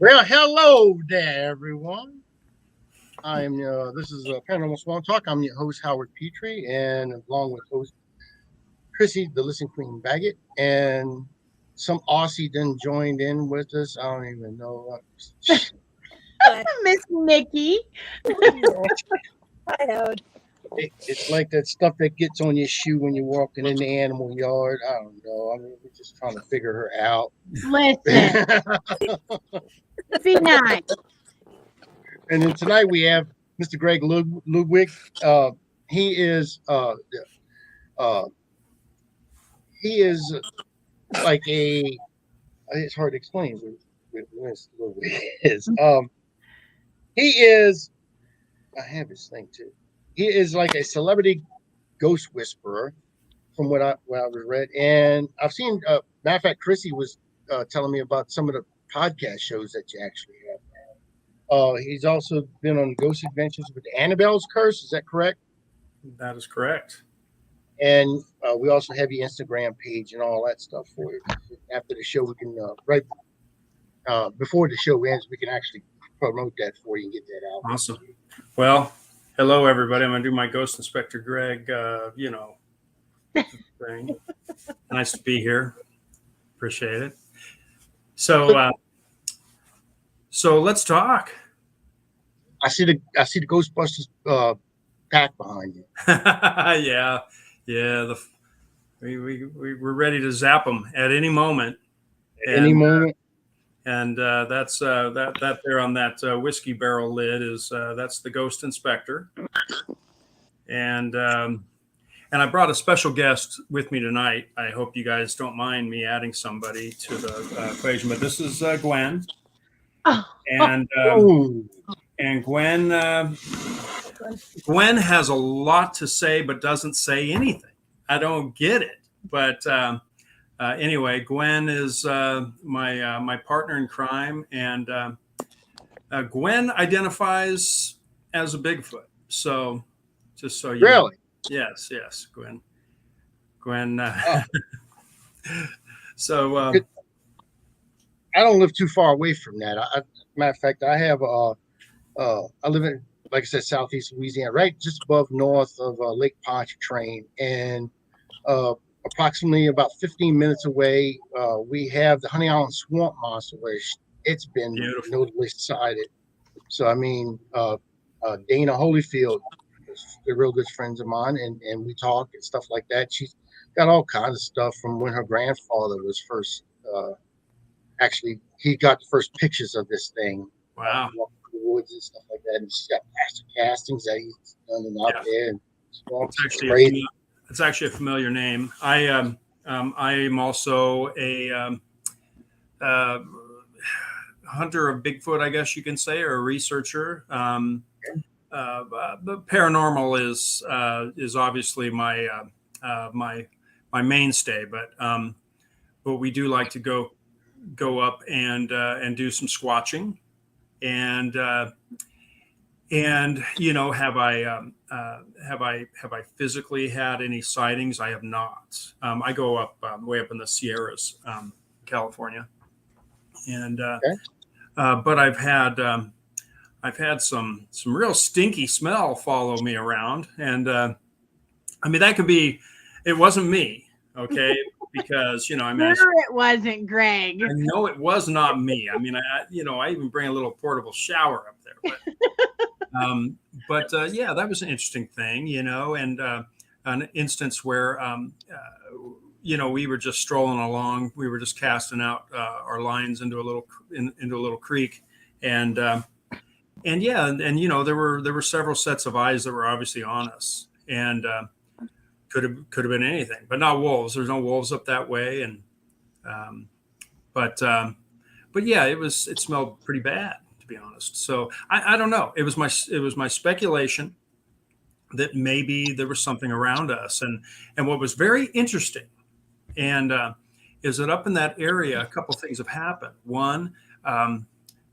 Well, hello there, everyone. This is Paranormal Small Talk. I'm your host, Howard Petrie, and along with host Chrissy, the Listen Queen Baggett, and some Aussie then joined in with us. I don't even know. Miss Nikki. I know. It's like that stuff that gets on your shoe when you're walking in the animal yard. I don't know. I mean, we're just trying to figure her out. Listen, be nice. And then tonight we have Mr. Greg Ludwig. He is uh, he is like a. It's hard to explain what Mr. Ludwig is. He is. I have his thing too. He is like a celebrity ghost whisperer, from what I was read, and I've seen. Matter of fact, Chrissy was telling me about some of the podcast shows that you actually have. He's also been on Ghost Adventures with Annabelle's Curse. Is that correct? That is correct. And we also have your Instagram page and all that stuff for you. After the show, we can before the show ends, we can actually promote that for you and get that out. Awesome. Well, hello everybody. I'm gonna do my Ghost Inspector Greg. Thing. Nice to be here. Appreciate it. So let's talk. I see the Ghostbusters pack behind you. yeah. We're ready to zap them at any moment. Any moment. And that's that there on that whiskey barrel lid is that's the Ghost Inspector. And I brought a special guest with me tonight. I hope you guys don't mind me adding somebody to the equation, but this is Gwen. And Gwen has a lot to say, but doesn't say anything. I don't get it. But anyway, Gwen is my partner in crime, and Gwen identifies as a Bigfoot. So just so you really. know. Yes, Gwen. So I don't live too far away from that. Matter of fact, I have I live in, like I said, southeast Louisiana, right just above north of Lake Pontchartrain, and approximately about 15 minutes away, we have the Honey Island Swamp Monster, where it's been notably sighted. So I mean, Dana Holyfield. They're real good friends of mine, and we talk and stuff like that. She's got all kinds of stuff from when her grandfather was first. Actually, he got the first pictures of this thing. Wow. Walking through the woods and stuff like that. And she's got master castings that he's done out there. And it's actually a familiar name. I am also a hunter of Bigfoot, I guess you can say, or a researcher. The paranormal is obviously my mainstay, but we do like to go up and do some squatching, and have I physically had any sightings? I have not. I go up way up in the Sierras, California, and but I've had some real stinky smell follow me around. And I mean, that could be, it wasn't me. Okay. Because, it wasn't Greg. I know it was not me. I mean, I even bring a little portable shower up there, but yeah, that was an interesting thing, and an instance where, we were just strolling along. We were just casting out our lines into a little creek, and yeah, and there were several sets of eyes that were obviously on us, and could have been anything, but not wolves. There's no wolves up that way, and but yeah, it smelled pretty bad, to be honest. So I don't know. It was my speculation that maybe there was something around us, and what was very interesting, and is that up in that area, a couple things have happened. One.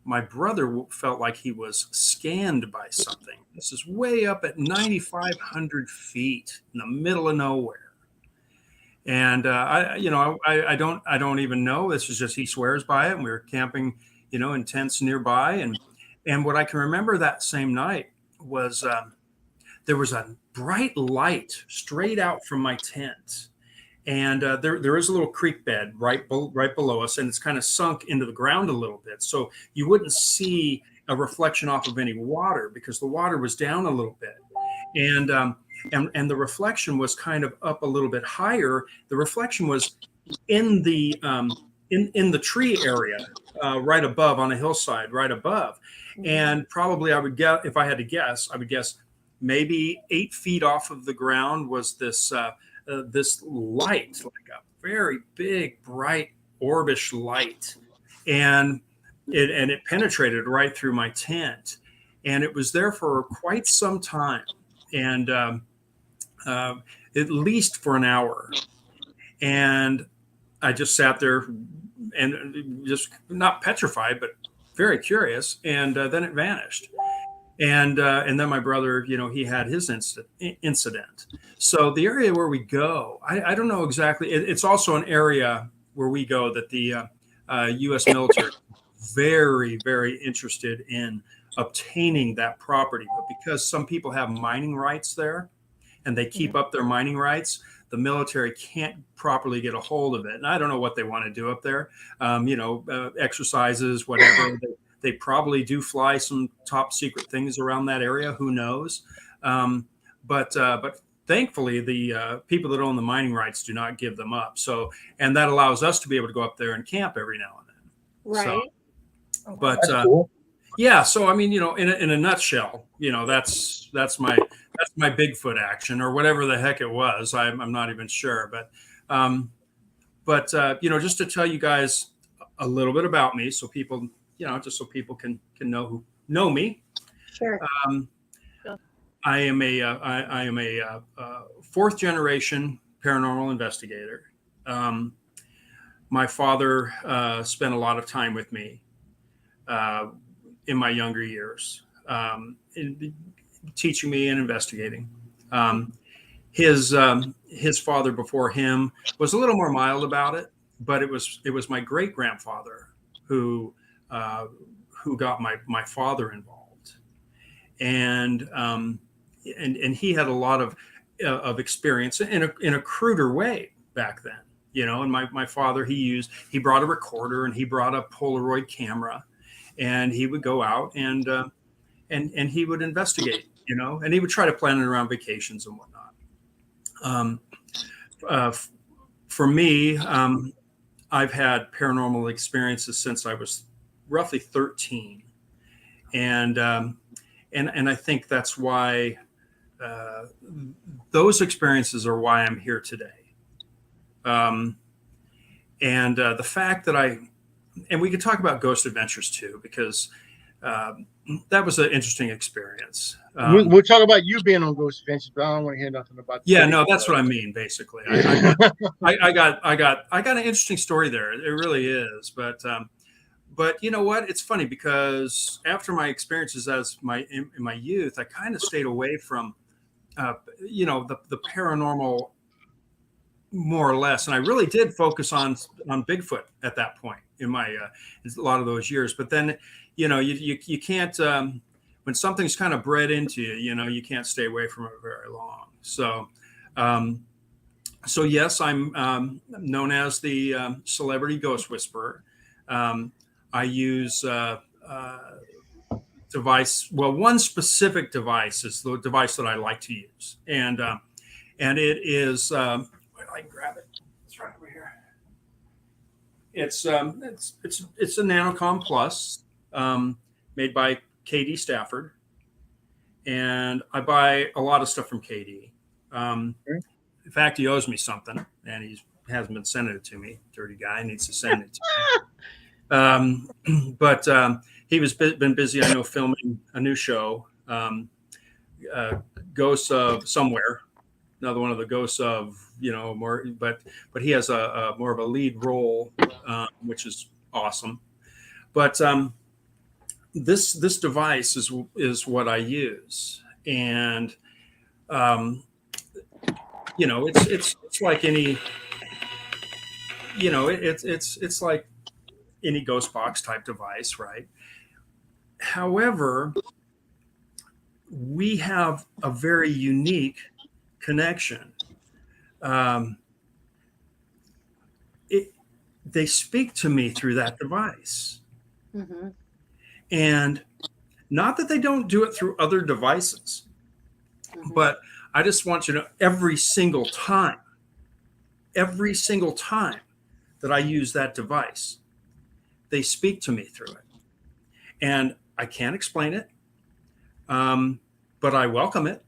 My brother felt like he was scanned by something. This is way up at 9,500 feet in the middle of nowhere. And I don't even know. This is just, he swears by it. And we were camping in tents nearby. And what I can remember that same night was there was a bright light straight out from my tent. And there is a little creek bed right below us, and it's kind of sunk into the ground a little bit. So you wouldn't see a reflection off of any water because the water was down a little bit. And the reflection was kind of up a little bit higher. The reflection was in the in the tree area right above, on a hillside right above. And probably I would guess, if I had to guess, I would guess maybe 8 feet off of the ground was this this light, like a very big, bright, orbish light, and it penetrated right through my tent, and it was there for quite some time, and at least for an hour. And I just sat there and just not petrified, but very curious. And then it vanished. And then my brother, he had his incident. So the area where we go, I don't know exactly. It's also an area where we go that the U.S. military is very, very interested in obtaining that property. But because some people have mining rights there and they keep up their mining rights, the military can't properly get a hold of it. And I don't know what they want to do up there. Exercises, whatever. They probably do fly some top secret things around that area. Who knows? But thankfully, the people that own the mining rights do not give them up. So, and that allows us to be able to go up there and camp every now and then. Right. So, but That's cool. yeah. So I mean, in a nutshell, that's my Bigfoot action, or whatever the heck it was. I'm not even sure. But just to tell you guys a little bit about me, so people, just so people can know me. Sure. I am a fourth generation paranormal investigator. My father spent a lot of time with me in my younger years, teaching me and investigating. His father before him was a little more mild about it, but it was my great grandfather who got my father involved, and he had a lot of experience in a cruder way back then, And my father, he brought a recorder and he brought a Polaroid camera, and he would go out and he would investigate, and he would try to plan it around vacations and whatnot. For me, I've had paranormal experiences since I was roughly 13, and I think that's why those experiences are why I'm here today. The fact that and we could talk about ghost adventures too, because that was an interesting experience. We'll talk about you being on Ghost Adventures, but I don't want to hear nothing about. Yeah, no, that's what I mean. Basically, I got an interesting story there. It really is, but you know what? It's funny because after my experiences in my youth, I kind of stayed away from, the paranormal more or less, and I really did focus on Bigfoot at that point in my a lot of those years. But then, you can't when something's kind of bred into you, you can't stay away from it very long. So, yes, I'm known as the celebrity ghost whisperer. I use device. Well, one specific device is the device that I like to use, and it is. I can grab it. It's right over here. It's a Nanocom Plus, made by KD Stafford, and I buy a lot of stuff from KD. In fact, he owes me something, and he hasn't been sending it to me. Dirty guy, needs to send it to me. But he was been busy, I know, filming a new show, Ghosts of Somewhere. Another one of the ghosts of more, but he has a more of a lead role, which is awesome. But this device is what I use, and it's like any, it's like any ghost box type device, right? However, we have a very unique connection. Um, they speak to me through that device. Mm-hmm. And not that they don't do it through other devices, Mm-hmm. but I just want you to know every single time that I use that device, they speak to me through it. And I can't explain it, but I welcome it.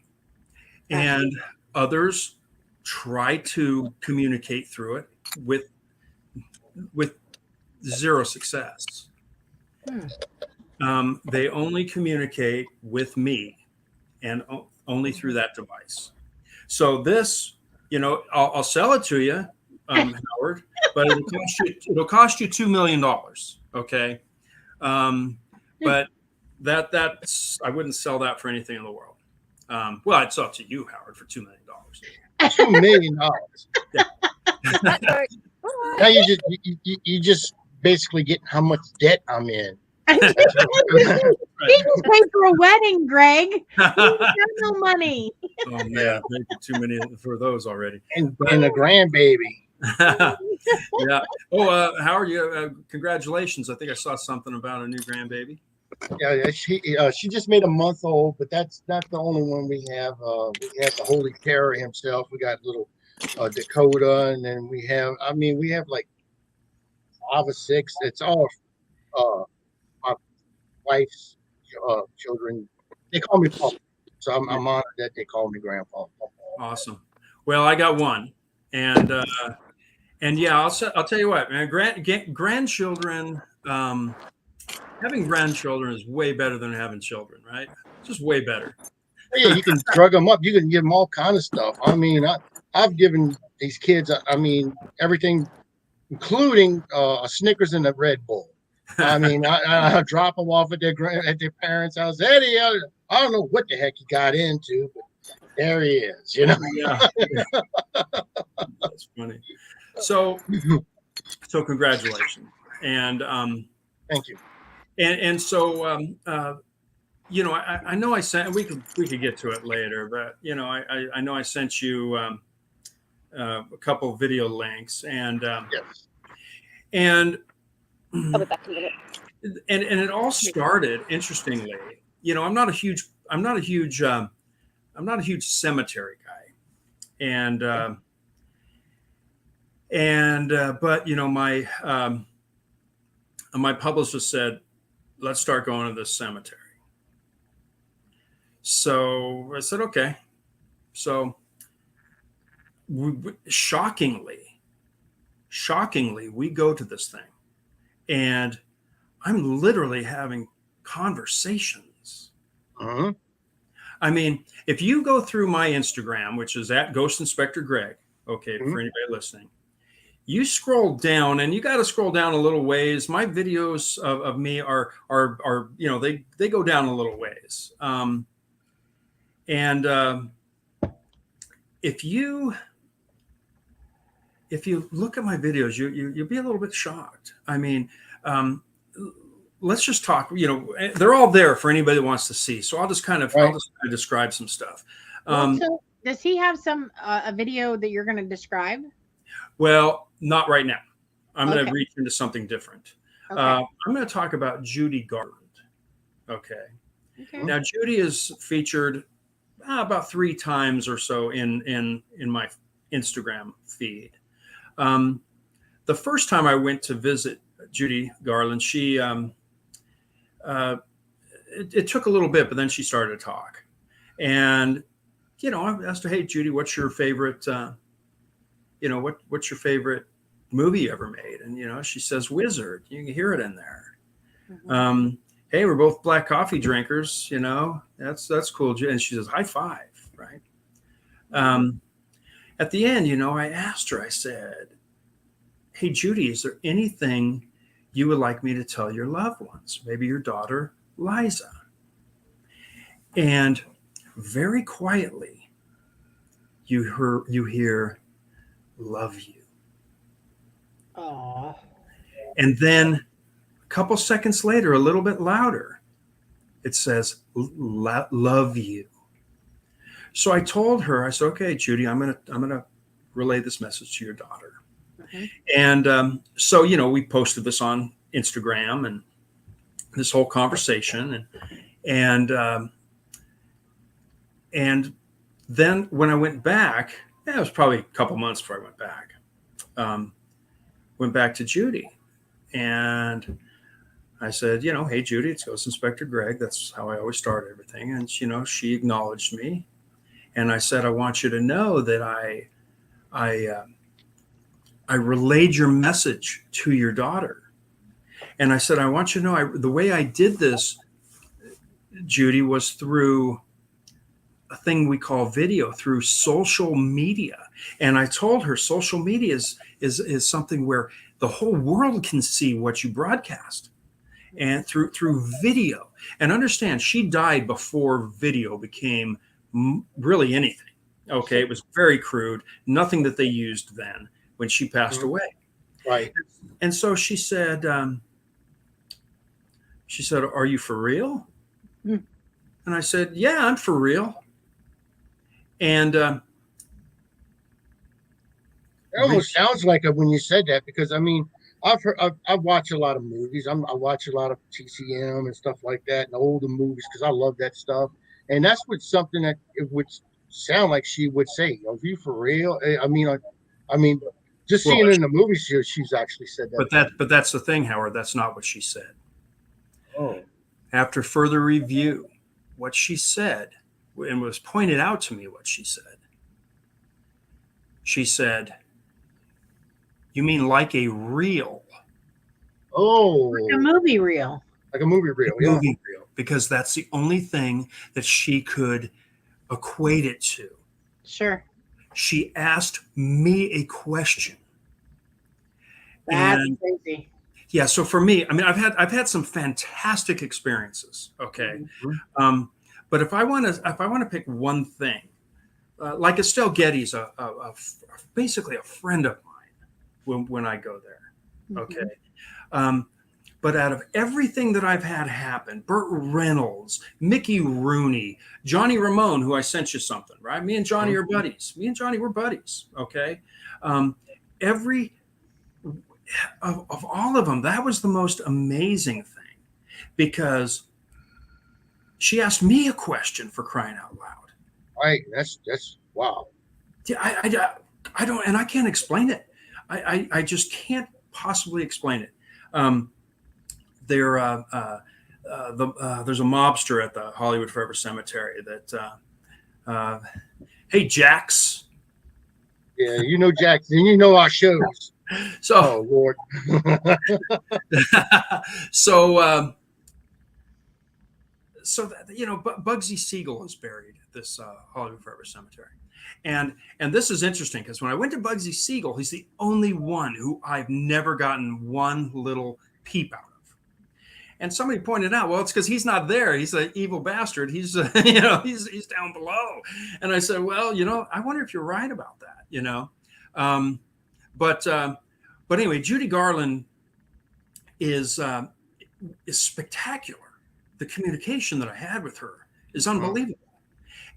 And others try to communicate through it with zero success. They only communicate with me and only through that device. So this, I'll sell it to you, Howard, but it'll cost you $2 million. Okay. But that's, I wouldn't sell that for anything in the world. Well, it's up to you, Howard, for $2 million. $2 million. Yeah. Now you just basically get how much debt I'm in. He just paid for a wedding, Greg. He got no money. Oh man, maybe too many for those already. And a grandbaby. Yeah. Oh, Howard, congratulations. I think I saw something about a new grandbaby. Yeah, she just made a month old, but that's not the only one we have. We have the Holy Terror himself. We got little Dakota, and then we have like 5 or 6. It's all my wife's children. They call me Papa, so I'm honored that they call me Grandpa. Awesome. Well, I got one, and yeah, I'll tell you what, man. Grandchildren. Having grandchildren is way better than having children, right? Just way better. Yeah, you can drug them up. You can give them all kind of stuff. I mean, I've given these kids, everything, including a Snickers and a Red Bull. I mean, I drop them off at their parents' house. Eddie, I don't know what the heck he got into, but there he is. Yeah. That's funny. So congratulations, and thank you. And so, I know I sent. We could get to it later, but I know I sent you a couple of video links, and Yes. And I'll be back in a minute. And it all started interestingly. I'm not a huge cemetery guy, but my publicist said, let's start going to this cemetery. So I said, okay. So shockingly, we go to this thing, and I'm literally having conversations. Uh-huh. I mean, if you go through my Instagram, which is at Ghost Inspector Greg, okay, for anybody listening, you scroll down, and you got to scroll down a little ways. My videos of me are they go down a little ways. If you look at my videos, you'll be a little bit shocked. I mean, let's just talk. They're all there for anybody that wants to see. So I'll just kind of describe some stuff. So does he have a video that you're going to describe? Well, not right now. I'm going to reach into something different. Okay. I'm going to talk about Judy Garland. Okay. Now, Judy is featured about 3 times or so in my Instagram feed. The first time I went to visit Judy Garland, she it took a little bit, but then she started to talk. And I asked her, "Hey, Judy, what's your favorite? What's your favorite movie you ever made?" And she says, "Wizard." You can hear it in there. Mm-hmm. Hey, we're both black coffee drinkers. That's cool. And she says, "High five," right? At the end, I asked her. I said, "Hey, Judy, is there anything you would like me to tell your loved ones? Maybe your daughter, Liza." And very quietly, you hear, "Love you." Aww. And then A couple seconds later, a little bit louder, it says, love you. So I told her, I said, okay, Judy, I'm gonna relay this message to your daughter. Mm-hmm. And so, we posted this on Instagram and this whole conversation. And then when I went back, it was probably a couple months before I went back to Judy. And I said, hey, Judy, it's Ghost Inspector Greg. That's how I always start everything. And, she acknowledged me. And I said, I want you to know that I relayed your message to your daughter. And I said, I want you to know the way I did this, Judy, was through a thing we call video, through social media. And I told her social media is something where the whole world can see what you broadcast, and through video. And understand, she died before video became really anything. Okay, it was very crude, nothing that they used then when she passed away. Right. And so she said, "Are you for real?" And I said, "Yeah, I'm for real." And it almost sounds like it when you said that, because I've watched a lot of movies. I watch a lot of TCM and stuff like that, and older movies, because I love that stuff. And that's something that it would sound like she would say. Are you for real? Just seeing it in the movies here, she's actually said that. But that's the thing, Howard. That's not what she said. Oh. After further review, what she said, and was pointed out to me, what she said, "You mean like a reel?" Oh. Like a movie reel. Like a movie reel, yeah. Movie reel, because that's the only thing that she could equate it to. Sure. She asked me a question. That's crazy. Yeah. So for me, I've had some fantastic experiences. Okay. Mm-hmm. But if I want to pick one thing, like Estelle Getty's basically a friend of mine when I go there. Okay. Mm-hmm. But out of everything that I've had happen, Burt Reynolds, Mickey Rooney, Johnny Ramone, who I sent you something, right? Me and Johnny are buddies. Me and Johnny were buddies. Okay. Every of all of them, that was the most amazing thing, because she asked me a question, for crying out loud. Right. That's wow. Yeah. I don't, and I can't explain it. I just can't possibly explain it. There's a mobster at the Hollywood Forever Cemetery that, hey, Jax. Yeah, Jax, and our shows. So, oh Lord. So Bugsy Siegel is buried at this Hollywood Forever Cemetery. And this is interesting, because when I went to Bugsy Siegel, he's the only one who I've never gotten one little peep out of. And somebody pointed out, well, it's because he's not there. He's an evil bastard. He's he's down below. And I said, well, I wonder if you're right about that. But anyway, Judy Garland is spectacular. The communication that I had with her is unbelievable.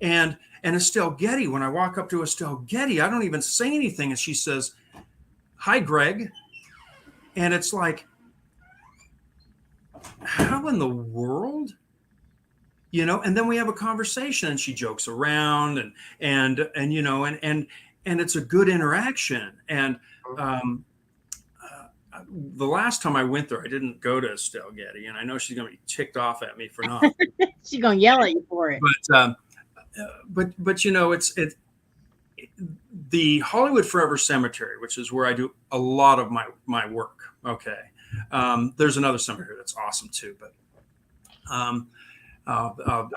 And Estelle Getty, when I walk up to Estelle Getty, I don't even say anything, and she says, "Hi, Greg." And it's like, how in the world? And then we have a conversation, and she jokes around, and it's a good interaction. And the last time I went there, I didn't go to Estelle Getty, and I know she's going to be ticked off at me for not. She's going to yell at you for it. But it's the Hollywood Forever Cemetery, which is where I do a lot of my work. Okay. There's another cemetery that's awesome too, but I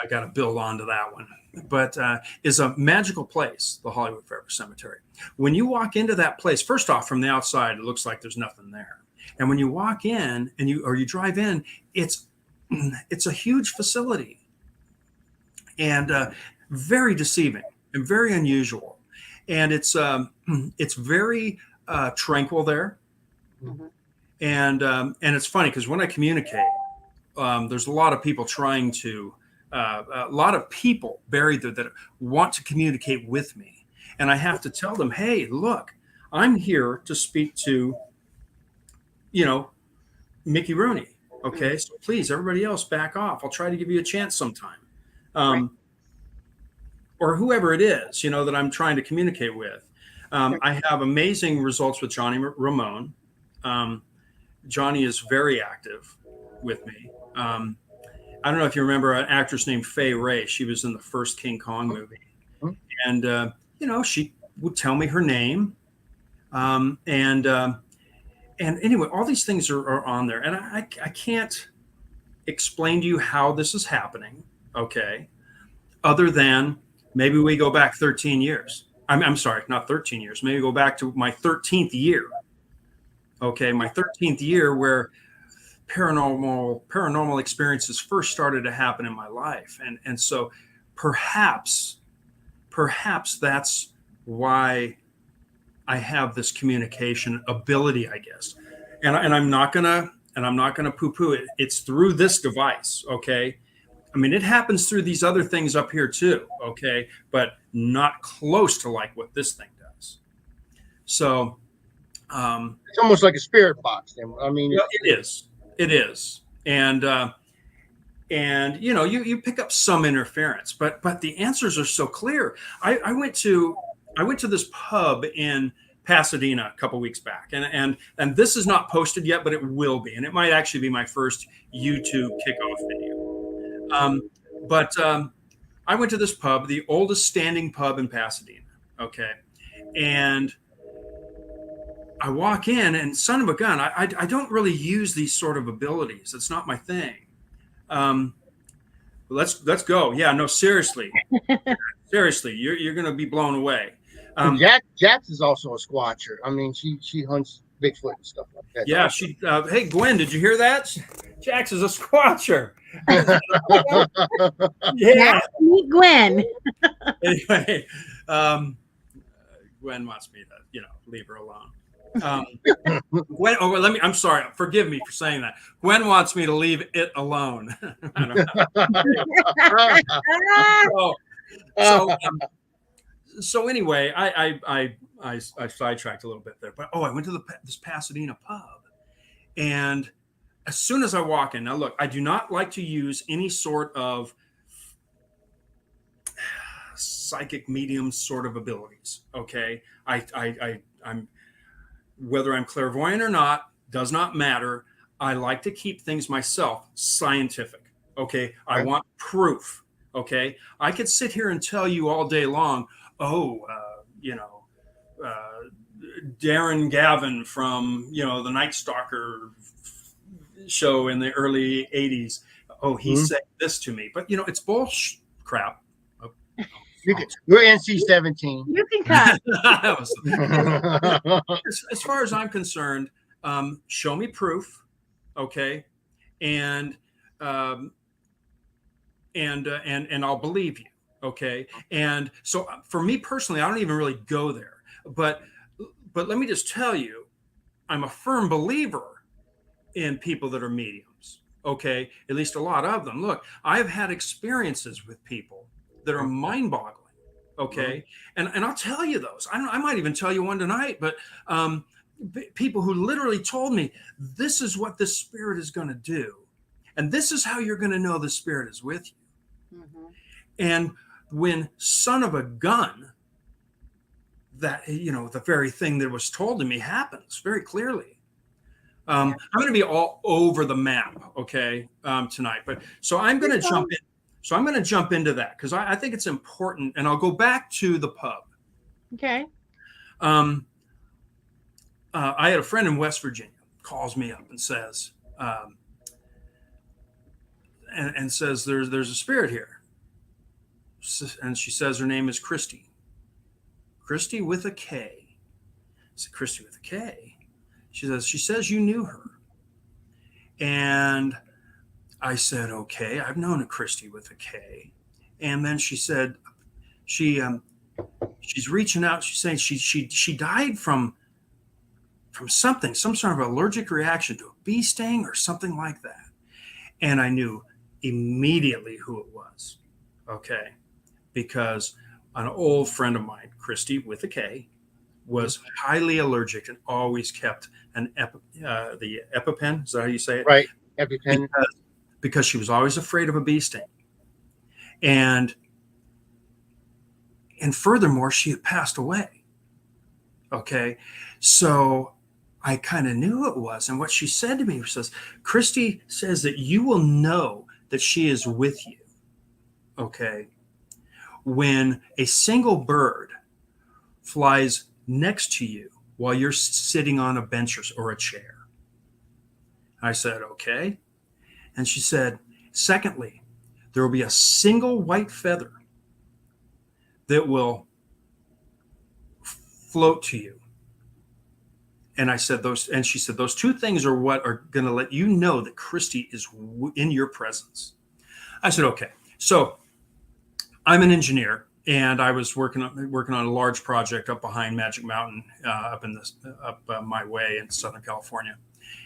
got to build onto that one. But is a magical place, the Hollywood Forever Cemetery. When you walk into that place, first off, from the outside, it looks like there's nothing there. And when you walk in and you drive in, it's a huge facility, and very deceiving and very unusual. And it's very tranquil there. Mm-hmm. And it's funny because when I communicate, there's a lot of people trying to, a lot of people buried there that want to communicate with me. And I have to tell them, hey, look, I'm here to speak to, Mickey Rooney. Okay. So please, everybody else back off. I'll try to give you a chance sometime. Right. Or whoever it is, that I'm trying to communicate with. I have amazing results with Johnny Ramone. Johnny is very active with me. I don't know if you remember an actress named Fay Ray. She was in the first King Kong movie. And, she would tell me her name. And anyway, all these things are on there. And I can't explain to you how this is happening, okay, other than maybe we go back 13 years. I'm sorry, not 13 years. Maybe go back to my 13th year. Okay, my 13th year where paranormal experiences first started to happen in my life. And so perhaps that's why I have this communication ability, I guess. And I'm not gonna poo-poo it. It's through this device, okay? I mean, it happens through these other things up here too, okay? But not close to like what this thing does. So it's almost like a spirit box. I mean, it is. And you pick up some interference, but the answers are so clear. I went to this pub in Pasadena a couple weeks back, and this is not posted yet, but it will be, and it might actually be my first YouTube kickoff video. But I went to this pub, the oldest standing pub in Pasadena. Okay, and I walk in, and son of a gun, I don't really use these sort of abilities. It's not my thing. Let's go. Yeah, no, seriously, you're gonna be blown away. Jax is also a squatcher. I mean, she hunts Bigfoot and stuff like that. Yeah, she. Hey, Gwen, did you hear that? Jax is a squatcher. Yeah. Meet Gwen. Anyway, Gwen wants me to, leave her alone. Gwen, I'm sorry. Forgive me for saying that. Gwen wants me to leave it alone. I don't know. So anyway, I sidetracked a little bit there, but I went to this Pasadena pub, and as soon as I walk in, now look, I do not like to use any sort of psychic medium sort of abilities. Okay, I'm whether I'm clairvoyant or not does not matter. I like to keep things myself scientific. Okay, I want proof. Okay, I could sit here and tell you all day long. Darren Gavin from, the Night Stalker show in the early 80s. Oh, he said this to me. But, it's bullshit crap. We're NC-17. You can cut. As far as I'm concerned, show me proof. Okay. And I'll believe you. Okay. And so for me personally, I don't even really go there, but let me just tell you, I'm a firm believer in people that are mediums. Okay. At least a lot of them. Look, I've had experiences with people that are mind boggling. Okay. And I'll tell you those. I might even tell you one tonight, but people who literally told me, this is what the spirit is going to do. And this is how you're going to know the spirit is with you. Mm-hmm. And when son of a gun, that, the very thing that was told to me happens very clearly. I'm going to be all over the map, okay, tonight. But so I'm going to jump in. So I'm going to jump into that because I think it's important, and I'll go back to the pub. Okay. I had a friend in West Virginia calls me up and says, and says there's a spirit here. And she says her name is Christy. Christy with a K. I said, Christy with a K. She says you knew her. And I said, okay, I've known a Christy with a K. And then she said, she's reaching out. She's saying she died from from something, some sort of allergic reaction to a bee sting or something like that. And I knew immediately who it was. Okay. Because an old friend of mine, Christy with a K, was highly allergic and always kept the EpiPen. Is that how you say it? Right. EpiPen. Because she was always afraid of a bee sting. And furthermore, she had passed away. Okay. So I kind of knew it was. And what she said to me was, Christy says that you will know that she is with you. Okay. When a single bird flies next to you while you're sitting on a bench or a chair. I said, okay. And she said, secondly, there will be a single white feather that will float to you. And I said and she said, those two things are what are going to let you know that Christy is in your presence. I said, okay. So I'm an engineer, and I was working on a large project up behind Magic Mountain, up my way in Southern California.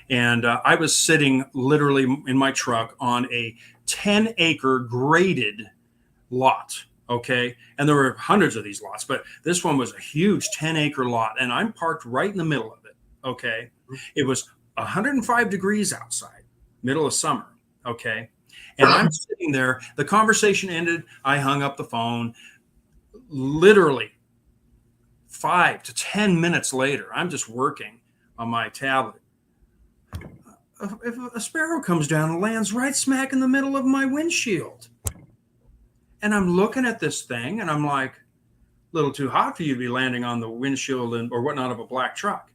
And I was sitting literally in my truck on a 10-acre graded lot. Okay. And there were hundreds of these lots, but this one was a huge 10-acre lot. And I'm parked right in the middle of it. Okay. It was 105 degrees outside, middle of summer. Okay. And I'm sitting there. The conversation ended. I hung up the phone. Literally 5 to 10 minutes later, I'm just working on my tablet. If a sparrow comes down and lands right smack in the middle of my windshield. And I'm looking at this thing and I'm like, a little too hot for you to be landing on the windshield or whatnot of a black truck.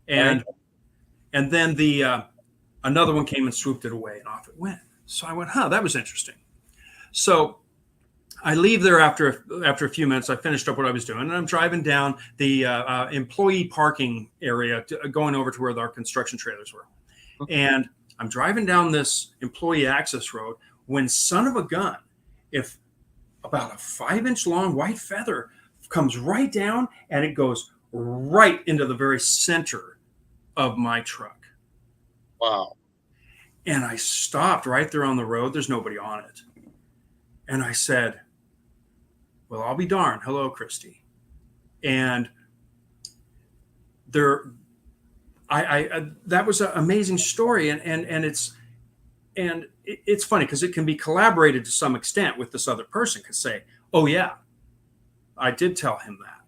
And then another one came and swooped it away and off it went. So I went, that was interesting. So I leave there after a few minutes. I finished up what I was doing, and I'm driving down the employee parking area, going over to where our construction trailers were. And I'm driving down this employee access road when, son of a gun, if about a 5-inch long white feather comes right down and it goes right into the very center of my truck. Wow. And I stopped right there on the road. There's nobody on it. And I said, well, I'll be darned. Hello, Christy. And that was an amazing story. And it's funny because it can be collaborated to some extent with this other person could say, oh yeah, I did tell him that,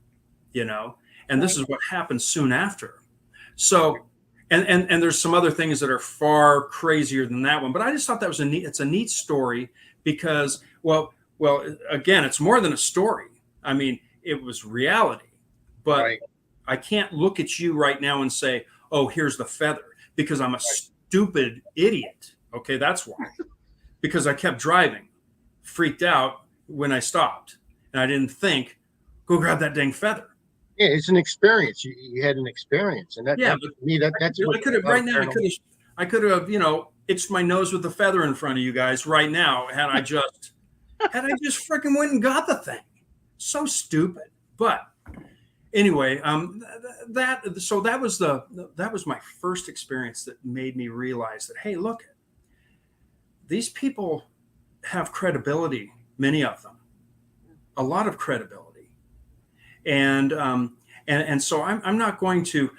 and this is what happened soon after. So, and there's some other things that are far crazier than that one, but I just thought that was it's a neat story because, well, again, it's more than a story. I mean, it was reality, but right. I can't look at you right now and say, oh, here's the feather, because I'm a stupid idiot. Okay, that's why. Because I kept driving, freaked out when I stopped, and I didn't think, go grab that dang feather. Yeah, it's an experience. You had an experience, and that's what I could have right now. I could have itched my nose with the feather in front of you guys right now had I just freaking went and got the thing. So stupid, but. Anyway, that was my first experience that made me realize that, hey, look, these people have credibility, many of them, a lot of credibility, and so I'm not going to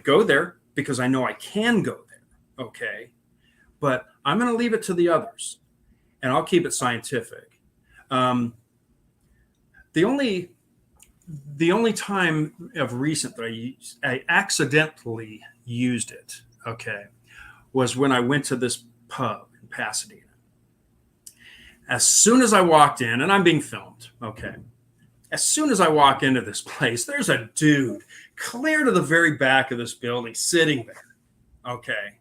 go there because I know I can go there, okay, but I'm going to leave it to the others, and I'll keep it scientific. The only time of recent that I accidentally used it, okay, was when I went to this pub in Pasadena. As soon as I walked in, and I'm being filmed, okay, as soon as I walk into this place, there's a dude clear to the very back of this building sitting there, okay,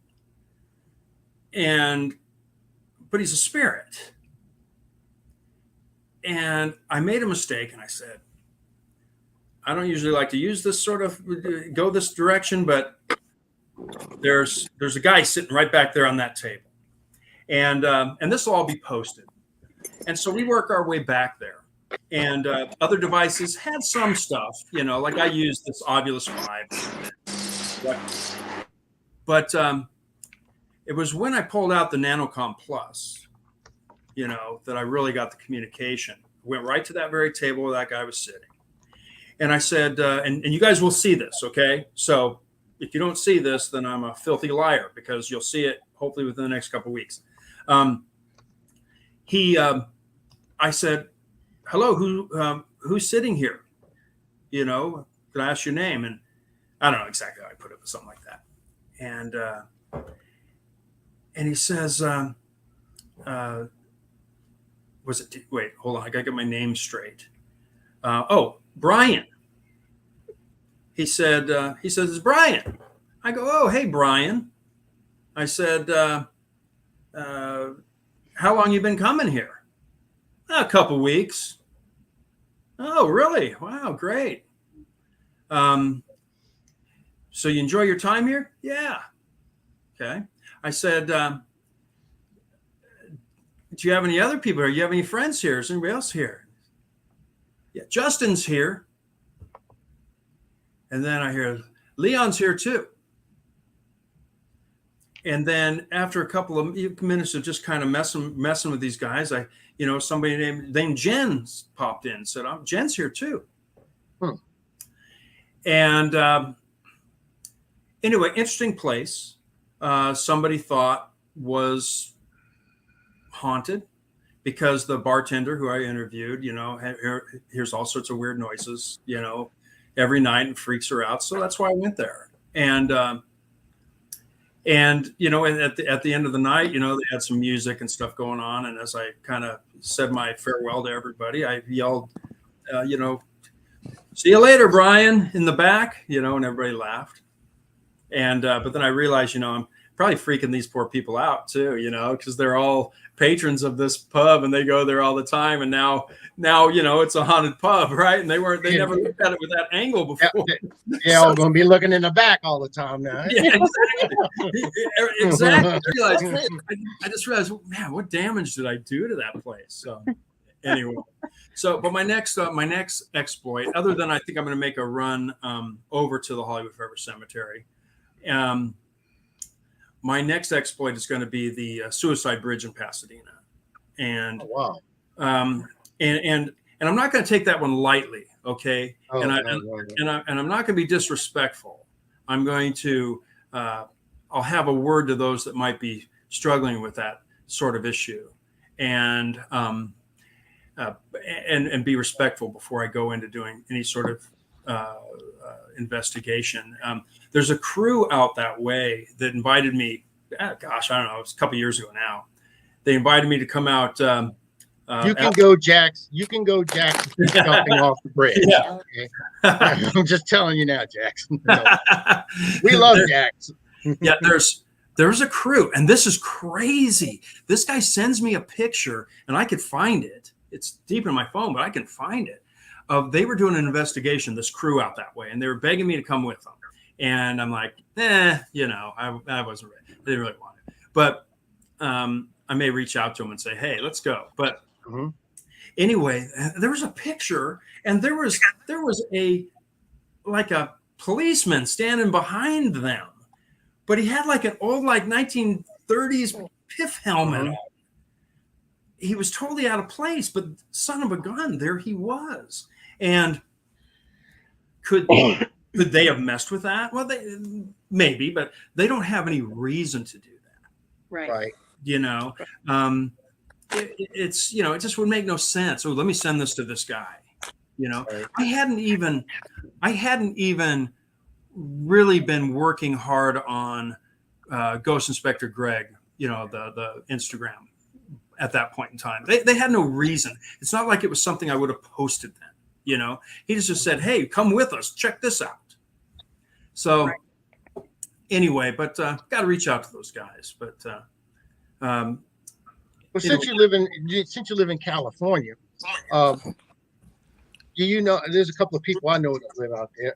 but he's a spirit. And I made a mistake, and I said, I don't usually like to use this sort of go this direction, but there's a guy sitting right back there on that table, and this will all be posted. And so we work our way back there, and other devices had some stuff, like I used this Ovilus 5. But it was when I pulled out the Nanocom Plus, that I really got the communication. Went right to that very table where that guy was sitting. And I said, and you guys will see this, okay? So if you don't see this, then I'm a filthy liar, because you'll see it hopefully within the next couple of weeks. I said, hello, who's sitting here? Could I ask your name? And I don't know exactly how I put it, but something like that. And he says, wait, hold on. I got to get my name straight. Brian. He says, it's Brian. I go, oh, hey, Brian. I said, how long you been coming here? A couple weeks. Oh, really? Wow, great. So you enjoy your time here? Yeah. Okay. I said, do you have any other people here? You have any friends here? Is anybody else here? Yeah, Justin's here. And then I hear Leon's here too. And then after a couple of minutes of just kind of messing with these guys, somebody named Jen popped in and said, "Oh, Jen's here too." And anyway, interesting place. Somebody thought was haunted because the bartender who I interviewed, hears all sorts of weird noises, every night, and freaks her out. So that's why I went there. And at the end of the night, they had some music and stuff going on. And as I kind of said my farewell to everybody, I yelled, "See you later, Brian," in the back, and everybody laughed. And but then I realized, I'm probably freaking these poor people out too, because they're all patrons of this pub and they go there all the time. And now, it's a haunted pub, right? And they never looked at it with that angle before. Yeah, I'm going to be looking in the back all the time now. Yeah, exactly. I just realized, man, what damage did I do to that place? So anyway, but my next exploit, other than I think I'm going to make a run over to the Hollywood Forever Cemetery. My next exploit is going to be the Suicide Bridge in Pasadena, and wow. And I'm not going to take that one lightly, okay? And I'm not going to be disrespectful. I'm going to I'll have a word to those that might be struggling with that sort of issue, and be respectful before I go into doing any sort of investigation. There's a crew out that way that invited me. I don't know. It was a couple of years ago now. They invited me to come out. You can go, Jax. You can go, Jax, jumping off the bridge. Yeah. Okay? I'm just telling you now, Jax. We love Jax. Yeah, there's a crew, and this is crazy. This guy sends me a picture, and I could find it. It's deep in my phone, but I can find it. They were doing an investigation, this crew out that way, and they were begging me to come with them. And I'm like, I wasn't ready. I didn't really want it. But I may reach out to them and say, hey, let's go. But anyway, there was a picture, and there was a policeman standing behind them. But he had like an old 1930s piff helmet on. He was totally out of place, but son of a gun, there he was. And could they have messed with that? Well, maybe, but they don't have any reason to do that. Right. It's it just would make no sense. Oh, let me send this to this guy. Right. I hadn't even really been working hard on Ghost Inspector Greg, the Instagram at that point in time. They had no reason. It's not like it was something I would have posted then. He just said, hey, come with us. Check this out. So anyway, but got to reach out to those guys. But since you live in California, there's a couple of people I know that live out there.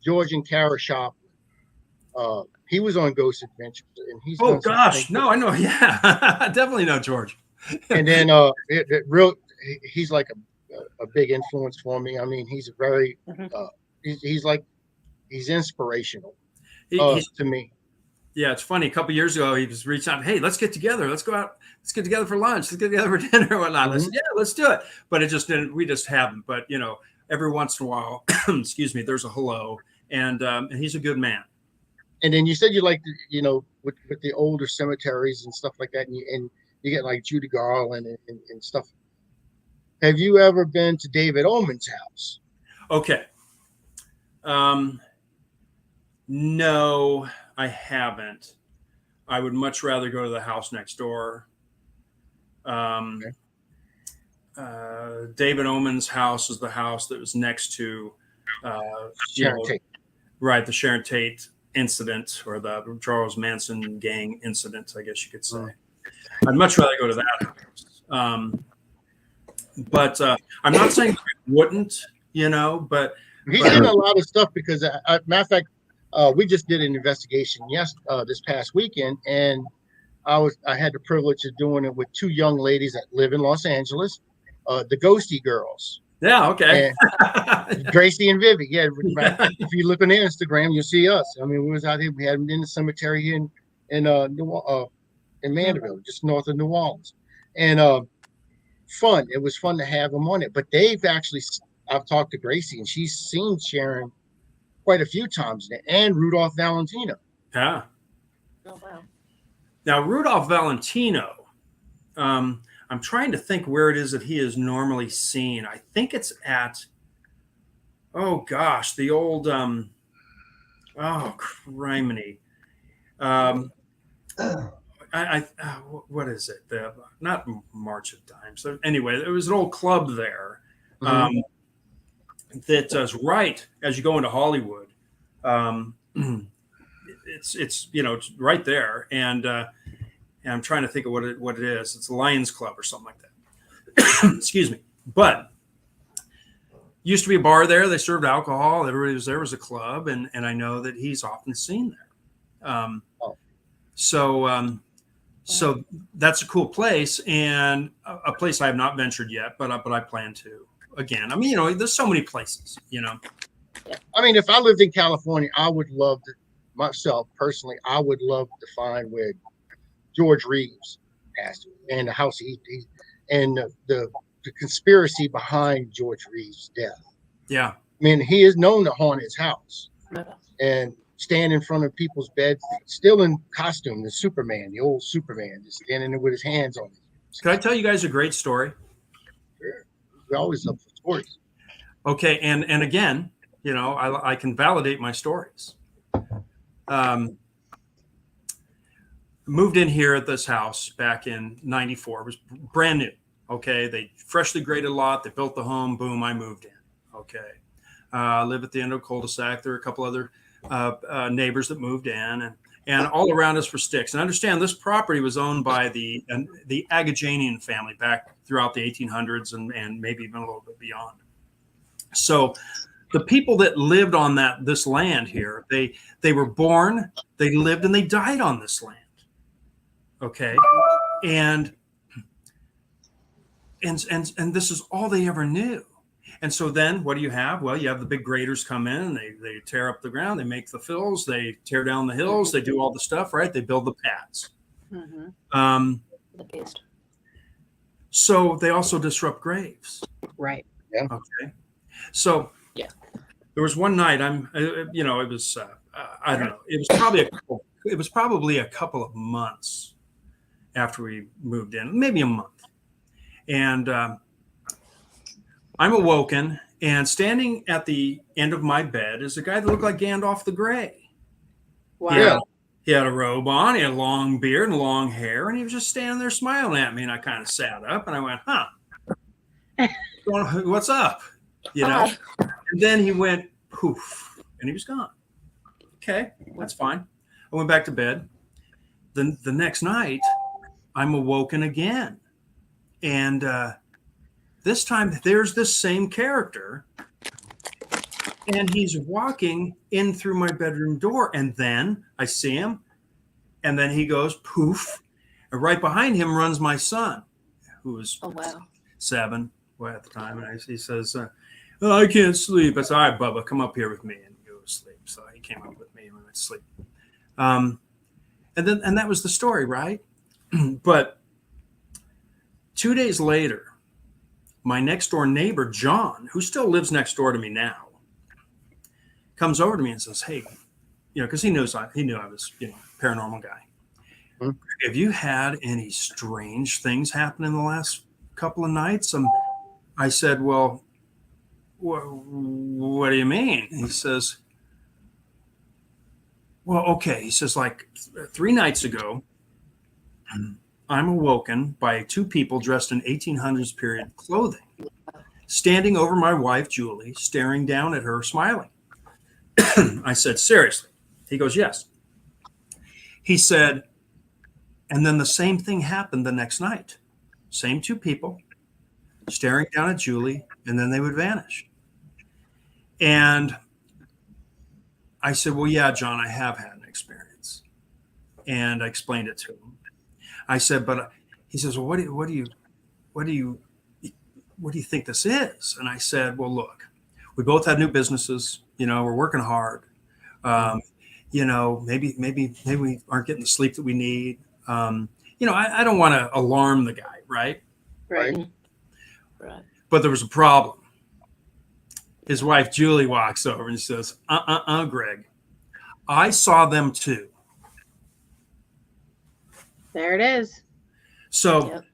George and Kara Shop. He was on Ghost Adventures, and he's I know. Yeah, I definitely know George. And then he's like a big influence for me. I mean, he's a very he's inspirational. He's to me. Yeah, it's funny. A couple of years ago, he was reaching out. Hey, let's get together. Let's go out. Let's get together for lunch. Let's get together for dinner and whatnot. I said, yeah, let's do it. But it just didn't. We just haven't. But every once in a while, excuse me, there's a hello, and he's a good man. And then you said you like with the older cemeteries and stuff like that, and you get like Judy Garland and stuff. Have you ever been to David Oman's house? Okay. No, I haven't. I would much rather go to the house next door. Okay. David Oman's house is the house that was next to Sharon Tate. Right, the Sharon Tate incident, or the Charles Manson gang incident, I guess you could say. I'd much rather go to that house. But I'm not saying I wouldn't, but he's done a lot of stuff because, matter of fact, we just did an investigation this past weekend, and I had the privilege of doing it with two young ladies that live in Los Angeles, the Ghosty Girls. Yeah, okay. Gracie and Vivi. Yeah, if you look on their Instagram, you'll see us. I mean, we was out here. We had them in the cemetery here in Mandeville, just north of New Orleans, and fun. It was fun to have them on it. But I've talked to Gracie, and she's seen Sharon quite a few times now, and Rudolph Valentino. Yeah. Oh wow. Now Rudolph Valentino, I'm trying to think where it is that he is normally seen. I think it's at, oh gosh, the old, criminy. What is it? Not March of Dimes. So anyway, there was an old club there. That is right as you go into Hollywood. It's right there, and I'm trying to think of what it is. It's a Lions Club or something like that. Excuse me. But used to be a bar there. They served alcohol. Everybody was there. It was a club, and I know that he's often seen there. So that's a cool place, and a place I have not ventured yet, but I plan to. Again, I mean, there's so many places, I mean, if I lived in California, I would love to, myself personally, I would love to find where George Reeves passed and the house and the conspiracy behind George Reeves' death. Yeah. I mean, he is known to haunt his house and stand in front of people's beds, still in costume, the old Superman, just standing there with his hands on it. Can I tell you guys a great story? Sure. We always look for stories. Okay, and again, I can validate my stories. Moved in here at this house back in '94. It was brand new. Okay, they freshly graded a lot. They built the home. Boom, I moved in. Okay, live at the end of a cul-de-sac. There were a couple other neighbors that moved in, and all around us were sticks. And understand, this property was owned by the Agajanian family back throughout the 1800s and maybe even a little bit beyond. So the people that lived on this land here, they were born, they lived, and they died on this land. Okay, and this is all they ever knew. And so then what do you have? Well, you have the big graders come in, and they tear up the ground, they make the fills, they tear down the hills, they do all the stuff, right? They build the pads. The best. So they also disrupt graves. Right. Yeah. Okay. So yeah, there was one night it was I don't know. It was probably a couple of months after we moved in, maybe a month, and I'm awoken, and standing at the end of my bed is a guy that looked like Gandalf the Grey. Wow. Yeah. He had a robe on, he had a long beard and long hair, and he was just standing there smiling at me. And I kind of sat up and I went, what's up? And then he went poof, and he was gone. Okay, that's fine. I went back to bed. The next night, I'm awoken again. And this time, there's this same character, and he's walking in through my bedroom door, and then I see him, and then he goes poof, and right behind him runs my son, who was 7 at the time, and he says, I can't sleep. I said, all right, Bubba, come up here with me. And he goes, to sleep. So he came up with me and we went to sleep. And that was the story, right? But 2 days later, my next door neighbor, John, who still lives next door to me now, comes over to me and says, "Hey, because he knew I was, paranormal guy. Hmm. Have you had any strange things happen in the last couple of nights?" I said, "Well, what do you mean?" He says, "Well, okay." He says, like 3 nights ago, I'm awoken by 2 people dressed in 1800s period clothing, standing over my wife, Julie, staring down at her, smiling. I said, "Seriously?" He goes, "Yes." He said, and then the same thing happened the next night. Same 2 people staring down at Julie, and then they would vanish. And I said, "Well, yeah, John, I have had an experience." And I explained it to him. I said, "But," he says, "Well, what do you think this is?" And I said, "Well, look, we both have new businesses. We're working hard. Maybe we aren't getting the sleep that we need. I don't want to alarm the guy, right? Right. But there was a problem. His wife, Julie, walks over and says, Greg, I saw them too." There it is. So, Yep.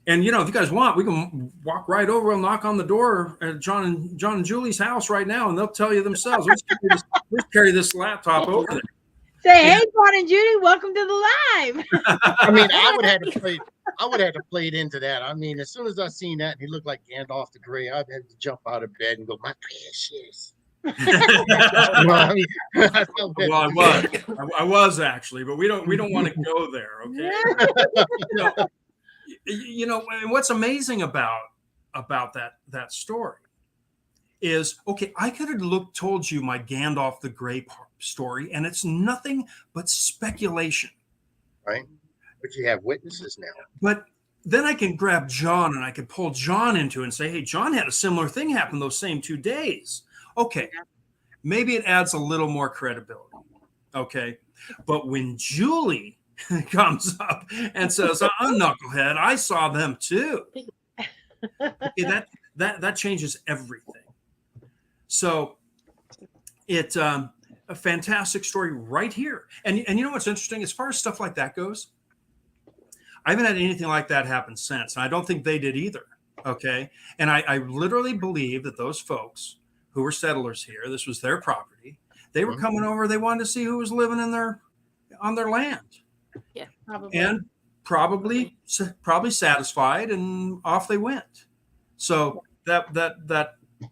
and if you guys want, we can walk right over and knock on the door at John and Julie's house right now, and they'll tell you themselves. Let's carry this laptop over there. Say, "Hey, John and Judy, welcome to the live." I mean, I would have to play it into that. I mean, as soon as I seen that, and he looked like Gandalf the Grey, I'd have to jump out of bed and go, "My precious." I mean, Well, I was actually, but we don't want to go there, okay? And what's amazing about that story is, okay, I could have told you my Gandalf the Grey story, and it's nothing but speculation. Right. But you have witnesses now. But then I can grab John and I can pull John into it and say, "Hey, John had a similar thing happen those same 2 days." Okay, maybe it adds a little more credibility. Okay, but when Julie comes up and says, "Knucklehead, I saw them too," okay, that changes everything. So it's a fantastic story right here. And you know what's interesting? As far as stuff like that goes, I haven't had anything like that happen since. And I don't think they did either. Okay. And I literally believe that those folks who were settlers here, this was their property. They were coming over. They wanted to see who was living on their land. Yeah, Probably. And probably satisfied, and off they went. So that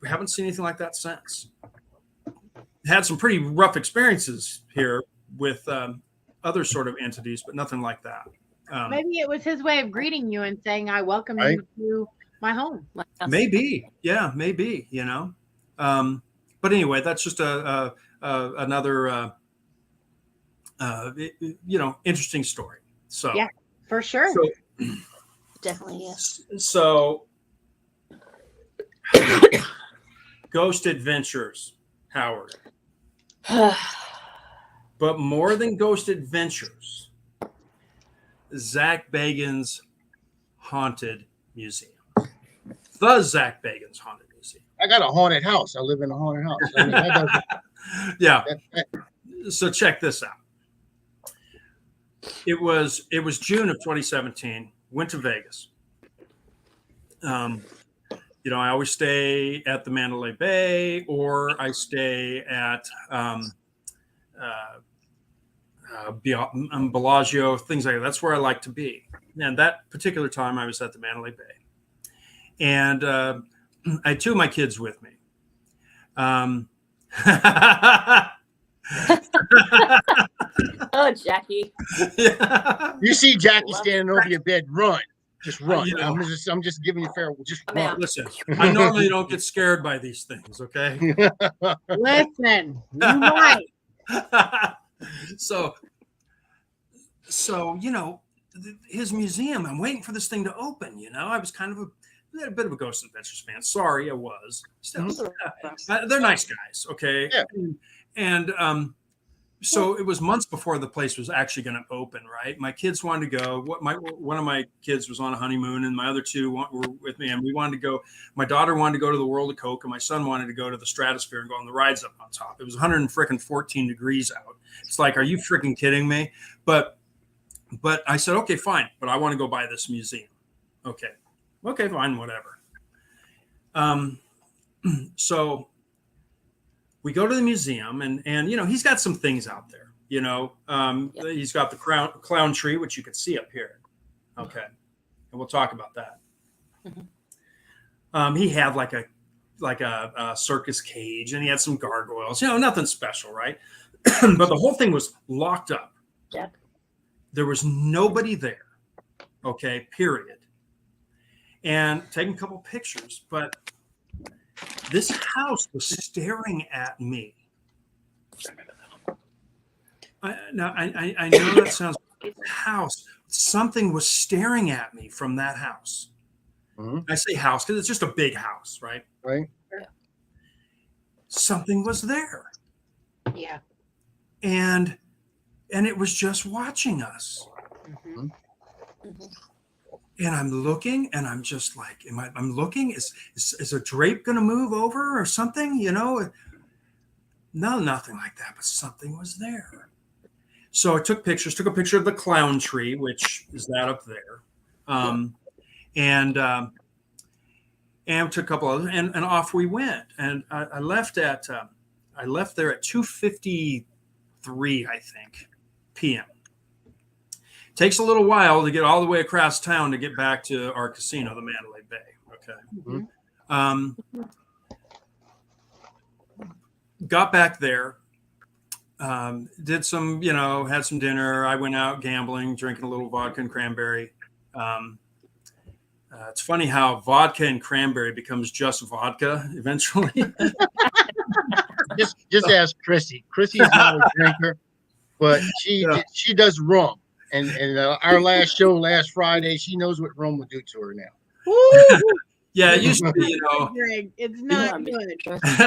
we haven't seen anything like that since. Had some pretty rough experiences here with other sort of entities, but nothing like that. Maybe it was his way of greeting you and saying, "I welcome you to my home." Maybe, yeah, maybe. But anyway, that's just another interesting story. So Yeah, for sure. So, Definitely, yes. So, Ghost Adventures, Howard. But more than Ghost Adventures, Zach Bagans' Haunted Museum. The Zach Bagans Haunted Museum. I got a haunted house. I live in a haunted house. I mean, Yeah. So check this out. It was June of 2017. Went to Vegas. I always stay at the Mandalay Bay, or I stay at Bellagio, things like that. That's where I like to be. And that particular time, I was at the Mandalay Bay, and I had 2 of my kids with me. Oh, Jackie. Yeah. you see Jackie standing over your bed, run. Just run. You know. I'm just giving you fair. Just I'm run. out. Listen, I normally don't get scared by these things, okay? Listen, you might. So his museum, I'm waiting for this thing to open, I was kind of a bit of a Ghost Adventures fan. Sorry, I was. Still, Mhm. they're nice guys, okay? Yeah. And so it was months before the place was actually going to open, right? My kids wanted to go. One of my kids was on a honeymoon, and my other two were with me, and we wanted to go. My daughter wanted to go to the World of Coke, and my son wanted to go to the Stratosphere and go on the rides up on top. It was 114 degrees out. It's like, are you freaking kidding me? But I said, okay, fine, but I want to go by this museum. Okay, fine, whatever. So we go to the museum, and he's got some things out there. He's got the clown tree, which you can see up here. Okay, and we'll talk about that. Mm-hmm. He had like a circus cage, and he had some gargoyles. Nothing special, right? But the whole thing was locked up. Yeah. There was nobody there. Okay, period. And taking a couple pictures, but this house was staring at me. I know that sounds house. Something was staring at me from that house. Mhm. I say house because it's just a big house, right? Right. Something was there, Yeah. and it was just watching us. Mhm. Mhm. And I'm looking, and I'm just like, I'm looking. Is a drape going to move over or something? No, nothing like that. But something was there. So I took pictures. Took a picture of the clown tree, which is that up there, and took a couple of, and off we went. And I left there at 2:53, I think, p.m. Takes a little while to get all the way across town to get back to our casino, the Mandalay Bay. Okay. Mhm. Got back there, did some, had some dinner. I went out gambling, drinking a little vodka and cranberry. It's funny how vodka and cranberry becomes just vodka eventually. Just ask Chrissy. Chrissy is not a drinker, but she does rum. And our last show last Friday, she knows what rum would do to her now. Woo! Yeah, it used to be, Greg, it's not good.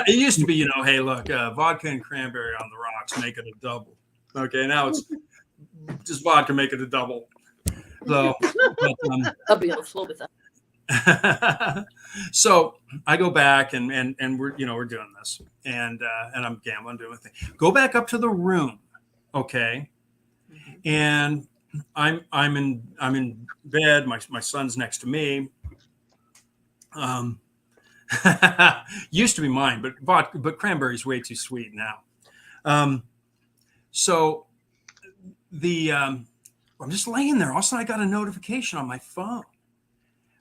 it used to be, hey, look, vodka and cranberry on the rocks make it a double. Okay, now it's just vodka make it a double. So, I'll be on the floor with that. So I go back and we're doing this, and I'm gambling, doing a thing. Go back up to the room, okay, and I'm in bed. My son's next to me. Used to be mine, but cranberry's way too sweet now. So I'm just laying there. All of a sudden, I got a notification on my phone.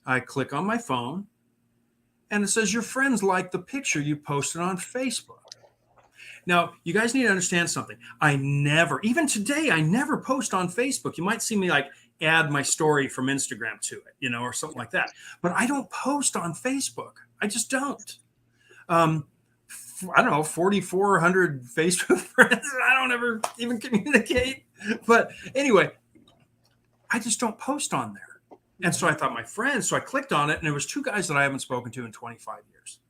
I click on my phone, and it says your friends like the picture you posted on Facebook. Now, you guys need to understand something. Even today, I never post on Facebook. You might see me like add my story from Instagram to it, or something like that. But I don't post on Facebook. I just don't. I don't know, 4,400 Facebook friends. I don't ever even communicate. But anyway, I just don't post on there. And so I thought my friends, so I clicked on it, and it was two guys that I haven't spoken to in 25 years.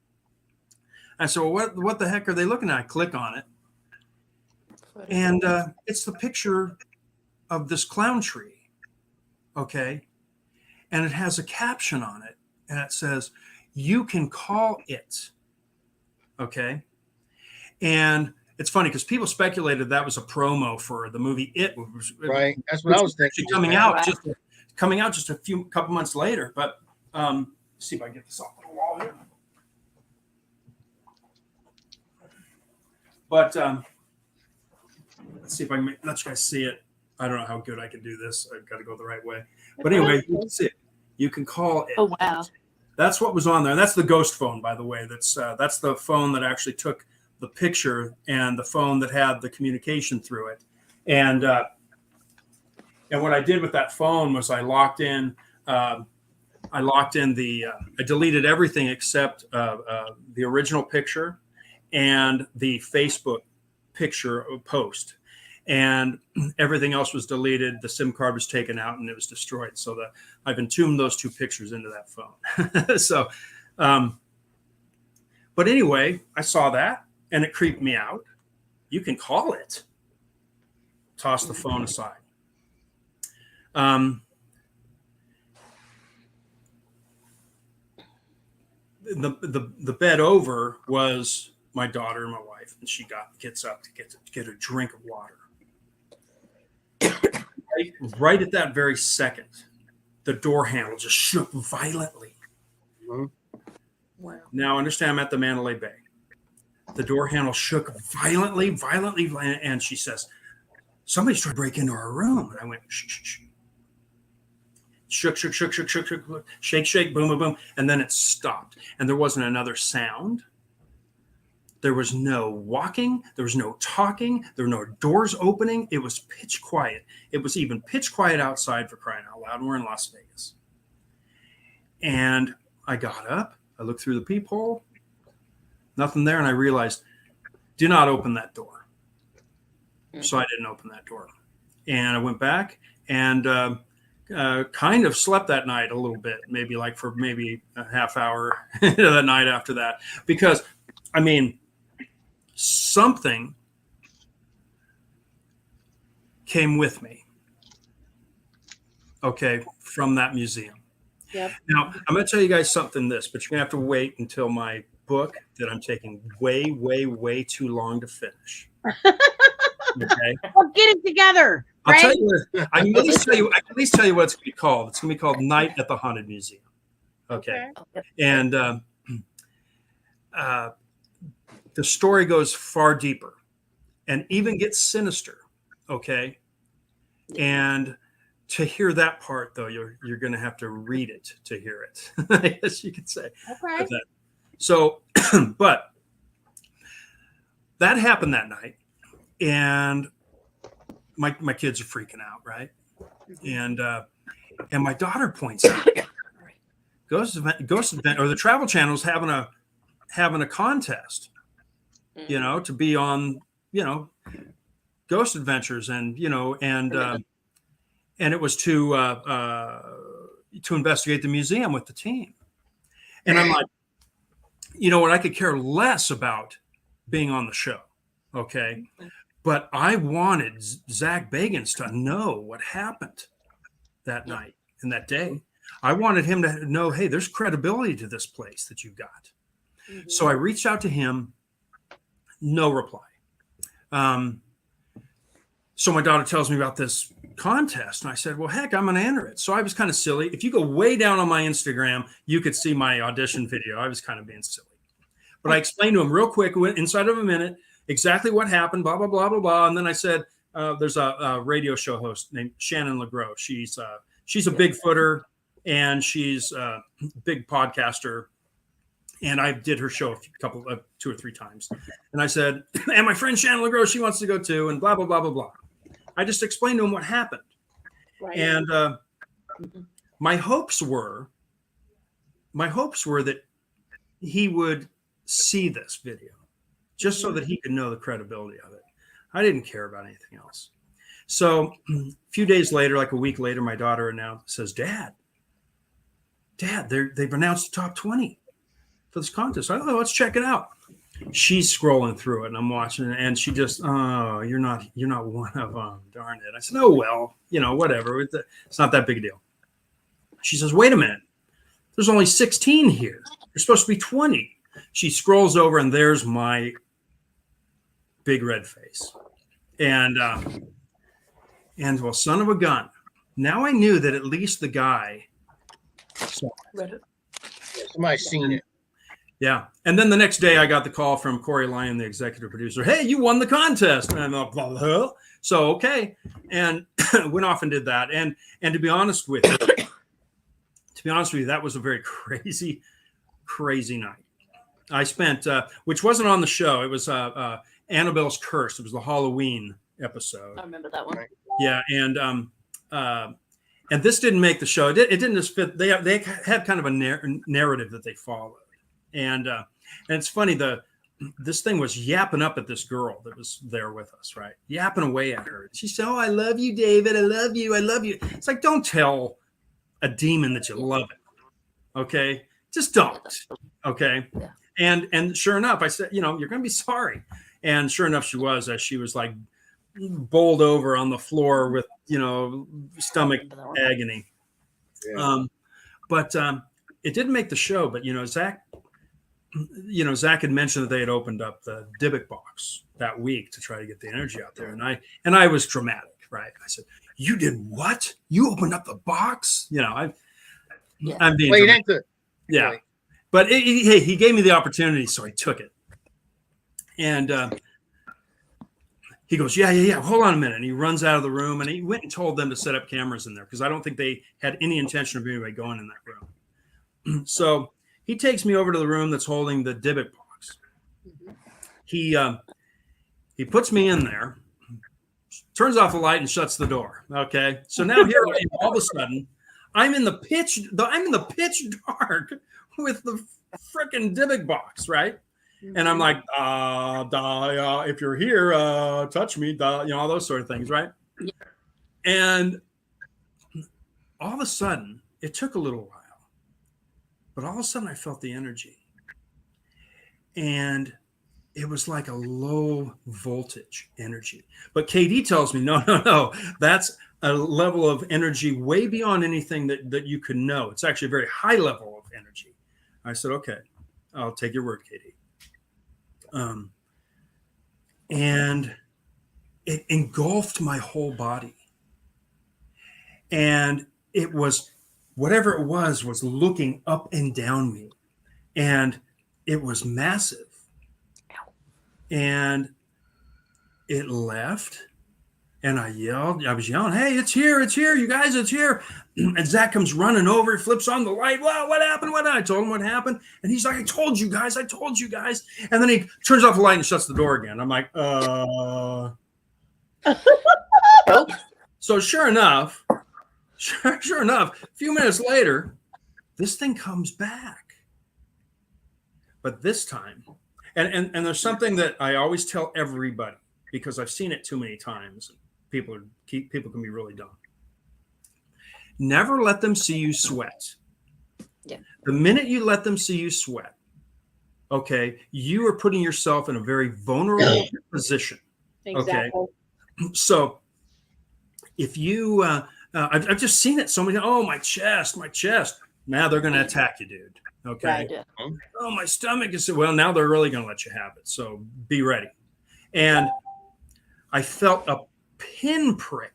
And so what the heck are they looking at? I click on it, and it's the picture of this clown tree, okay? And it has a caption on it, and it says, "You can call it," okay? And it's funny because people speculated that was a promo for the movie It. Right. That's what I was thinking. Coming out just a couple months later. But let's see if I can get this off the wall here. But let's see if I can let you guys see it. I don't know how good I can do this. I've got to go the right way. But anyway, you can see it. You can call it. Oh, wow. That's what was on there. That's the ghost phone, by the way. That's the phone that actually took the picture, and the phone that had the communication through it. And what I did with that phone was I deleted everything except the original picture and the Facebook picture post. and everything else was deleted. The SIM card was taken out and it was destroyed. So I've entombed those 2 pictures into that phone. So, but anyway, I saw that and it creeped me out. You can call it. Toss the phone aside. The bed over was my daughter and my wife, and she gets up to get a drink of water. Right at that very second, the door handle just shook violently. Wow. Now understand, I'm at the Mandalay Bay. The door handle shook violently, and she says, "Somebody's trying to break into our room." And I went, "Shh, shh, shh." Shook, shake, boom, boom, boom. And then it stopped. And there wasn't another sound. There was no walking. There was no talking. There were no doors opening. It was pitch quiet. It was even pitch quiet outside, for crying out loud. And we're in Las Vegas. And I got up. I looked through the peephole. Nothing there. And I realized, do not open that door. So I didn't open that door. And I went back and kind of slept that night a little bit, maybe a half hour that night after that. Because, I mean, something came with me, okay, from that museum. Yep. Now, I'm going to tell you guys something but you're going to have to wait until my book that I'm taking way too long to finish. Okay. Well, get it together. I'll Right? tell you. I can at least tell you. I can at least tell you what it's going to be called. It's going to be called Night at the Haunted Museum. Okay. And the story goes far deeper, and even gets sinister. Okay. And to hear that part, though, you're going to have to read it to hear it. I guess you could say. Okay. So, but that happened that night, and my kids are freaking out, right? And my daughter points out, Ghost Event, or the Travel Channel's having a contest, to be on, Ghost Adventures, and and it was to investigate the museum with the team. And I'm like, you know what? I could care less about being on the show, okay? But I wanted Zach Bagans to know what happened that night and that day. I wanted him to know, hey, there's credibility to this place that you got. So I reached out to him, no reply. So my daughter tells me about this contest, and I said, well, heck, I'm going to enter it. So I was kind of silly. If you go way down on my Instagram, you could see my audition video. I was kind of being silly. But I explained to him real quick, inside of a minute, exactly what happened, blah, blah, blah, blah, blah. And then I said, there's a radio show host named Shannon LeGros. She's a Bigfooter, and she's a big podcaster. And I did her show two or three times. And I said, and my friend Shannon LeGros, she wants to go too, and blah, blah, blah, blah, blah. I just explained to him what happened. Right. And my hopes were that he would see this video just so that he could know the credibility of it. I didn't care about anything else. So a few days later, like a week later, my daughter says, Dad, they've announced the top 20 for this contest. I thought, let's check it out. She's scrolling through it, and I'm watching it, and she just, oh, you're not one of them. Darn it. I said, oh, well, whatever. It's not that big a deal. She says, wait a minute. There's only 16 here. There's supposed to be 20. She scrolls over, and there's my big red face. And well, son of a gun. Now I knew that at least the guy saw it. Somebody's seen it. Yeah. And then the next day I got the call from Corey Lyon, the executive producer. Hey, you won the contest. And I'm like, huh? So, okay. And went off and did that. And to be honest with you, that was a very crazy, crazy night. I spent, which wasn't on the show. It was Annabelle's Curse. It was the Halloween episode. I remember that one. Yeah. And this didn't make the show. It didn't just fit. They had kind of a narrative that they followed. And it's funny, the this thing was yapping up at this girl that was there with us, right? Yapping away at her. She said, "Oh, I love you, David. I love you. I love you." It's like, don't tell a demon that you love it. Okay. Just don't. Okay. Yeah. And sure enough, I said, you're going to be sorry. And sure enough, she was, as she was like bowled over on the floor with, stomach agony. Yeah. But it didn't make the show. But, Zach had mentioned that they had opened up the Dybbuk box that week to try to get the energy out there. And I was dramatic, right? I said, "You did what? You opened up the box?" I'm being Well, you dramatic. have to. Yeah. Right. But he gave me the opportunity, so I took it. And he goes, yeah. Hold on a minute. And he runs out of the room, and he went and told them to set up cameras in there because I don't think they had any intention of anybody going in that room. So he takes me over to the room that's holding the Dybbuk box. He puts me in there, turns off the light, and shuts the door. Okay. So now here I am, all of a sudden, I'm in the pitch dark with the freaking Dybbuk box, right? And I'm like, if you're here, touch me, all those sort of things, right? Yeah. And all of a sudden, it took a little while, but all of a sudden I felt the energy. And it was like a low voltage energy. But KD tells me, no, that's a level of energy way beyond anything that you could know. It's actually a very high level of energy. I said, okay, I'll take your word, KD. And it engulfed my whole body. And it was, whatever it was looking up and down me. And it was massive. And it left. And I was yelling, "Hey, it's here, you guys, it's here." And Zach comes running over, flips on the light. "Wow, what happened? I told him what happened. And he's like, I told you guys. And then he turns off the light and shuts the door again. I'm like, So sure enough, a few minutes later, this thing comes back. But this time, and there's something that I always tell everybody because I've seen it too many times. People can be really dumb. Never let them see you sweat. Yeah. The minute you let them see you sweat, okay, you are putting yourself in a very vulnerable position. Exactly. Okay. So if you, I've just seen it so many times. "Oh, my chest. Now they're going to attack you, dude. Okay. Right. Yeah. "Oh, my stomach is," well, now they're really going to let you have it. So be ready. And I felt a pinprick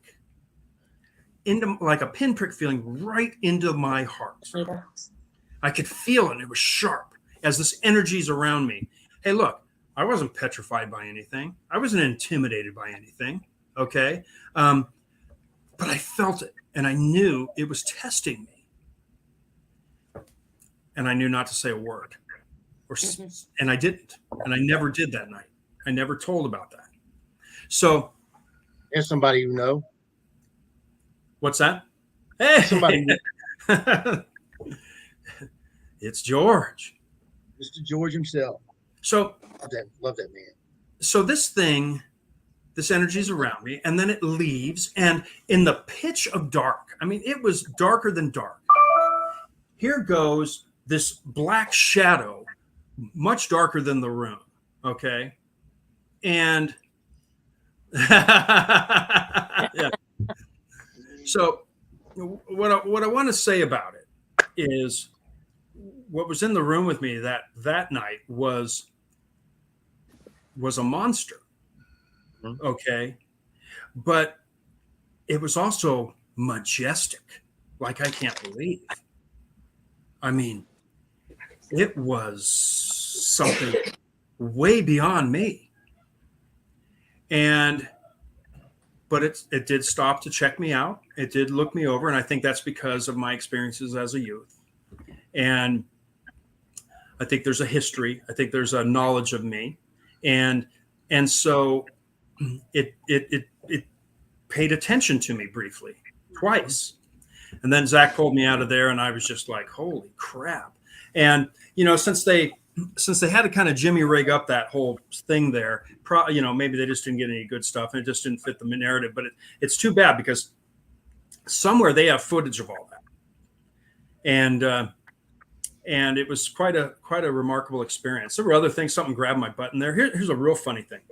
feeling right into my heart. Later. I could feel it. It was sharp as this energy's around me. Hey, look, I wasn't petrified by anything. I wasn't intimidated by anything. Okay. But I felt it and I knew it was testing me. And I knew not to say a word and I didn't. And I never did that night. I never told about that. So There's somebody you know. what's that? Hey, Somebody, it's George. Mr. George himself. So Love that man. so this energy's around me, and then it leaves, and in the pitch of dark, I mean, it was darker than dark. Here goes this black shadow, much darker than the room. Okay. And yeah. So what I want to say about it is what was in the room with me that night was a monster. Okay. But it was also majestic, like I can't believe. I mean, it was something way beyond me. But it did stop to check me out. It did look me over. And I think that's because of my experiences as a youth. And I think there's a history. I think there's a knowledge of me. And so it paid attention to me briefly, twice. And then Zach pulled me out of there and I was just like, holy crap. And, since they since they had to kind of jimmy rig up that whole thing there, maybe they just didn't get any good stuff and it just didn't fit the narrative. But it's too bad because somewhere they have footage of all that, and it was quite a remarkable experience. There were other things. Something grabbed my butt in there. Here's a real funny thing.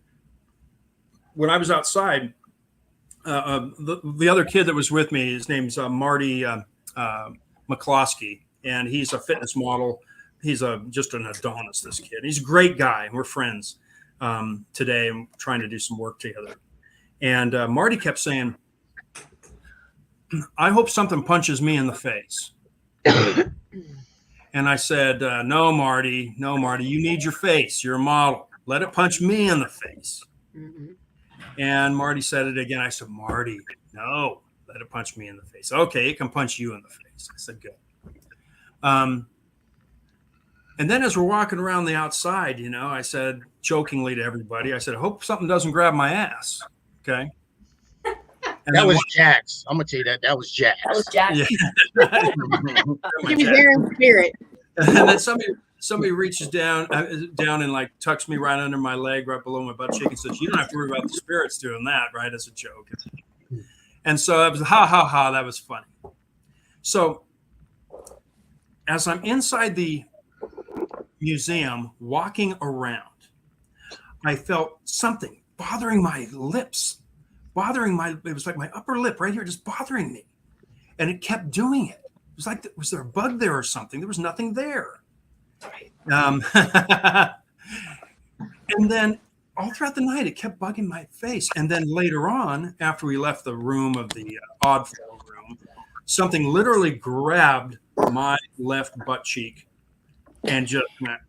When I was outside, the other kid that was with me, his name's Marty McCloskey, and he's a fitness model. He's just an Adonis, this kid. He's a great guy. We're friends today and trying to do some work together. And Marty kept saying, I hope something punches me in the face. And I said, no, Marty, you need your face. You're a model. Let it punch me in the face. Mm-hmm. And Marty said it again. I said, Marty, no, let it punch me in the face. Okay, it can punch you in the face. I said, good. And then as we're walking around the outside, I said jokingly to everybody, I said, I hope something doesn't grab my ass. Okay. And that was Jax. I'm gonna tell you that was Jax. That was Jack. Yeah. He was there in spirit. And then somebody reaches down and like tucks me right under my leg, right below my butt cheek, and says, "You don't have to worry about the spirits doing that," right? As a joke. And so I was ha ha ha. That was funny. So as I'm inside the museum, walking around, I felt something bothering my lips. It was like my upper lip right here, just bothering me. And it kept doing it. It was like, was there a bug there or something? There was nothing there. And then all throughout the night, it kept bugging my face. And then later on, after we left the room of the odd fall room, something literally grabbed my left butt cheek and just went,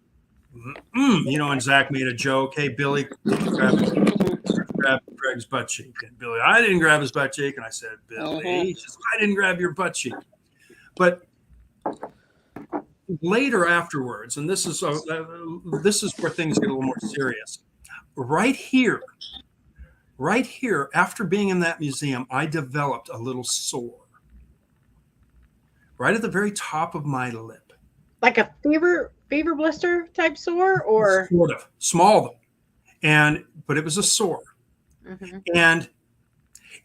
and Zach made a joke. Hey, Billy, grab Greg's butt cheek. And Billy, I didn't grab his butt cheek. And I said, Billy, I didn't grab your butt cheek. But later afterwards, and this is where things get a little more serious. Right here, after being in that museum, I developed a little sore right at the very top of my lip. Like a fever blister type sore, or sort of small though, but it was a sore. Mm-hmm. And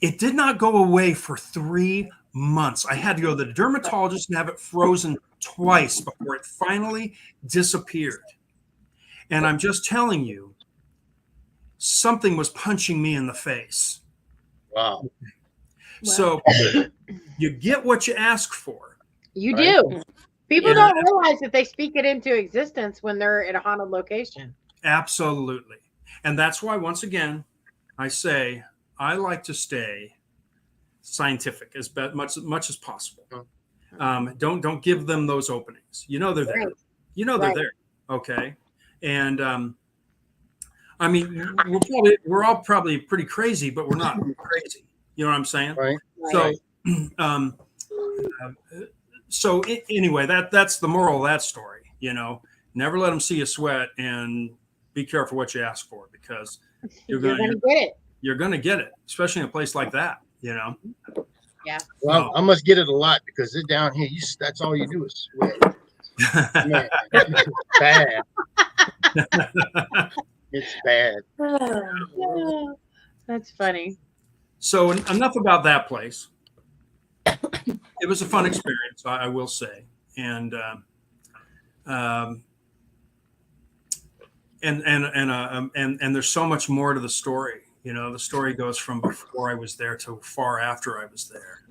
it did not go away for 3 months. I had to go to the dermatologist and have it frozen twice before it finally disappeared. And I'm just telling you, something was punching me in the face. Wow. So you get what you ask for. You right? Do. People don't realize that they speak it into existence when they're in a haunted location. Absolutely. And that's why, once again, I say I like to stay scientific as much as possible. Don't give them those openings. They're there. Right. They're there. Okay. And I mean, we're all probably pretty crazy, but we're not crazy. You know what I'm saying? Right. So anyway, that's the moral of that story. Never let them see you sweat, and be careful what you ask for, because you're going to get it. You're going to get it, especially in a place like that. Yeah. Well, I must get it a lot, because it's down here. That's all you do is sweat. Man, it's bad. It's bad. That's funny. So enough about that place. It was a fun experience, I will say, and there's so much more to the story. The story goes from before I was there to far after I was there.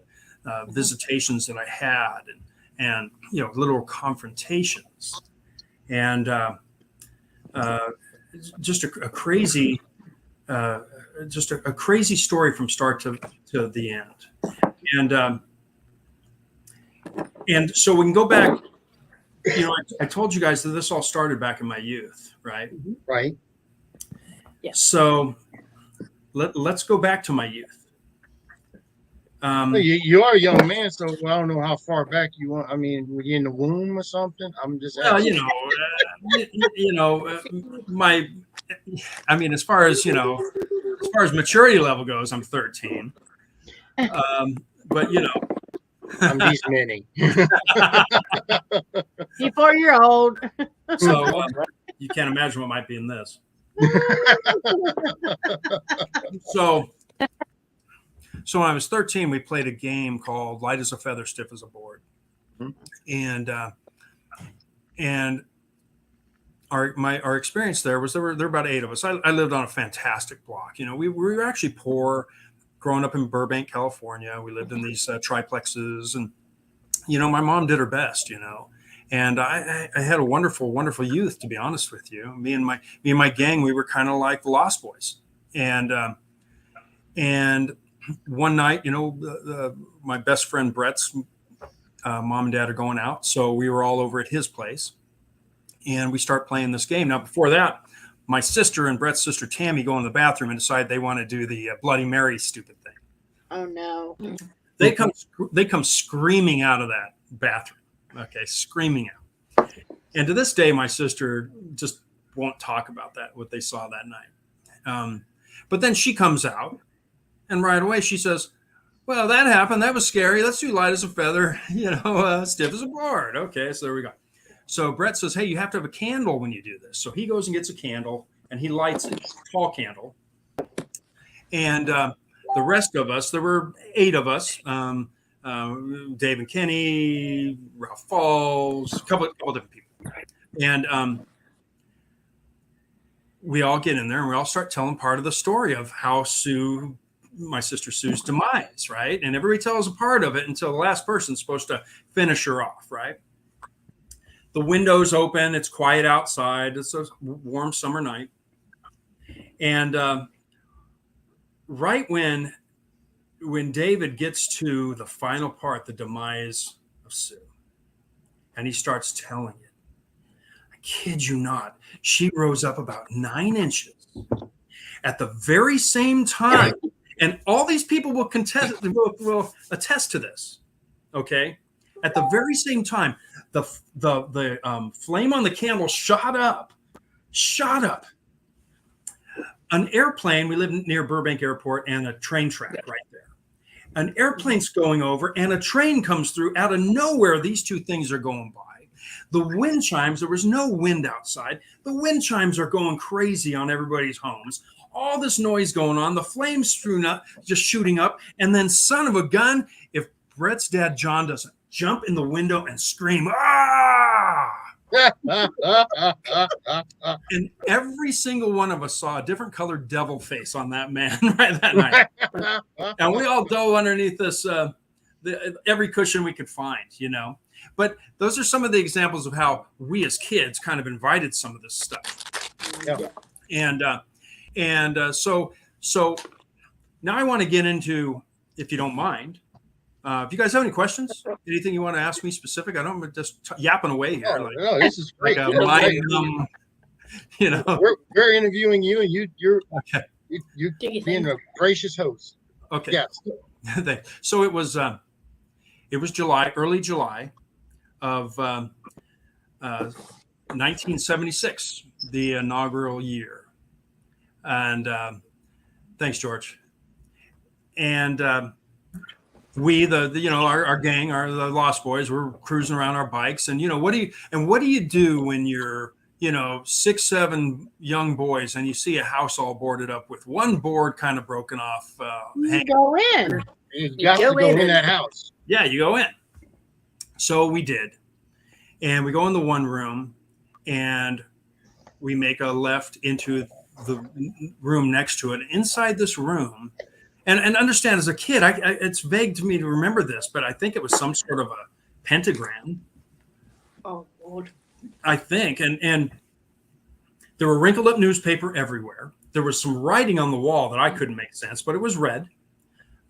Visitations that I had, and little confrontations, and just a crazy, a crazy story from start to the end. And so we can go back. I told you guys that this all started back in my youth, right? Right. Yeah. So let's go back to my youth. You are a young man, so I don't know how far back you want. I mean, were you in the womb or something? I'm just asking. As far as maturity level goes, I'm 13. But I'm these many. You 4-year-old. So you can't imagine what might be in this. So when I was 13, we played a game called Light as a Feather, Stiff as a Board. And our experience there was there were about 8 of us. I lived on a fantastic block. We were actually poor, growing up in Burbank, California. We lived in these triplexes, and my mom did her best. And I had a wonderful, wonderful youth, to be honest with you. Me and my gang, we were kind of like the Lost Boys. And one night, my best friend Brett's mom and dad are going out, so we were all over at his place, and we start playing this game. Now, before that, my sister and Brett's sister Tammy go in the bathroom and decide they want to do the Bloody Mary stupid thing. Oh no! They come screaming out of that bathroom. Okay, screaming out. And to this day, my sister just won't talk about what they saw that night. But then she comes out, and right away she says, "Well, that happened. That was scary. Let's do Light as a Feather, stiff as a board." Okay, so there we go. So Brett says, "Hey, you have to have a candle when you do this." So he goes and gets a candle, and he lights it, a tall candle. And the rest of us, there were 8 of us, Dave and Kenny, Ralph Falls, a couple different people. And we all get in there, and we all start telling part of the story of how my sister Sue's demise, right? And everybody tells a part of it until the last person's supposed to finish her off, right? The window's open. It's quiet outside. It's a warm summer night. And right when David gets to the final part, the demise of Sue, and he starts telling it, I kid you not, she rose up about 9 inches at the very same time. And all these people will attest to this. Okay. At the very same time, the flame on the candle shot up. An airplane, we live near Burbank Airport, and a train track right there. An airplane's going over, and a train comes through out of nowhere. These two things are going by. The wind chimes, there was no wind outside. The wind chimes are going crazy on everybody's homes. All this noise going on, the flames just shooting up, and then son of a gun, if Brett's dad, John, doesn't jump in the window and scream, ah! And every single one of us saw a different colored devil face on that man right that night. And we all dove underneath this, every cushion we could find, But those are some of the examples of how we as kids kind of invited some of this stuff. Yeah. And so now I want to get into, if you don't mind, if you guys have any quesys, anything you want to ask me specific, I don't just yapping away here. No, this is great. We're interviewing you, and you're okay. You're being a gracious host. Okay. Yes. So it was July, early July of 1976, the inaugural year. And thanks, George. And we, our gang, the Lost Boys, we're cruising around our bikes. And what do you do when you're 6, 7 young boys and you see a house all boarded up with one board kind of broken off? You go in. You got to go in that house. Yeah, you go in. So we did, and we go in the one room, and we make a left into the room next to it. Inside this room, and understand, as a kid, it's vague to me to remember this, but I think it was some sort of a pentagram. Oh, Lord. I think, and there were wrinkled up newspaper everywhere. There was some writing on the wall that I couldn't make sense, but it was red.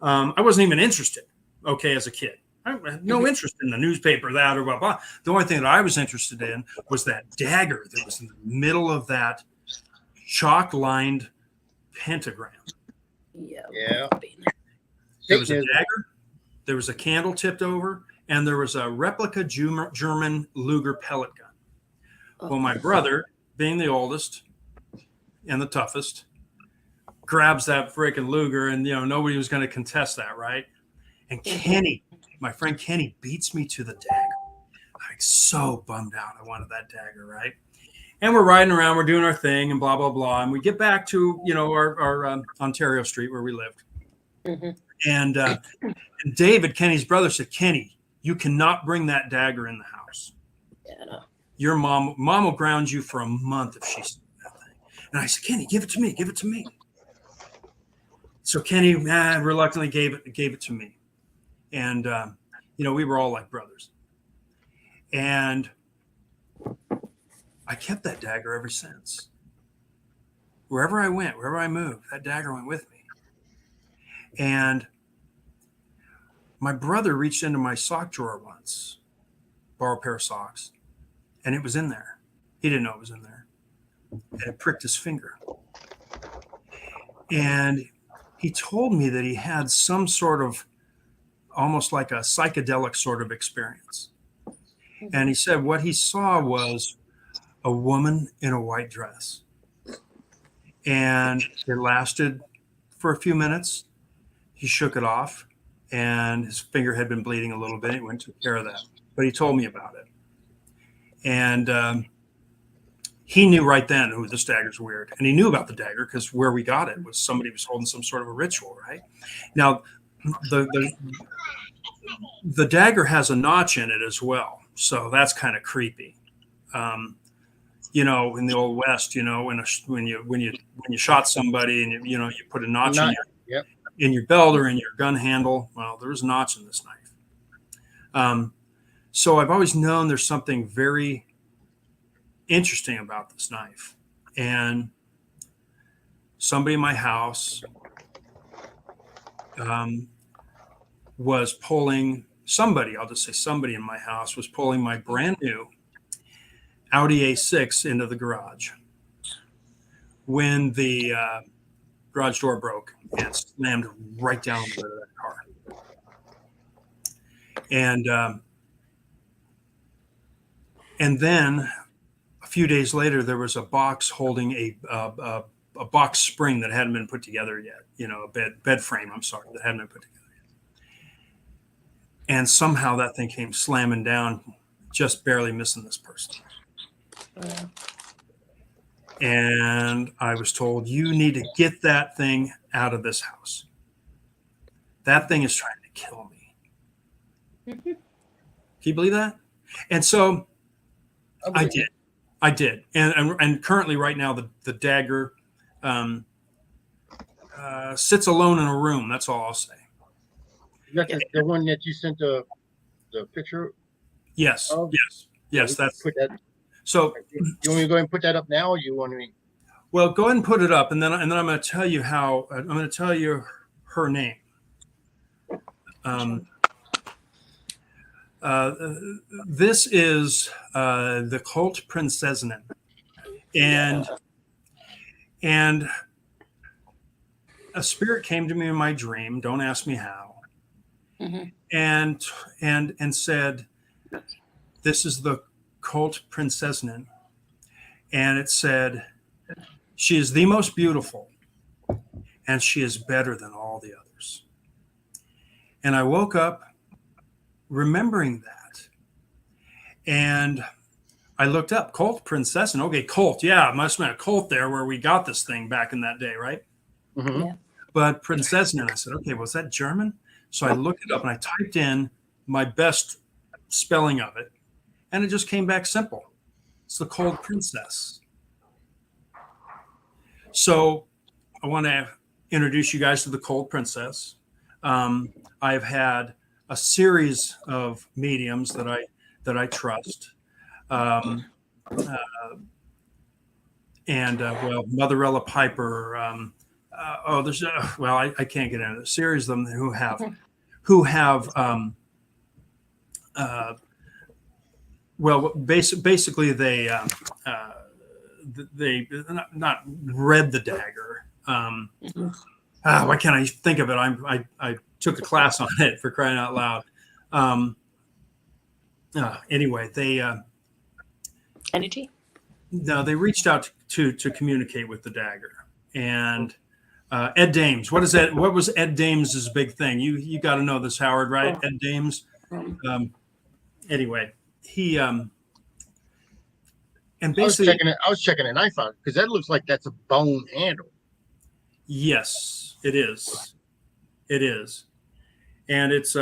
I wasn't even interested. Okay, as a kid, I had no interest in the newspaper, that or blah blah. The only thing that I was interested in was that dagger that was in the middle of that chalk-lined pentagram. Yeah. There was a dagger. There was a candle tipped over, and there was a replica German Luger pellet gun. Well, my brother, being the oldest and the toughest, grabs that freaking Luger, and nobody was going to contest that, right? And Kenny my friend Kenny beats me to the dagger. I'm so bummed out. I wanted that dagger, right? And we're riding around, we're doing our thing, and blah blah blah. And we get back to our Ontario Street where we lived. Mhm. And David, Kenny's brother, said, "Kenny, you cannot bring that dagger in the house. Yeah, no. Your mom will ground you for a month if she sees that thing." And I said, "Kenny, give it to me. Give it to me." So Kenny reluctantly gave it to me, and we were all like brothers. And I kept that dagger ever since. Wherever I went, wherever I moved, that dagger went with me. And my brother reached into my sock drawer once, borrowed a pair of socks, and it was in there. He didn't know it was in there. And it pricked his finger. And he told me that he had some sort of, almost like a psychedelic sort of experience. And he said what he saw was a woman in a white dress. And it lasted for a few minutes. He shook it off, and his finger had been bleeding a little bit. He went and took care of that. But he told me about it. And he knew right then, "Ooh, this dagger's weird." And he knew about the dagger because where we got it was somebody was holding some sort of a ritual, right? Now, the dagger has a notch in it as well. So that's kind of creepy. In the old West, when you shot somebody and you put a notch in your belt or in your gun handle. Well, there was a notch in this knife. So I've always known there's something very interesting about this knife. And somebody in my house was pulling I'll just say somebody in my house was pulling my brand new Audi A6 into the garage when the garage door broke and slammed right down the hood of that car. And then a few days later, there was a box holding a box spring that hadn't been put together yet. A bed frame. I'm sorry, that hadn't been put together yet. And somehow that thing came slamming down, just barely missing this person. And I was told, "You need to get that thing out of this house. That thing is trying to kill me." Can you believe that? And so I did. And currently right now, the dagger sits alone in a room. That's all I'll say. That's the one that you sent the picture. Yes. Oh. Yes. That's put that. so. You want me to go ahead and put that up now, or you want me? Well, go ahead and put it up, and then I'm going to tell you I'm going to tell you her name. This is the Colt Prinsessinen, and a spirit came to me in my dream. Don't ask me how. Mm-hmm. And said, "This is the Colt Prinsessinen," and it said, "She is the most beautiful, and she is better than all the others." And I woke up remembering that, and I looked up Colt Prinsessin. Okay, Colt. Yeah, it must have been a Colt there where we got this thing back in that day, right? Mm-hmm. Yeah. But Prinsessin, and I said, "Okay, was that German?" So I looked it up and I typed in my best spelling of it, and it just came back simple. It's the Cold Princess. So I want to introduce you guys to the Cold Princess. I've had a series of mediums that I trust. Motherella Piper. I can't get into it. A series of them who have basically they not read the dagger. Why can't I think of it? I took a class on it, for crying out loud. Anyway, they Energy. no, they reached out to communicate with the dagger, and Ed Dames. What is that? What was Ed Dames' big thing? You got to know this, Howard, right? Oh. Ed Dames. Anyway, he and I was basically checking it. I was checking the knife out because that looks like that's a bone handle. yes, it is. It is. And it's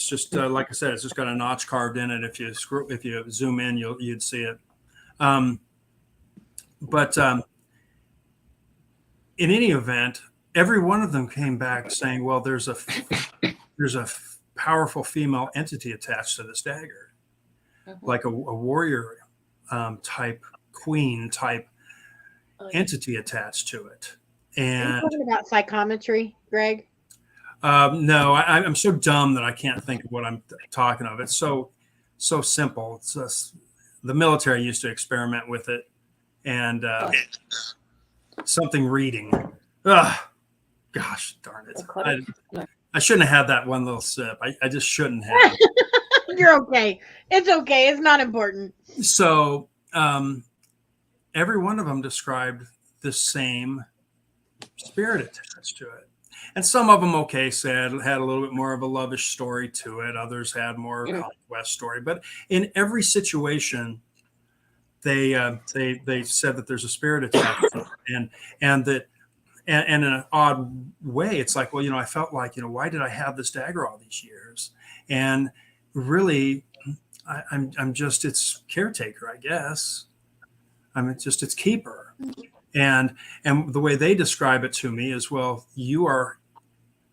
just like I said, it's just got a notch carved in it. If you zoom in, you'd see it. But in any event, every one of them came back saying, "Well, there's a powerful female entity attached to this dagger, like a warrior type, queen type entity attached to it." Are you And talking about psychometry, Greg? no, I'm so dumb that I can't think of what I'm talking of. It's so simple. It's just, the military used to experiment with it, and something reading. Ugh, gosh darn it! I shouldn't have had that one little sip. I just shouldn't have. You're okay. It's okay. It's not important. So every one of them described the same spirit attached to it. And some of them, had a little bit more of a lovish story to it. Others had more conquest story. But in every situation, they said that there's a spirit attached to it, and that and in an odd way, it's like, well, I felt like, why did I have this dagger all these years? And really, I'm just its caretaker, I guess. I'm just its keeper. And the way they describe it to me is, well, you are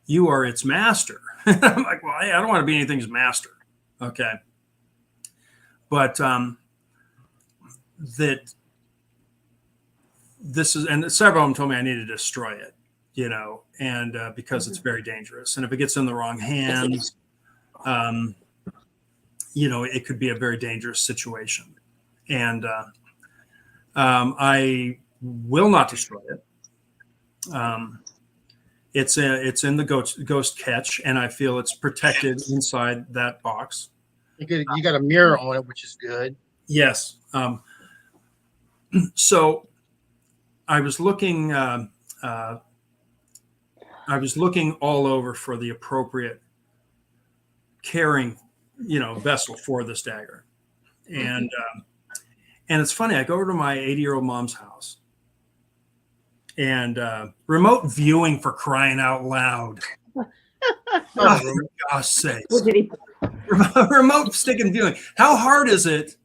its master. I'm like, well, I don't want to be anything's master. Okay. But that this is, and several of them told me I need to destroy it, and because it's very dangerous. And if it gets in the wrong hands, it could be a very dangerous situation. And I will not destroy it. It's in the ghost catch, and I feel it's protected inside that box. You got a mirror on it, which is good. Yes. So I was looking. I was looking all over for the appropriate carrying, vessel for this dagger, and it's funny. I go over to my 80-year-old mom's house, and remote viewing, for crying out loud. Oh, for gosh sakes. Remote stick and viewing. How hard is it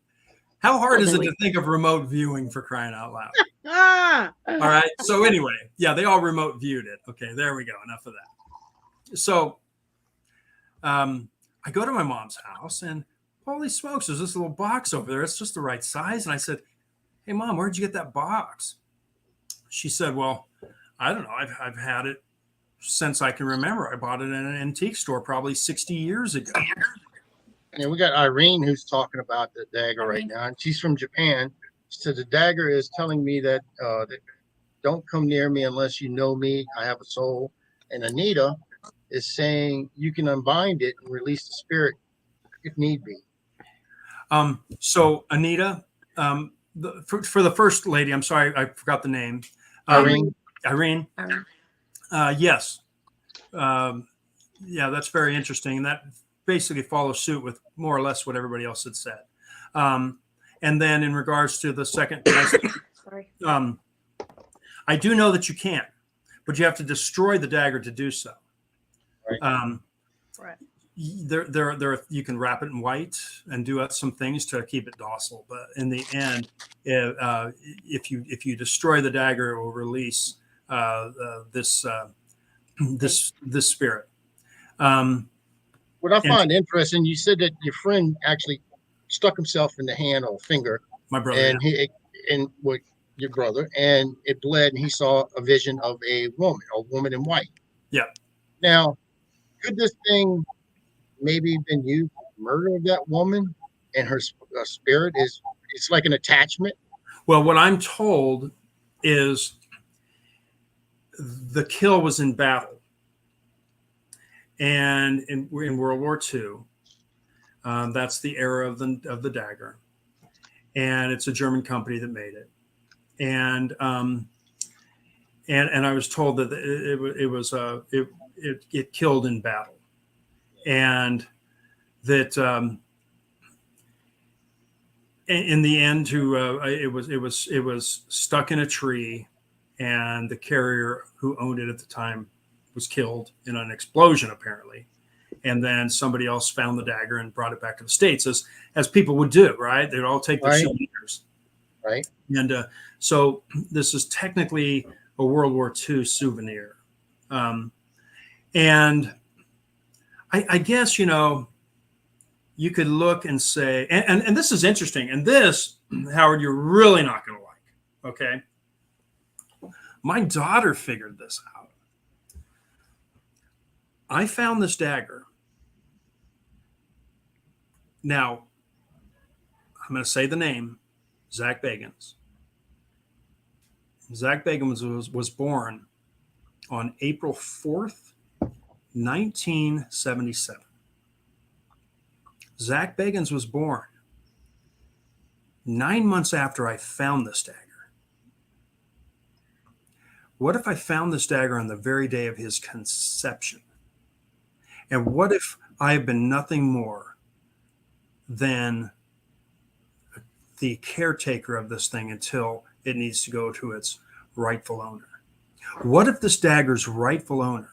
to think of remote viewing, for crying out loud? All right. So anyway, yeah, they all remote viewed it. Okay, there we go. Enough of that. So I go to my mom's house, and holy smokes, there's this little box over there. It's just the right size. And I said, "Hey, Mom, where'd you get that box?" She said, "Well, I don't know. I've had it since I can remember. I bought it in an antique store probably 60 years ago." And we got Irene who's talking about the dagger right now, and she's from Japan. She said the dagger is telling me that don't come near me unless you know me. I have a soul. And Anita is saying you can unbind it and release the spirit if need be. So Anita, for the first lady, I'm sorry, I forgot the name. Irene. Irene. Yes. Yeah, that's very interesting. And that basically follows suit with more or less what everybody else had said. And then in regards to the second, Sorry. I do know that you can't, but you have to destroy the dagger to do so. Right. Right. There, you can wrap it in white and do some things to keep it docile. But in the end, if you destroy the dagger, it will release this spirit. What I find interesting, you said that your friend actually stuck himself in the hand or finger, My brother. and your brother, and it bled, and he saw a vision of a woman in white. Yeah. Now, could this thing maybe been used for murder of that woman, and her spirit it's like an attachment? Well, what I'm told is the kill was in battle, and in World War II. That's the era of the dagger, and it's a German company that made it. And and I was told that it killed in battle, and that in the end, it was stuck in a tree, and the carrier who owned it at the time was killed in an explosion, apparently. And then somebody else found the dagger and brought it back to the States, as people would do, right? They'd all take their souvenirs. Right. And so this is technically a World War II souvenir. And I guess, you could look and say, and this is interesting. And this, Howard, you're really not going to like. Okay. My daughter figured this out. I found this dagger. Now, I'm going to say the name, Zach Bagans. Zach Bagans was born on April 4th, 1977. Zach Bagans was born 9 months after I found this dagger. What if I found this dagger on the very day of his conception? And what if I have been nothing more than the caretaker of this thing until it needs to go to its rightful owner? What if this dagger's rightful owner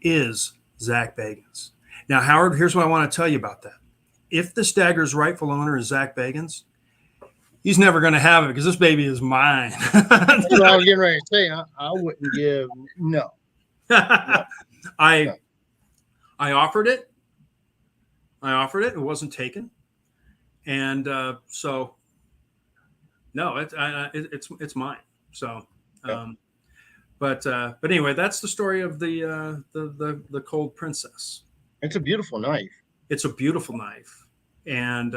is Zach Bagans? Now, Howard, here's what I want to tell you about that. If this dagger's rightful owner is Zach Bagans, he's never going to have it because this baby is mine. That's what I was getting ready to say. I wouldn't give no. I offered it. It wasn't taken, and so no, it's mine. So, but anyway, that's the story of the Cold Princess. It's a beautiful knife. It's a beautiful knife, and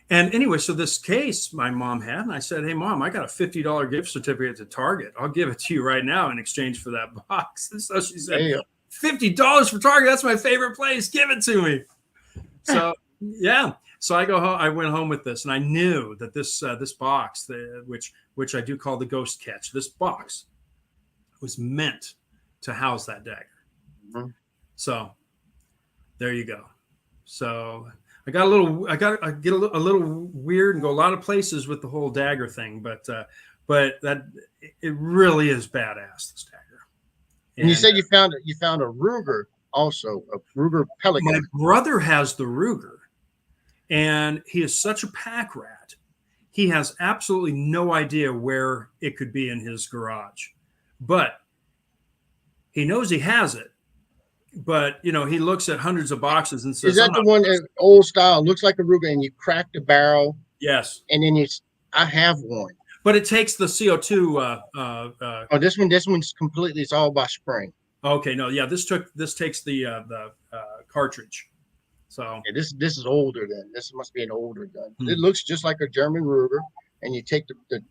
anyway, so this case my mom had, and I said, "Hey, Mom, I got a $50 gift certificate to Target. I'll give it to you right now in exchange for that box." And so she said, $50 for Target? That's my favorite place. Give it to me. So yeah, so I went home with this, and I knew that this box, which I do call the ghost catch, this box was meant to house that dagger. Mm-hmm. So there you go. So I get a little weird and go a lot of places with the whole dagger thing, but that it really is badass, this dagger. And you said you found a Ruger also, a Ruger pellet gun. My brother has the Ruger, and he is such a pack rat. He has absolutely no idea where it could be in his garage, but he knows he has it. But he looks at hundreds of boxes and says, "Is that the one that old style looks like a Ruger, and you crack the barrel?" Yes. And then I have one. But it takes the CO2. Oh, this one's completely. It's all by spring. Okay, no, yeah, this takes the cartridge. So yeah, this is older than this. Must be an older gun. It looks just like a German Ruger, and you take the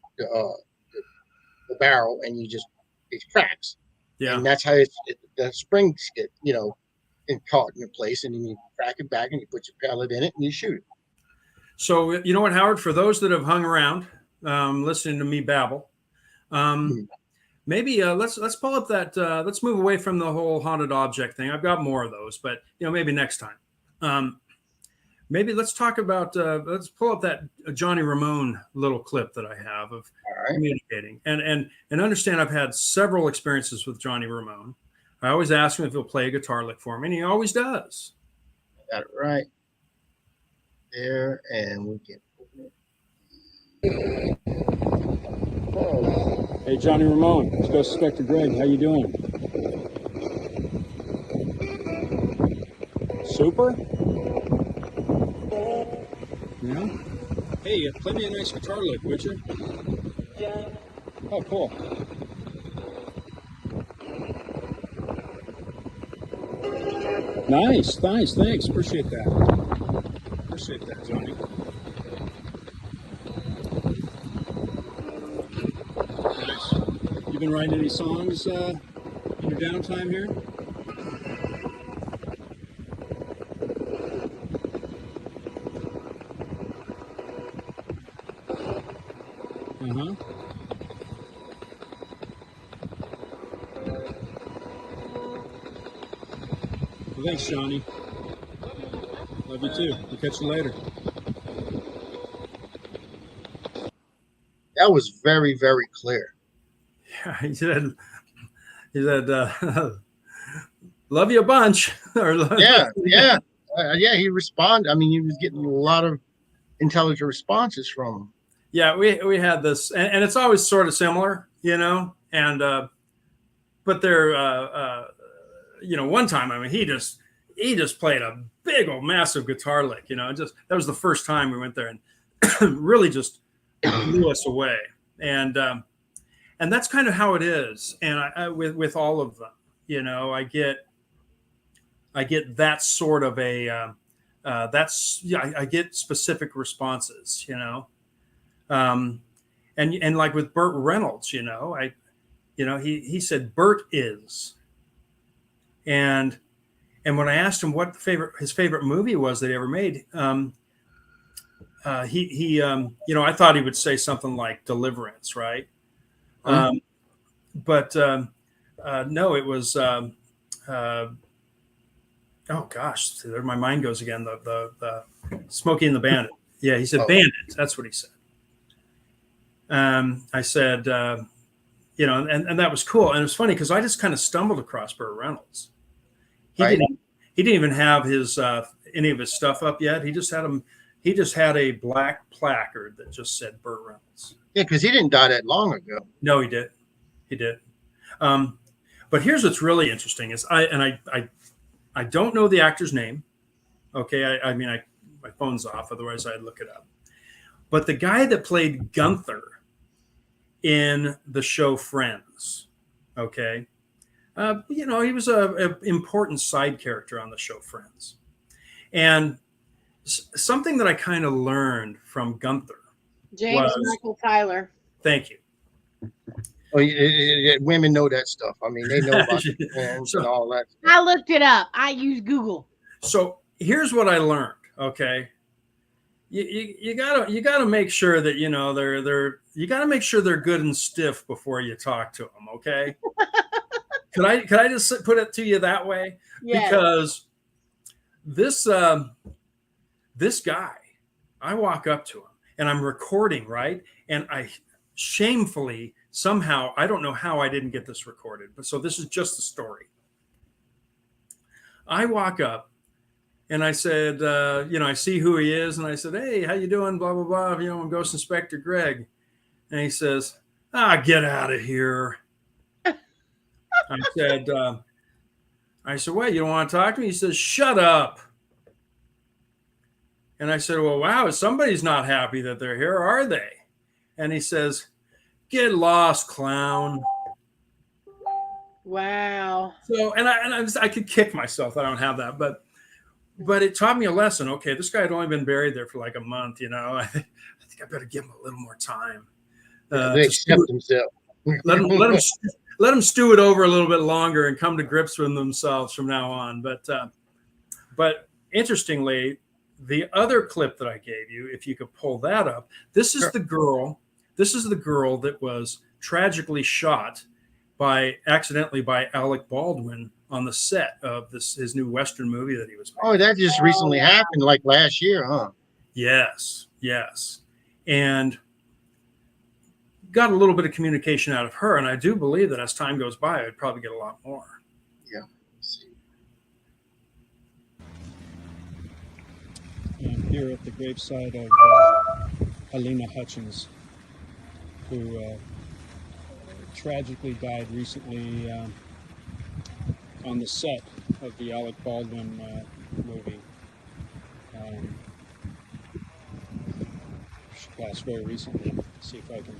barrel and it cracks. Yeah, and that's how the springs get caught in place, and then you crack it back and you put your pellet in it and you shoot it. So you know what, Howard? For those that have hung around, listening to me babble, maybe let's pull up that. Let's move away from the whole haunted object thing. I've got more of those, but maybe next time. Maybe let's talk about. Let's pull up that Johnny Ramone little clip that I have of communicating, and understand. I've had several experiences with Johnny Ramone. I always ask him if he'll play a guitar lick for me, and he always does. Got it right there, and we can. Hey, Johnny Ramone, let's go, Inspector Greg. How you doing? Super? Yeah? Hey, play me a nice guitar lick, would you? Yeah. Oh, cool. Nice, thanks. Appreciate that, Johnny. Nice. You been writing any songs in your downtime here? Well, thanks, Johnny. Love you too. We'll catch you later. That was very, very clear. Yeah, he said, love you a bunch. Or Yeah, yeah, yeah. He responded. I mean, he was getting a lot of intelligent responses from him. Yeah, we had this, and it's always sort of similar, you know. And but there, you know, one time, I mean, he just played a big old massive guitar lick, you know. Just that was the first time we went there, and really just blew us away. And that's kind of how it is. And I with all of them, you know, I get that sort of a I get specific responses, you know. And like with Burt Reynolds, you know, he said Burt is, and when I asked him what his favorite movie was that he ever made, he you know, I thought he would say something like Deliverance, right? But no, it was oh gosh, there my mind goes again. The Smokey and the Bandit. Yeah, he said Bandits. That's what he said. I said, you know, and that was cool. And it was funny because I just kind of stumbled across Burt Reynolds. He didn't even have his any of his stuff up yet. He just had a black placard that just said Burt Reynolds. Yeah, because he didn't die that long ago. No, he did. But here's what's really interesting is I don't know the actor's name. Okay, I mean my phone's off. Otherwise, I'd look it up. But the guy that played Gunther in the show Friends, okay, you know, he was a important side character on the show Friends. And something that I kind of learned from Gunther James Michael Tyler. Thank you. Oh, women know that stuff. I mean, they know about fans and all that stuff. I looked it up. I use Google. So here's what I learned. Okay, you gotta make sure that, you know, you gotta make sure they're good and stiff before you talk to them. Okay. Could I just put it to you that way? Yes. Because this guy, I walk up to him and I'm recording, right? And I shamefully somehow, I don't know how I didn't get this recorded, but so this is just the story. I walk up and I said, you know, I see who he is, and I said, hey, how you doing? Blah, blah, blah. You know, I'm Ghost Inspector Greg. And he says, get out of here. I said, what, you don't want to talk to me? He says, shut up. And I said, well, wow, somebody's not happy that they're here, are they? And he says, get lost, clown. Wow. So, and I could kick myself. I don't have that, but it taught me a lesson. Okay, this guy had only been buried there for like a month. You know, I think I better give him a little more time. They accept themselves. Let them stew it over a little bit longer and come to grips with themselves from now on. But interestingly, the other clip that I gave you, if you could pull that up, this is the girl. This is the girl that was tragically shot accidentally by Alec Baldwin on the set of his new Western movie that he was making. Oh, that just recently happened, like last year, huh? Yes. And got a little bit of communication out of her, and I do believe that as time goes by, I'd probably get a lot more. Yeah. I'm here at the graveside of Helena Hutchins, who tragically died recently on the set of the Alec Baldwin movie. She passed very recently. See if I can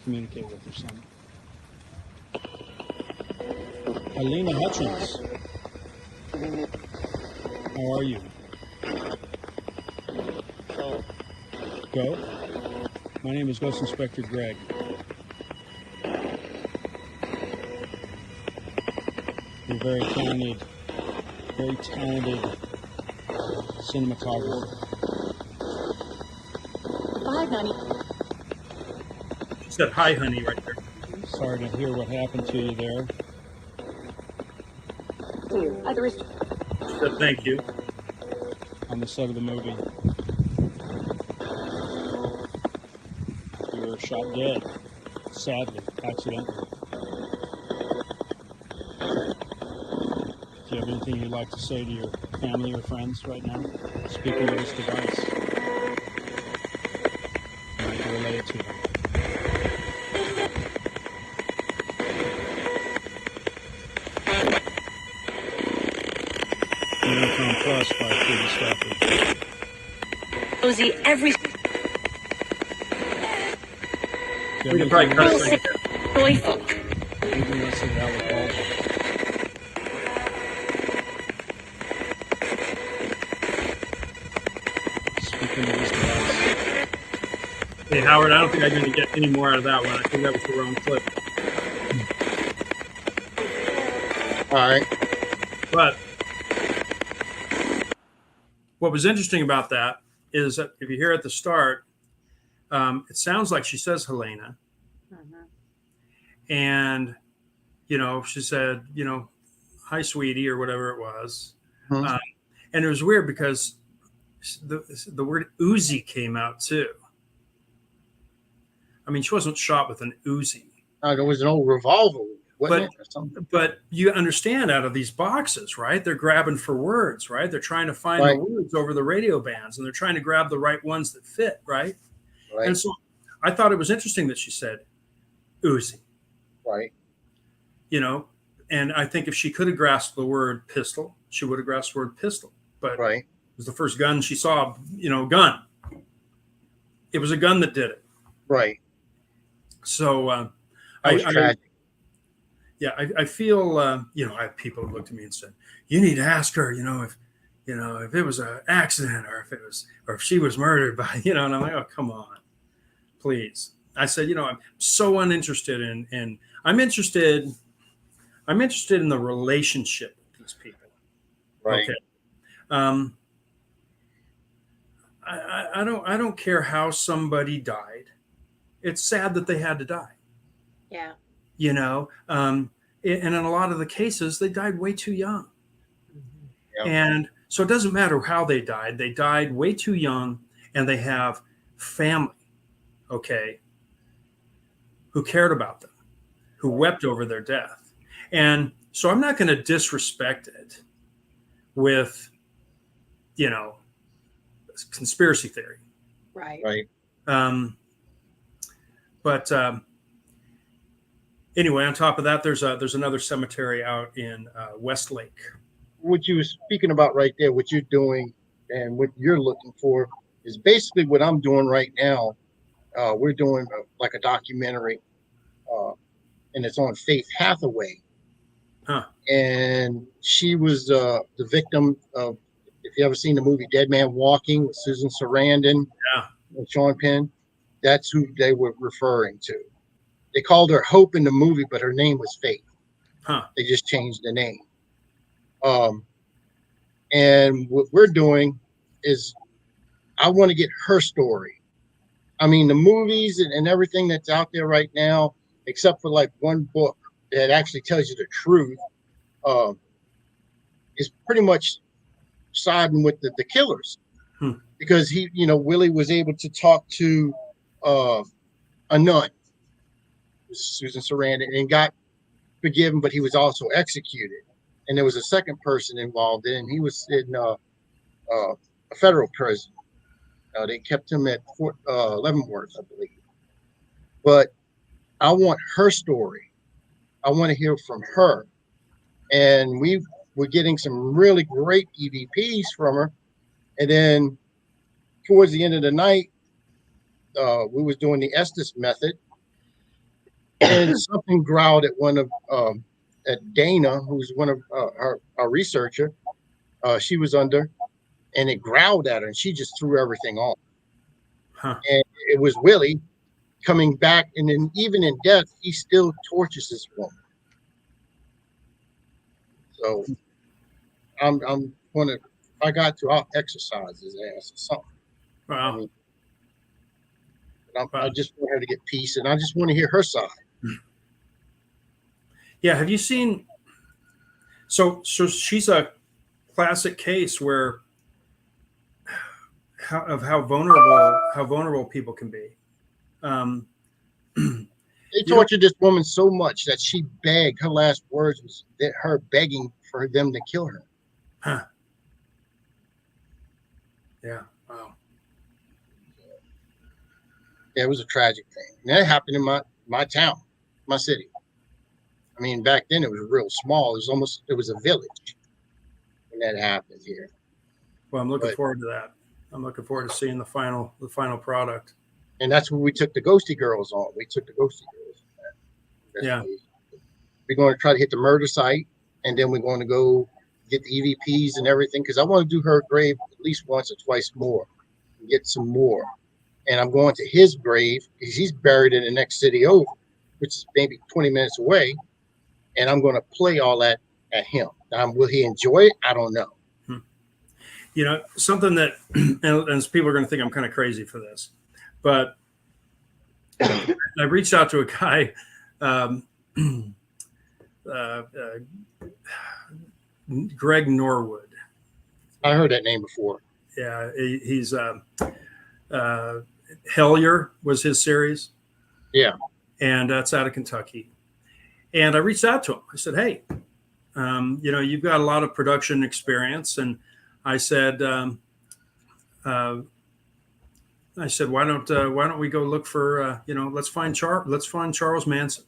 communicate with her son. Helena Hutchins, how are you? Go. My name is Ghost Inspector Greg. You're very talented cinematographer. Bye, honey. She said, hi, honey, right there. Sorry to hear what happened to you there. She said thank you. On the set of the movie, you were shot dead, sadly, accidentally. Do you have anything you'd like to say to your family or friends right now? Speaking of this device, you'd like to relay it to them. Intercom Plus by Katie Stafford. Cozy every We can probably cut it right there. joyful. Even though it's Alec Baldwin. Speaking of this device, Hey, Howard, I don't think I'm going to get any more out of that one. I think that was the wrong clip. All right. But what was interesting about that is that if you hear at the start, it sounds like she says Helena. Mhm. And, she said, hi, sweetie, or whatever it was. Mhm. And it was weird because the word Uzi came out too. I mean, she wasn't shot with an Uzi. There was an old revolver, wasn't it? Or something? But you understand out of these boxes, right? They're grabbing for words, right? They're trying to find Right. the words over the radio bands, and they're trying to grab the right ones that fit, right? Right. And so I thought it was interesting that she said Uzi, Right. And I think if she could have grasped the word pistol, she would have grasped the word pistol. But Right. it was the first gun she saw, gun. It was a gun that did it. That So was I tragic. I feel, I have people who looked at me and said, you need to ask her, if it was an accident or if she was murdered by, and I'm like, oh, come on, please. I said, I'm so uninterested in I'm interested in the relationship with these people. Right. Okay. I don't care how somebody died. It's sad that they had to die. Yeah. And in a lot of the cases, they died way too young. Yeah. And so it doesn't matter how they died. They died way too young, and they have family, okay, who cared about them, who wept over their death. And so I'm not going to disrespect it with, conspiracy theory. Right. Right. But anyway, on top of that, there's another cemetery out in Westlake. What you were speaking about right there, what you're doing and what you're looking for is basically what I'm doing right now. We're doing like a documentary, and it's on Faith Hathaway. Huh. And she was the victim of, if you ever seen the movie Dead Man Walking with Susan Sarandon and Sean Penn, that's who they were referring to. They called her Hope in the movie, but her name was Faith. Huh. They just changed the name. And what we're doing is I want to get her story. I mean, the movies and everything that's out there right now, except for like one book that actually tells you the truth, is pretty much siding with the killers. Because Willie was able to talk to a nun, Susan Sarandon, and got forgiven, but he was also executed. And there was a second person involved in, and he was in a federal prison. They kept him at Fort Leavenworth, I believe. But I want her story. I want to hear from her. And we're getting some really great EVPs from her. And then towards the end of the night, we was doing the Estes method. And something growled at one of at Dana, who's one of our researcher. She was under, and it growled at her, and she just threw everything off. Huh. And it was Willie coming back, and then even in death, he still tortures this woman. So I'm gonna, if I got to, I'll exercise his ass or something. Wow. I mean, I just want her to get peace, and I just want to hear her side. Yeah. Have you seen? So she's a classic case where how vulnerable people can be. They tortured this woman so much that she begged. Her last words was that her begging for them to kill her. Huh. Yeah. Wow. Yeah, it was a tragic thing. And that happened in my town, my city. I mean, back then it was real small. It was a village when that happened here. Well, I'm looking forward to that. I'm looking forward to seeing the final product. And that's what we took the Ghosty Girls on. We took the Ghosty Girls. Yeah. We're going to try to hit the murder site, and then we're going to go get the EVPs and everything, because I want to do her grave at least once or twice more and get some more. And I'm going to his grave because he's buried in the next city over, which is maybe 20 minutes away. And I'm going to play all that at him. Will he enjoy it? I don't know. You know, something that, and people are going to think I'm kind of crazy for this, but I reached out to a guy, Greg Norwood. I heard that name before. Yeah, he's Hellier was his series. Yeah. And that's out of Kentucky. And I reached out to him. I said, hey, you know, you've got a lot of production experience. And I said, why don't we go look for, you know, let's find Charles Manson.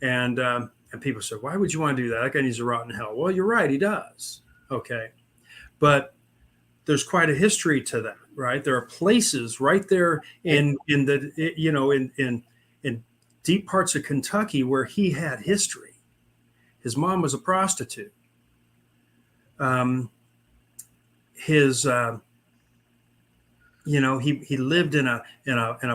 And people said, why would you want to do that? That guy needs to rot in hell. Well, you're right. He does. Okay. But there's quite a history to that, right? There are places right there in the, you know, in deep parts of Kentucky where he had history. His mom was a prostitute. You know, he lived in a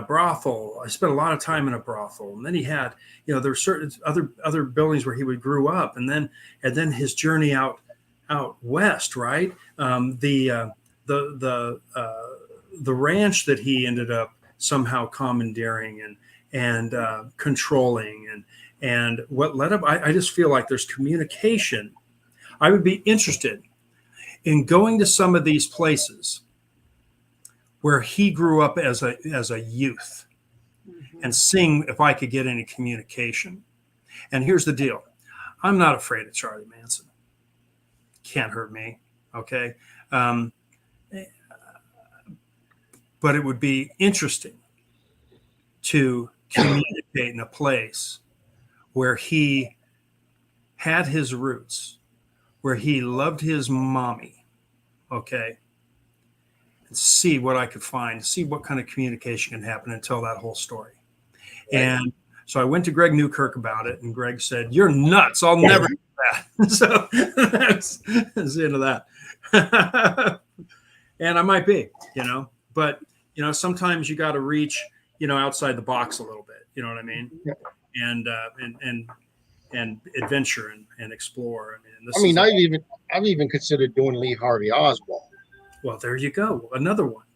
brothel. I spent a lot of time in a brothel, and then he had, you know, there were certain other buildings where he would grew up, and then his journey out west, right? The ranch that he ended up somehow commandeering and controlling, and what led up. I just feel like there's communication. I would be interested in going to some of these places where he grew up as a youth, and seeing if I could get any communication. And here's the deal. I'm not afraid of Charlie Manson. Can't hurt me. Okay. But it would be interesting to communicate in a place where he had his roots, where he loved his mommy. Okay. See what I could find, see what kind of communication can happen, and tell that whole story. Right. And so I went to Greg Newkirk about it, and Greg said, "You're nuts. I'll never do that." So that's the end of that. And I might be, you know, but you know, sometimes you got to reach, you know, outside the box a little bit. You know what I mean? Yeah. And adventure and explore. I mean, I've even considered doing Lee Harvey Oswald. Well, there you go. Another one.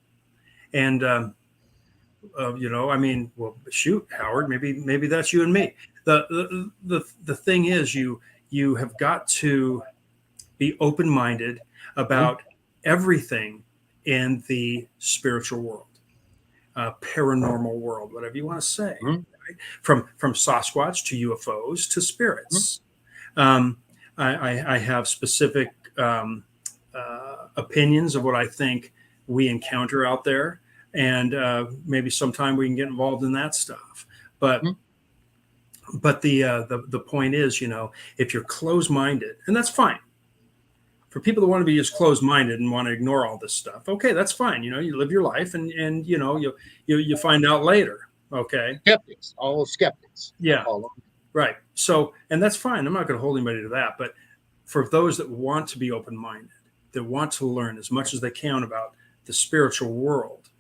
And, you know, I mean, well, shoot, Howard, maybe that's you and me. The thing is, you have got to be open-minded about everything in the spiritual world, paranormal world, whatever you want to say, right? From Sasquatch to UFOs to spirits. I have specific opinions of what I think we encounter out there, and maybe sometime we can get involved in that stuff. But the point is, you know, if you're closed-minded, and that's fine. For people that want to be just closed-minded and want to ignore all this stuff, okay, that's fine. You know, you live your life, and you know, you find out later. Okay, skeptics, all skeptics. Yeah, right. So, and that's fine. I'm not going to hold anybody to that. But for those that want to be open-minded, that want to learn as much as they can about the spiritual world,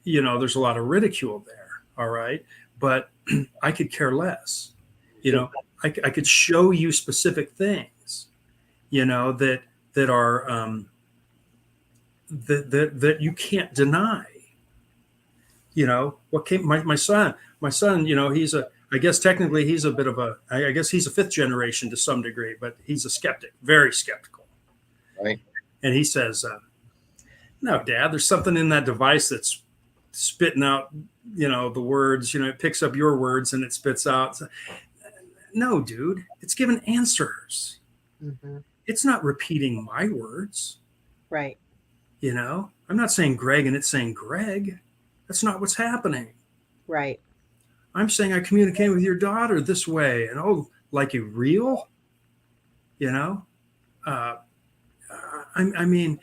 you know, there's a lot of ridicule there. All right. But I could care less. You know, I could show you specific things, you know, that are that you can't deny. You know, what came my son, you know, he's I guess technically he's a bit of a, I guess he's a fifth generation to some degree, but he's a skeptic, very skeptical. Right. And he says, no, Dad, there's something in that device that's spitting out, the words, it picks up your words and it spits out. No, dude, it's giving answers. Mm-hmm. It's not repeating my words. Right. I'm not saying Greg and it's saying Greg. That's not what's happening. Right. I'm saying I communicate with your daughter this way. And like you real? I mean,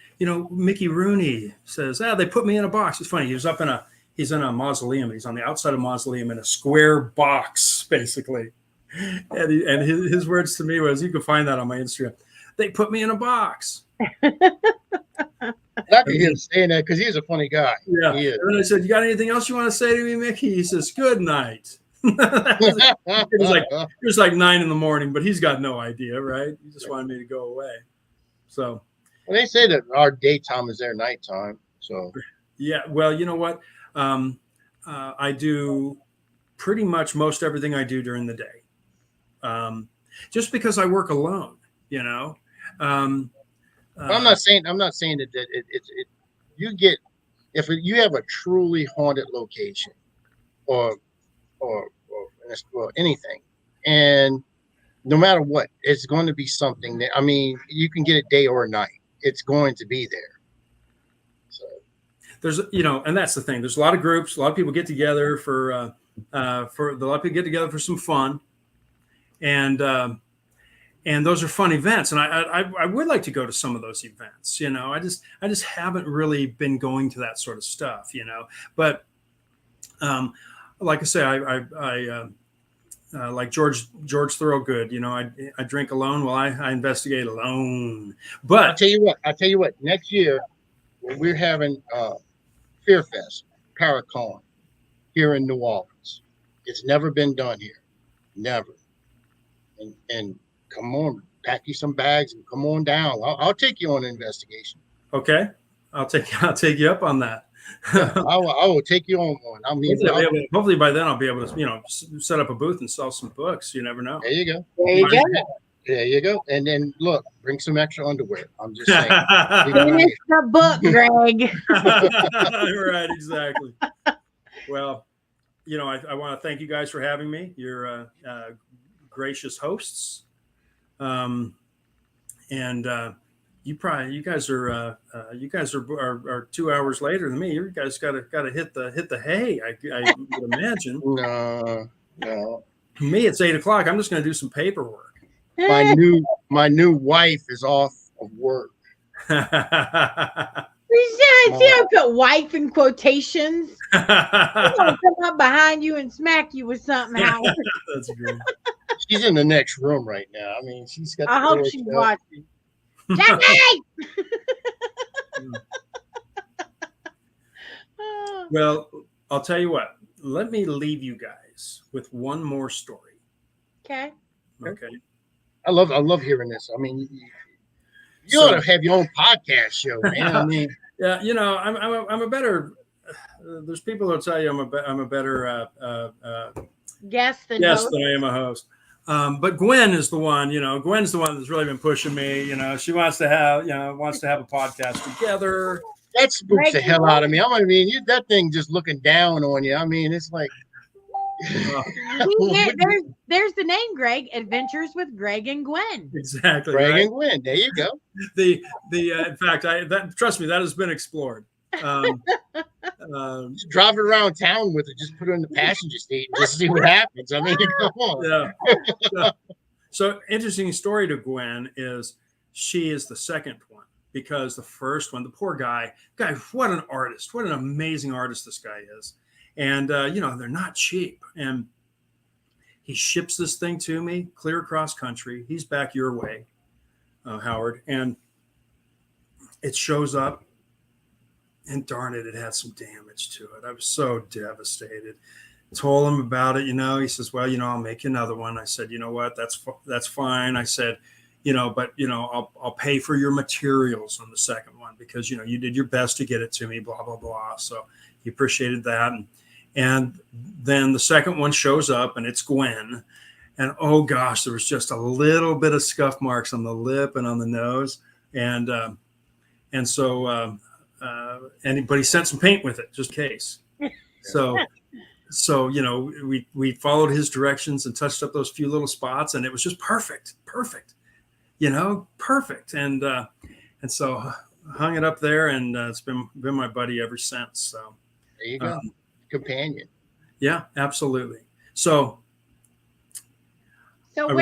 Mickey Rooney says, they put me in a box. It's funny. He's in a mausoleum. He's on the outside of a mausoleum in a square box, basically. And his words to me was, you can find that on my Instagram. They put me in a box. I could hear him saying that because he's a funny guy. Yeah. He is. And then I said, you got anything else you want to say to me, Mickey? He says, good night. It was like 9 a.m, but he's got no idea, right? He just wanted me to go away. So. Well, they say that our daytime is their nighttime. So. Yeah. Well, you know what? I do pretty much most everything I do during the day. Just because I work alone, I'm not saying that it you get, if you have a truly haunted location or anything, and no matter what, it's going to be something that, you can get it day or night. It's going to be there. So there's, and that's the thing. There's a lot of groups, a lot of people get together for some fun, and those are fun events. And I would like to go to some of those events. I just haven't really been going to that sort of stuff. But like I say, I like George Thorogood. I drink alone while I investigate alone. But I'll tell you what. Next year, when we're having Fear Fest, Paracon here in New Orleans, it's never been done here, never. And come on, pack you some bags and come on down. I'll take you on an investigation. Okay, I'll take you up on that. I will take you on one. Hopefully by then I'll be able to, set up a booth and sell some books. You never know. There you go. There you go. And then look, bring some extra underwear. I'm just saying. Finish the book, Greg. Right, exactly. Well, I want to thank you guys for having me. You're gracious hosts. And you guys are 2 hours later than me. You guys got to hit the hay. I would imagine. No. Me, it's 8 o'clock. I'm just going to do some paperwork. My new wife is off of work. See, put wife in quotations. I'm gonna come up behind you and smack you with something. Howard. That's great. She's in the next room right now. She's got. I hope she's watching. Jackie! Well, I'll tell you what. Let me leave you guys with one more story. Okay. Okay. I love hearing this. You ought to have your own podcast show, man. Yeah, I'm a better. There's people who'll tell you I'm a better Guest than I am a host. But Gwen is the one. Gwen's the one that's really been pushing me. She wants to have a podcast together. That spooks the hell out of me. That thing just looking down on you. It's like. There's the name, Greg. Adventures with Greg and Gwen. Exactly. Greg right? and Gwen. There you go. In fact, trust me, that has been explored. Just drive it around town with it. Just put it in the passenger seat and just see what happens. Come on. Yeah. So interesting story to Gwen is she is the second one, because the first one, the poor guy, what an artist, what an amazing artist this guy is. And, they're not cheap. And he ships this thing to me clear across country. He's back your way, Howard. And it shows up. And darn it, it had some damage to it. I was so devastated. Told him about it. He says, well, I'll make you another one. I said, you know what? That's fine. I said, but I'll pay for your materials on the second one because, you did your best to get it to me, blah, blah, blah. So he appreciated that. And then the second one shows up, and it's Gwen. And oh gosh, there was just a little bit of scuff marks on the lip and on the nose. And so anybody sent some paint with it, just in case. So we followed his directions and touched up those few little spots, and it was just perfect, perfect. And so hung it up there, and it's been my buddy ever since. So there you go, companion. Yeah, absolutely. So where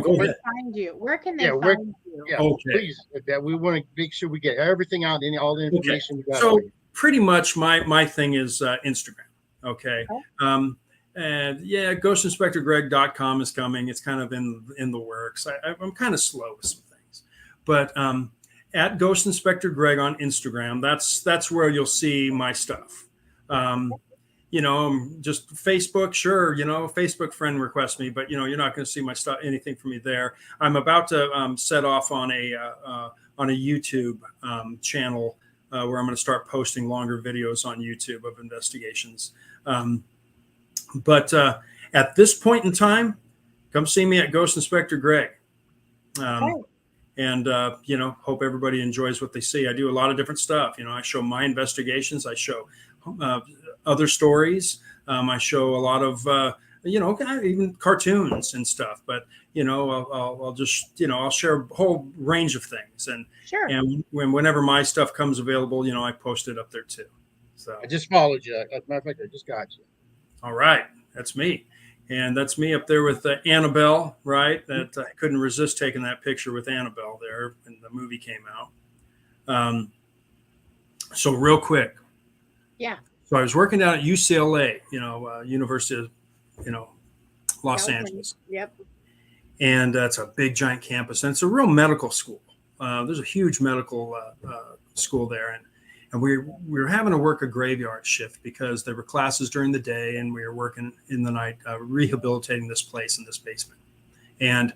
can they find you? Where can they find you? Yeah, okay. Please. We want to make sure we get everything out, all the information we got. So pretty much my thing is Instagram. Okay. And yeah, ghostinspectorgreg.com is coming. It's kind of in the works. I'm kind of slow with some things, but at Ghost Inspector Greg on Instagram, that's where you'll see my stuff. Just Facebook, sure. Facebook friend request me, but you're not going to see my stuff, anything from me there. I'm about to set off on a YouTube channel where I'm going to start posting longer videos on YouTube of investigations. But at this point in time, come see me at Ghost Inspector Greg. And hope everybody enjoys what they see. I do a lot of different stuff. I show my investigations. I show other stories. I show a lot of, even cartoons and stuff. But I'll just, I'll share a whole range of things. And sure. And whenever my stuff comes available, I post it up there too. So I just followed you. As a matter of fact, I just got you. All right, that's me. And that's me up there with Annabelle, right? That I couldn't resist taking that picture with Annabelle there when the movie came out. So real quick. Yeah. So I was working down at UCLA, University of, Los Angeles. Yep. And it's a big, giant campus. And it's a real medical school. There's a huge medical school there. And we were having to work a graveyard shift because there were classes during the day and we were working in the night, rehabilitating this place in this basement. And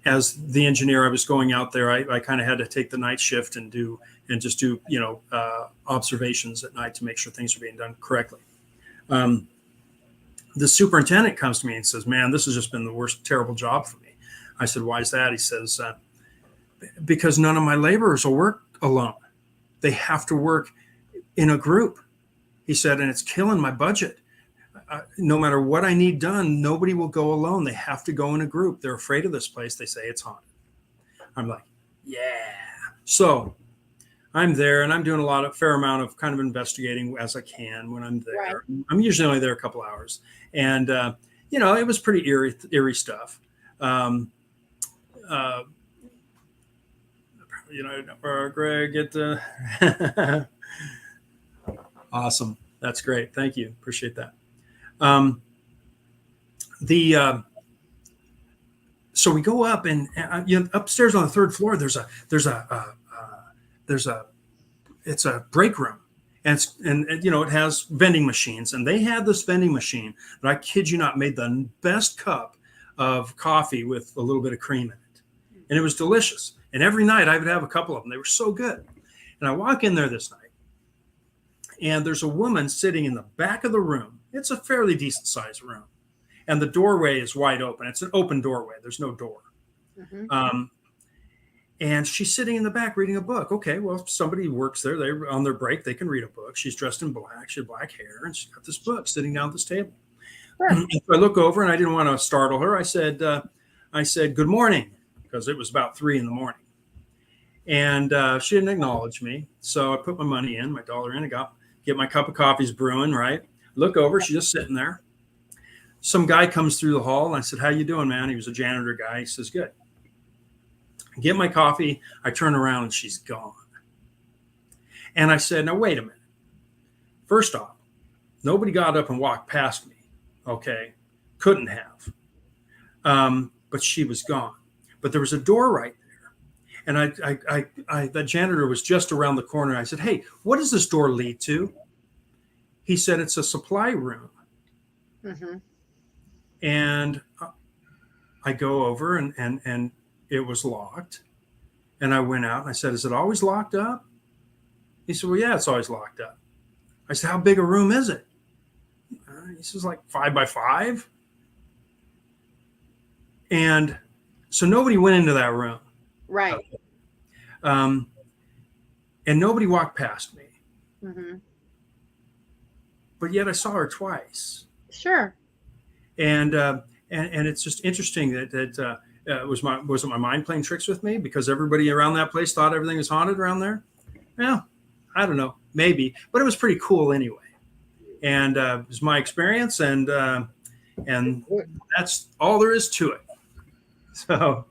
as the engineer, I was going out there. I kind of had to take the night shift and do observations at night to make sure things are being done correctly. The superintendent comes to me and says, "Man, this has just been the worst, terrible job for me." I said, "Why is that?" He says, "Because none of my laborers will work alone. They have to work in a group." He said, "And it's killing my budget. No matter what I need done, nobody will go alone. They have to go in a group. They're afraid of this place. They say it's haunted." I'm like, yeah. So I'm there and I'm doing a fair amount of kind of investigating as I can when I'm there. Right. I'm usually only there a couple hours. And, it was pretty eerie stuff. Greg, get the awesome. That's great. Thank you. Appreciate that. So we go up and upstairs on the third floor, it's a break room and it has vending machines, and they had this vending machine that, I kid you not, made the best cup of coffee with a little bit of cream in it. And it was delicious. And every night I would have a couple of them. They were so good. And I walk in there this night and there's a woman sitting in the back of the room. It's a fairly decent sized room. And the doorway is wide open. It's an open doorway. There's no door. Mm-hmm. And she's sitting in the back reading a book. Okay, well, if somebody works there, they're on their break, they can read a book. She's dressed in black. She had black hair, and she's got this book sitting down at this table. Sure. And so I look over, and I didn't want to startle her. I said, "Good morning," because it was about 3 a.m. And she didn't acknowledge me. So I put my money in, my dollar in, and get my cup of coffee's brewing, right? Look over, she's just sitting there. Some guy comes through the hall, and I said, "How you doing, man?" He was a janitor guy. He says, "Good." I get my coffee. I turn around, and she's gone. And I said, "Now, wait a minute. First off, nobody got up and walked past me, okay? Couldn't have. But she was gone. But there was a door right there. And the janitor was just around the corner. I said, "Hey, what does this door lead to?" He said, "It's a supply room." Mm-hmm. And I go over and it was locked. And I went out and I said, "Is it always locked up?" He said, well, yeah, it's always locked up. I said, how big a room is it? He says, like 5 by 5. And so nobody went into that room. Right. And nobody walked past me. Mm-hmm. But yet I saw her twice. Sure. And it's just interesting that wasn't my mind playing tricks with me because everybody around that place thought everything was haunted around there. Yeah, I don't know, maybe, but it was pretty cool anyway. And it was my experience, and that's all there is to it. So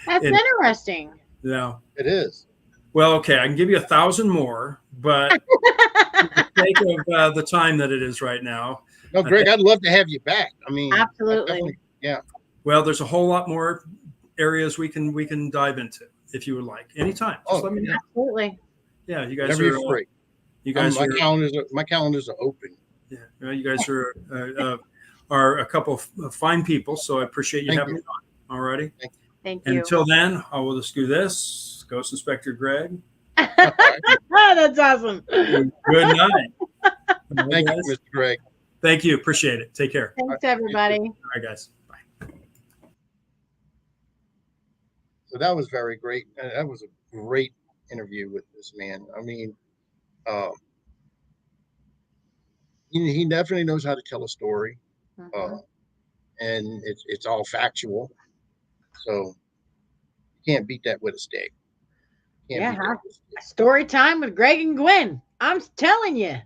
that's interesting. Yeah, it is. Well, okay, I can give you 1,000 more, but for the sake of the time that it is right now. No, Greg, I'd love to have you back. I mean, absolutely. Yeah. Well, there's a whole lot more areas we can dive into if you would like anytime. Just let me know. Absolutely. Yeah, you guys are free. You guys my calendars are open. Yeah, well, you guys are a couple of fine people, so I appreciate you having me on. All righty. Thank you. Until then, I will just do this. Ghost Inspector Greg. That's awesome. Good night. Thank you, Mr. Greg. Thank you. Appreciate it. Take care. Thanks, everybody. All right, guys. Bye. So that was very great. That was a great interview with this man. I mean, he definitely knows how to tell a story, and it's all factual. So you can't beat that with a stick. Story time with Greg and Gwen. I'm telling you,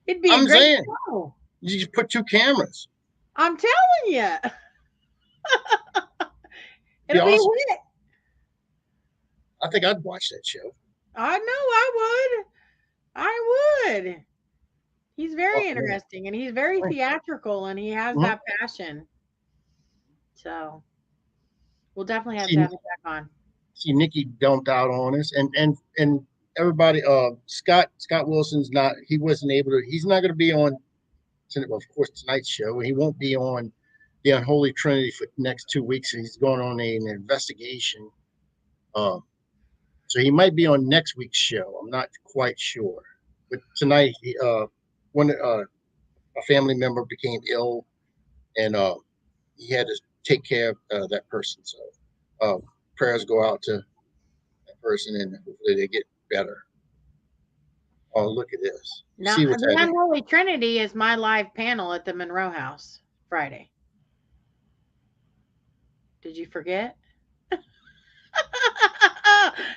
it'd be a great show. You just put 2 cameras. I'm telling you. It'll be awesome. lit. I think I'd watch that show. I know I would. He's very interesting, and he's very theatrical, and he has that passion. So we'll definitely have to have him back on. See, Nikki dumped out on us, and everybody. Scott Wilson's not. He wasn't able to. He's not going to be on. Well, of course, tonight's show. He won't be on the Unholy Trinity for the next 2 weeks. He's going on an investigation. So he might be on next week's show. I'm not quite sure. But tonight, a family member became ill, and he had to take care of that person. So prayers go out to that person, and hopefully they get better. Oh, look at this. Now, the Unholy Trinity is my live panel at the Monroe House Friday. Did you forget?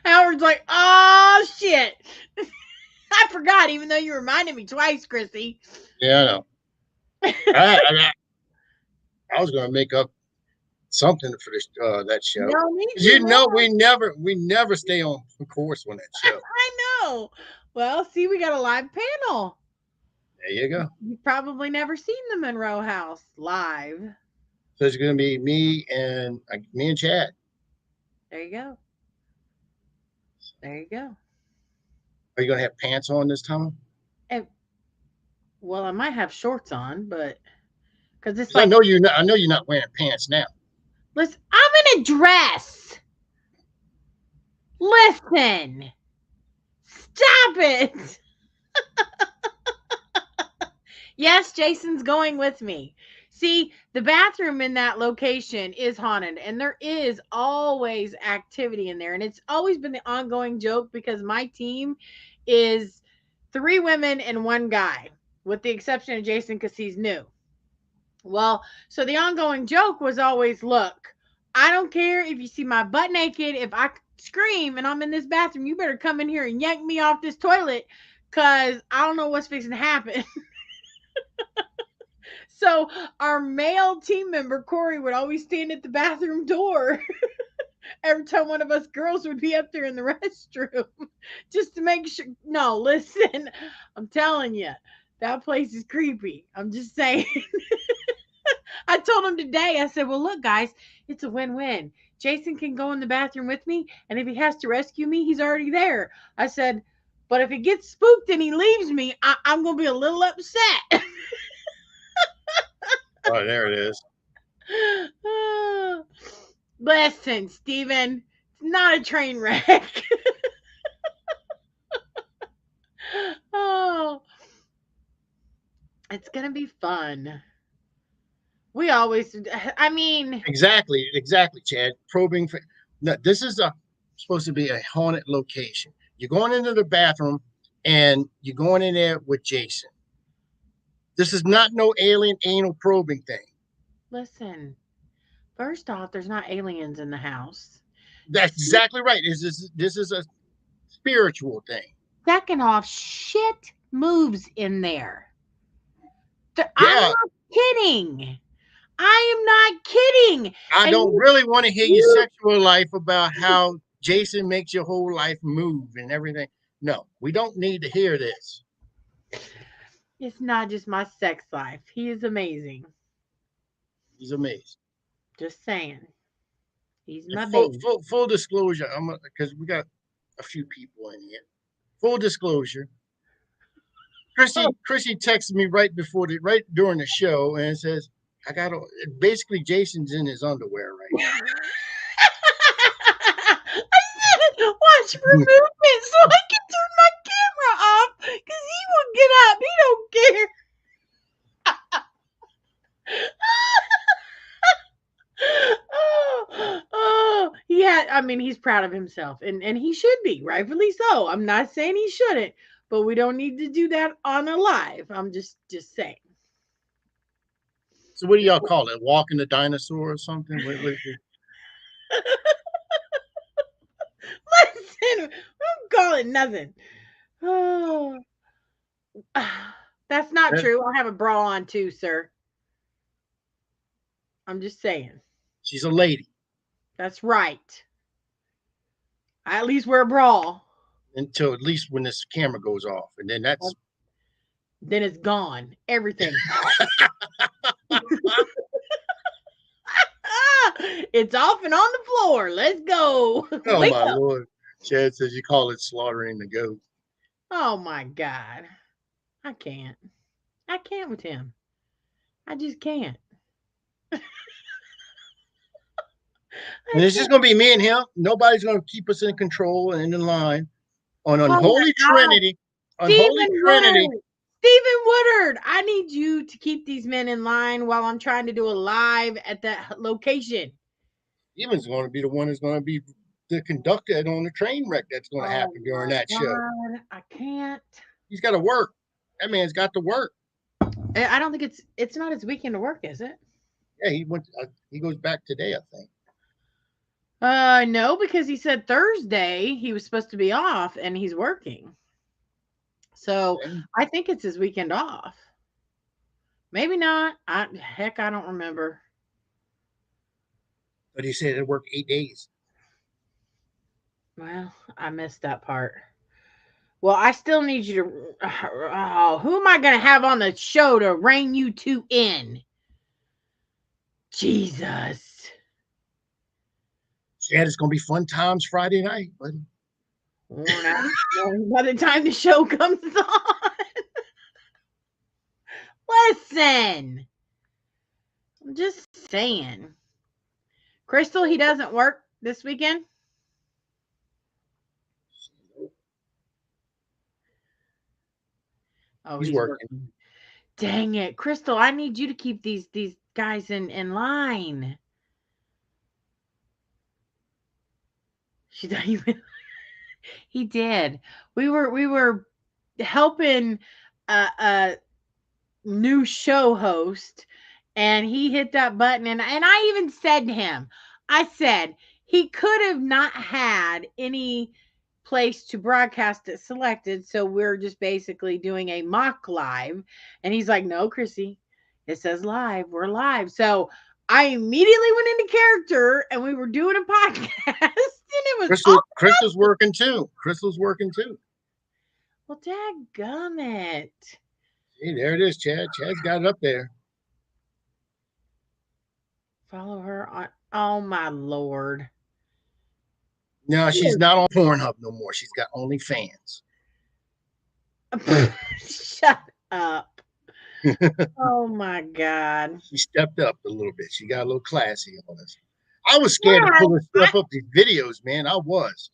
Howard's like, oh, shit. I forgot, even though you reminded me twice, Chrissy. Yeah, I know. I was going to make up something for this that show. No, we never stay on course on that show. I know. Well, see, we got a live panel. There you go. You've probably never seen the Monroe House live. So it's going to be me and Chad. There you go. There you go. Are you going to have pants on this time? Well, I might have shorts on, but because it's like I know you're not wearing pants now. Listen, I'm in a dress. Listen. Stop it. Yes, Jason's going with me. See, the bathroom in that location is haunted, and there is always activity in there. And it's always been the ongoing joke because my team is 3 women and 1 guy, with the exception of Jason because he's new. Well, so the ongoing joke was always, look, I don't care if you see my butt naked. If I scream and I'm in this bathroom, you better come in here and yank me off this toilet because I don't know what's fixing to happen. So our male team member, Corey, would always stand at the bathroom door every time one of us girls would be up there in the restroom just to make sure. No, listen, I'm telling you, that place is creepy. I'm just saying. I told him today, I said, well, look, guys, it's a win-win. Jason can go in the bathroom with me, and if he has to rescue me, he's already there. I said, but if he gets spooked and he leaves me, I'm going to be a little upset. Oh, there it is. Listen, Steven, it's not a train wreck. Oh, it's gonna be fun. We always, I mean, Exactly, Chad. Probing for no, this is supposed to be a haunted location. You're going into the bathroom and you're going in there with Jason. This is not no alien anal probing thing. listen. First off, there's not aliens in the house. That's exactly right. This is a spiritual thing. Second off, shit moves in there. I'm Yeah, not kidding. I am not kidding. I And don't really want to hear your you- sexual life about how Jason makes your whole life move and everything. No, we don't need to hear this. It's not just my sex life. He is amazing. He's amazing. Just saying. He's my And baby. full disclosure, because we got a few people in here. Full disclosure, Chrissy texted me right during the show and says, I got basically Jason's in his underwear right now. I said, watch for movement so I can turn my camera off because he will get up. He don't care. Yeah. I mean, he's proud of himself, and he should be, rightfully so. I'm not saying he shouldn't, but we don't need to do that on a live. I'm just saying. So what do y'all call it? Walking the dinosaur or something? What is it? Listen, I'm calling nothing. Oh, that's not true. I have a bra on too, sir. I'm just saying. She's a lady. That's right. I at least wear a bra. Until at least when this camera goes off. And then that's Then it's gone. Everything. It's off and on the floor. Let's go. oh Wake my up. Lord. Chad says you call it slaughtering the goat. Oh my God. I can't. I can't with him. I just can't. And it's just gonna be me and him. Nobody's gonna keep us in control and in line on Unholy Trinity. Unholy Trinity. Stephen Woodard, I need you to keep these men in line while I'm trying to do a live at that location. Stephen's going to be the one who's going to be the conductor on the train wreck that's going to happen during that show. God, I can't. He's got to work. That man's got to work. I don't think it's not his weekend to work, is it? Yeah, he went. He goes back today, I think. No, because he said Thursday he was supposed to be off and he's working. So I think it's his weekend off. Maybe not. I don't remember. But he said it worked 8 days. Well, I missed that part. Well, I still need you to. Oh, who am I going to have on the show to rein you two in? Jesus. Chad, it's going to be fun times Friday night, buddy. By the time the show comes on. Listen. I'm just saying. Crystal, he doesn't work this weekend? Oh, he's working. Dang it. Crystal, I need you to keep these guys in line. She thought he did. We were helping a new show host, and he hit that button, and I even said to him, I said he could have not had any place to broadcast it selected, so we're just basically doing a mock live. And he's like, no, Chrissy, it says live. We're live. So I immediately went into character, and we were doing a podcast, and it was Crystal's working too. Crystal's working too. Well, dadgummit. Hey, there it is, Chad. Chad's got it up there. Follow her on. Oh my Lord. No, she's not on Pornhub no more. She's got OnlyFans. Shut up. Oh my God. She stepped up a little bit. She got a little classy on us. I was scared to pull this stuff up, these videos, man. I was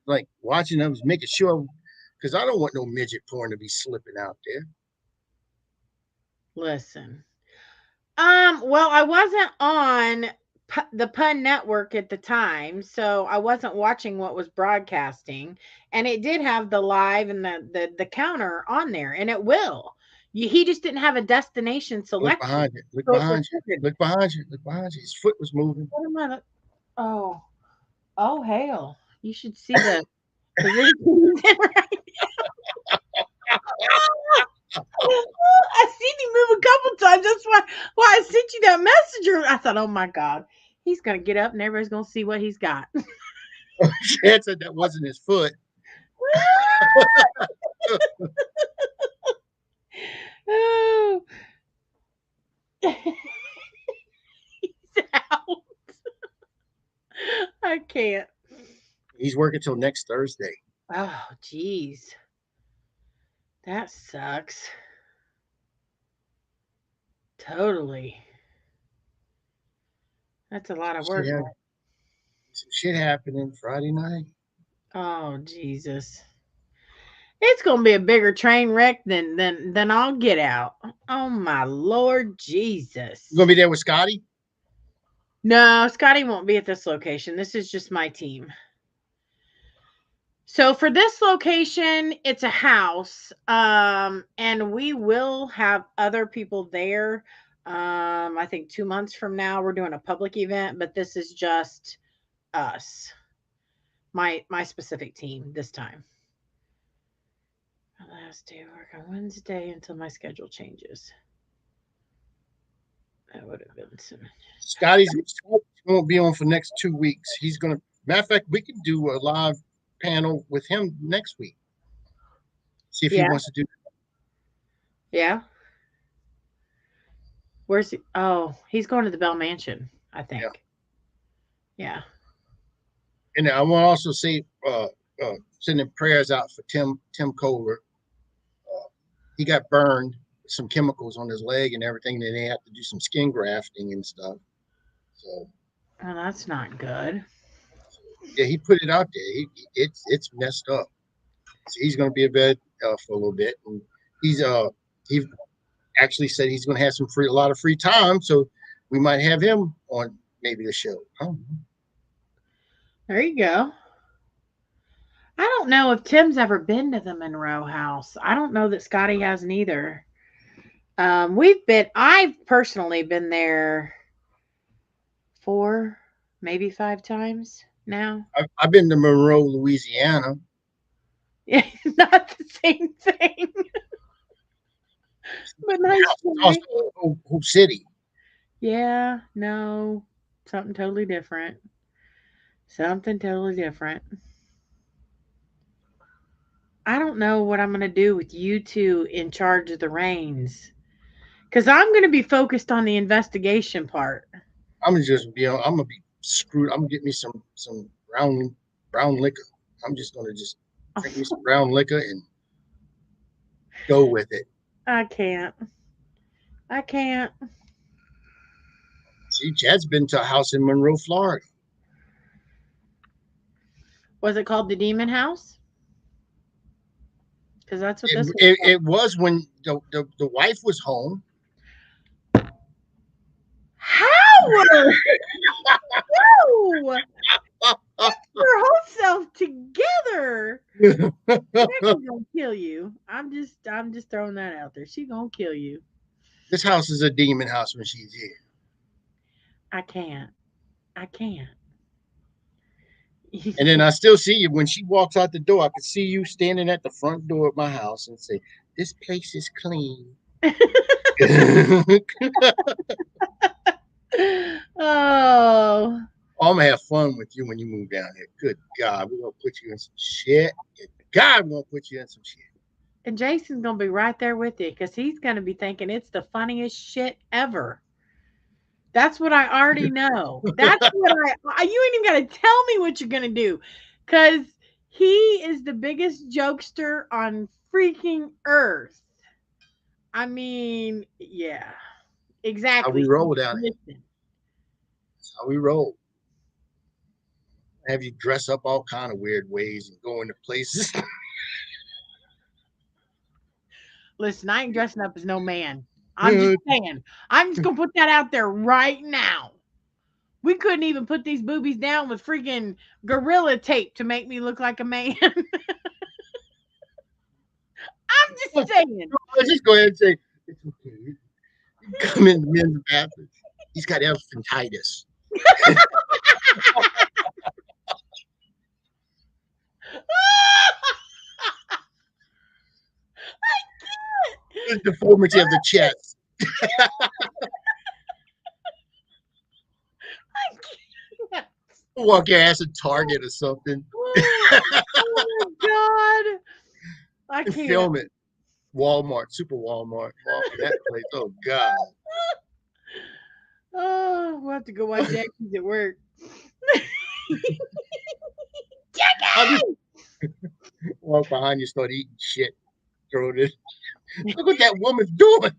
like watching them, making sure, because I don't want no midget porn to be slipping out there. Listen. Well, I wasn't on the Pun Network at the time, so I wasn't watching what was broadcasting, and it did have the live and the counter on there, and it will. He just didn't have a destination Look selection. behind you. Look So it behind you. filtered. Look behind you. Look behind you. His foot was moving. What am I? Oh, hell! You should see the position he's in right. I seen him move a couple times. That's why I sent you that messenger. I thought, oh my God, he's gonna get up and everybody's gonna see what he's got. Chad said that wasn't his foot. Oh. He's out. I can't. He's working till next Thursday. Oh, geez. That sucks. Totally. That's a lot of work. Yeah. Some shit happening Friday night. Oh, Jesus. It's gonna be a bigger train wreck than I'll get out. Oh my Lord Jesus. You gonna be there with Scotty? No, Scotty won't be at this location. This is just my team. So for this location, it's a house. And we will have other people there. I think 2 months from now we're doing a public event, but this is just us. My specific team this time. Last day of work on Wednesday until my schedule changes. That would have been some. Scotty won't be on for next 2 weeks. He's gonna. Matter of fact, we can do a live panel with him next week. See if he wants to do. Yeah. Where's he? Oh, he's going to the Bell Mansion, I think. Yeah. And I want to also say, sending prayers out for Tim Kohler. He got burned, some chemicals on his leg and everything. Then they have to do some skin grafting and stuff. So. Oh, that's not good. Yeah, he put it out there. It's messed up. So he's going to be in bed for a little bit, and he actually said he's going to have a lot of free time, so we might have him on maybe the show. Oh. There you go. I don't know if Tim's ever been to the Monroe house. I don't know that Scotty hasn't either. I've personally been there 4, maybe 5 times now. I've been to Monroe, Louisiana. Yeah, not the same thing. But nice. Also, whole city. Yeah, no, something totally different. Something totally different. I don't know what I'm going to do with you two in charge of the reins. Because I'm going to be focused on the investigation part. I'm gonna be screwed. I'm gonna get me some brown liquor. I'm just gonna drink me some brown liquor and go with it. I can't. See, Chad's been to a house in Monroe, Florida. Was it called the Demon House? Because that's what this was. It was when the wife was home. Howard! No! Get your whole self together. She's gonna kill you. I'm just throwing that out there. She's gonna kill you. This house is a demon house when she's here. I can't. And then I still see you when she walks out the door. I can see you standing at the front door of my house and say, "This place is clean." Oh. I'm gonna have fun with you when you move down here. Good God, we're gonna put you in some shit. God, we're gonna put you in some shit. And Jason's gonna be right there with you because he's gonna be thinking it's the funniest shit ever. That's what I already know. That's what you ain't even gotta tell me what you're gonna do. Cause he is the biggest jokester on freaking earth. I mean, yeah. Exactly. How we roll down here. That's how we roll. Have you dress up all kind of weird ways and go into places. Listen, I ain't dressing up as no man. I'm just saying. I'm just gonna put that out there right now. We couldn't even put these boobies down with freaking gorilla tape to make me look like a man. I'm just saying. Let's just go ahead and say it's okay. Come in the men's bathroom. He's got elephantitis. The deformity of the chest. I can't. Walk your ass at Target or something Oh my god. I and can't. film it. Walmart, Super Walmart, that place. Oh God. Oh, we'll have to go watch Jackie's at work. I'll Jackie! just walk behind you, start eating shit, throw it in. Look what that woman's doing.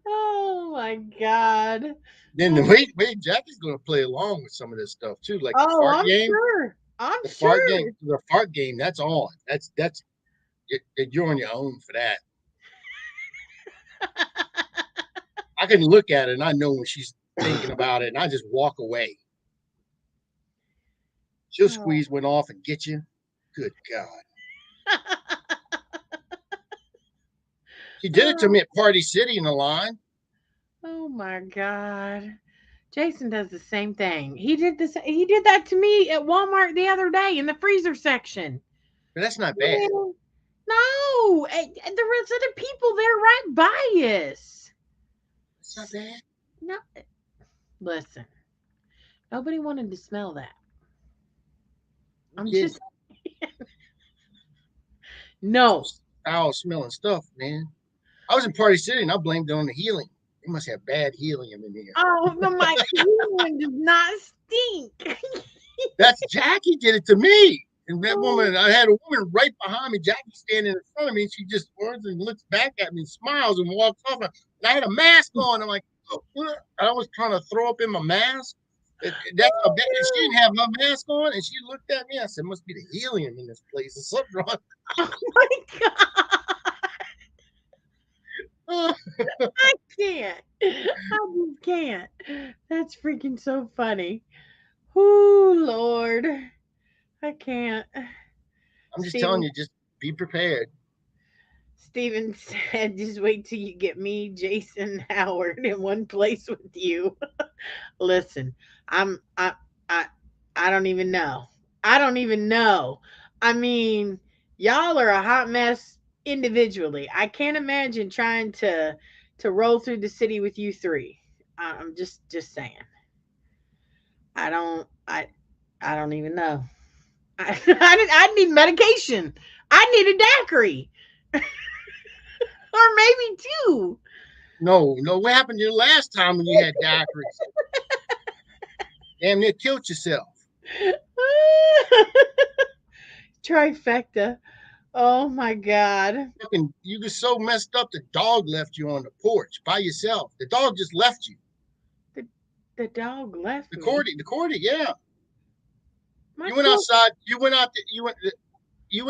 Oh my god. Then wait, Jackie's gonna play along with some of this stuff too, like the Oh, fart I'm game. sure. I'm The sure. fart game, that's on. That's you're on your own for that. I can look at it and I know when she's thinking about it, and I just walk away. She'll squeeze one off and get you. Good God. She did it to me at Party City in the line. Oh my god. Jason does the same thing. He did this. He did that to me at Walmart the other day in the freezer section. But that's not bad. No, there was other people there right by us. It's not bad. No, listen. Nobody wanted to smell that. I'm Yeah. just no. Foul smelling stuff, man. I was in Party City and I blamed it on the helium. They must have bad helium in here. Oh, no, my helium does not stink. That's Jackie did it to me. And that woman, I had a woman right behind me, Jackie standing in front of me, and she just turns and looks back at me and smiles and walks off. And I had a mask on. I'm like, oh, I was trying to throw up in my mask. That's a bit. She didn't have her mask on, and she looked at me. I said, "Must be the helium in this place. There's something wrong." Oh my god. I can't. I just can't. That's freaking so funny. Oh Lord. I can't. I'm just telling you, just be prepared. Steven said, just wait till you get me, Jason Howard, in one place with you. Listen, I don't even know. I don't even know. I mean, y'all are a hot mess individually. I can't imagine trying to roll through the city with you three. I'm just saying. I don't even know. I need medication. I need a daiquiri. Or maybe two. No. What happened to you last time when you had daiquiris? Damn near killed yourself. Trifecta. Oh my god. Fucking, you were so messed up. The dog left you on the porch by yourself. The dog just left you. The dog left The me. Cordy, yeah. My You went poor- outside. You went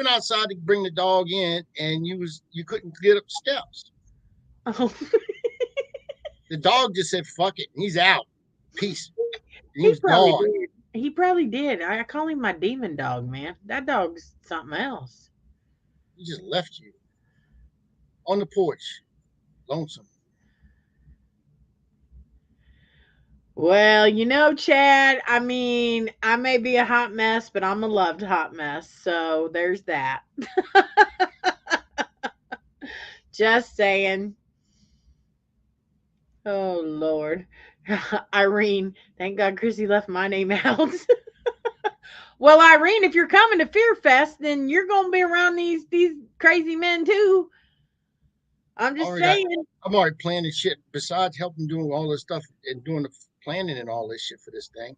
outside to bring the dog in, and you couldn't get up the steps. Oh. The dog just said, "Fuck it," and he's out. Peace. And he He was probably gone. did. He probably did. I call him my demon dog, man. That dog's something else. He just left you on the porch, lonesome. Well, Chad, I mean, I may be a hot mess, but I'm a loved hot mess. So there's that. Just saying. Oh, Lord. Irene, thank God Chrissy left my name out. Well, Irene, if you're coming to Fear Fest, then you're going to be around these crazy men too. I'm just saying. I'm already planning shit. Besides helping doing all this stuff and doing the planning and all this shit for this thing,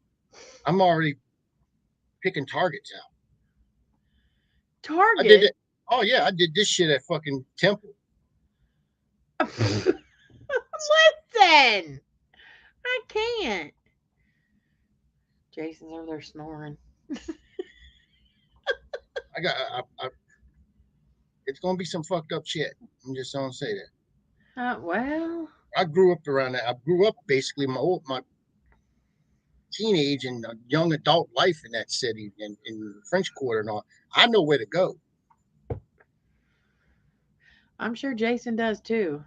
I'm already picking targets out. Target? I did it. Oh yeah, I did this shit at fucking Temple. Listen, I can't. Jason's over there snoring. It's gonna be some fucked up shit. I'm just gonna say that. Well, I grew up around that. I grew up basically my teenage and young adult life in that city and in the French Quarter and all. I know where to go. I'm sure Jason does too.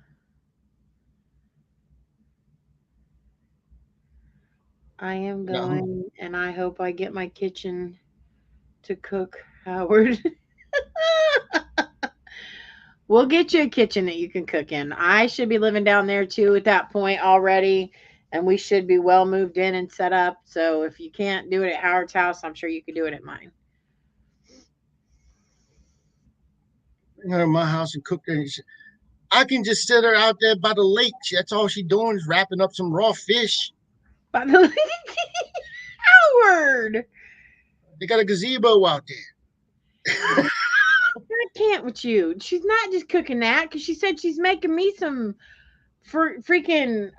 I am No, going, and I hope I get my kitchen to cook, Howard. We'll get you a kitchen that you can cook in. I should be living down there too at that point already, and we should be well moved in and set up. So if you can't do it at Howard's house, I'm sure you could do it at mine. bring her to my house and cook her. I can just sit her out there by the lake. That's all she doing is wrapping up some raw fish. By the way, Howard, They got a gazebo out there. I can't with you. She's not just cooking that because she said she's making me some freaking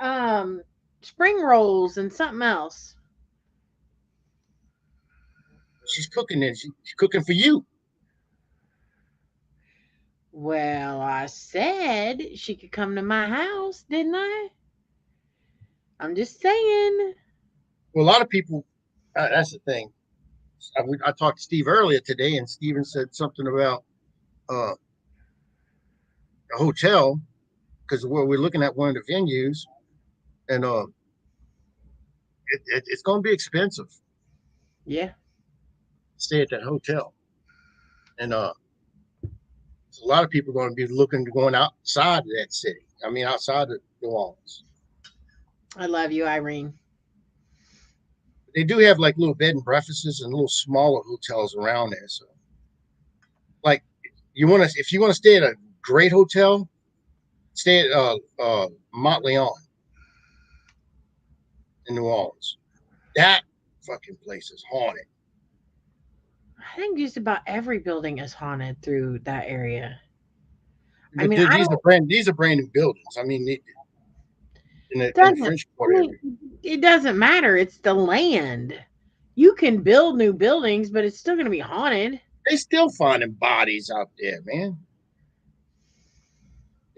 spring rolls and something else. She's cooking it. She's cooking for you. Well, I said she could come to my house, didn't I? I'm just saying. Well, a lot of people. That's the thing. I talked to Steve earlier today, and Steven said something about a hotel because we're looking at one of the venues, and it's going to be expensive to Yeah. stay at that hotel, and so a lot of people are going to be looking to going outside of that city. I mean, outside of New Orleans. I love you, Irene. They do have like little bed and breakfasts and little smaller hotels around there. So, like, if you want to stay at a great hotel, stay at Mont Leon in New Orleans. That fucking place is haunted. I think just about every building is haunted through that area. I But mean, I these don't. are brand new buildings. I mean, in the Doesn't. French I Quarter area. mean, it doesn't matter. It's the land. You can build new buildings, but it's still going to be haunted. They still finding bodies out there, man.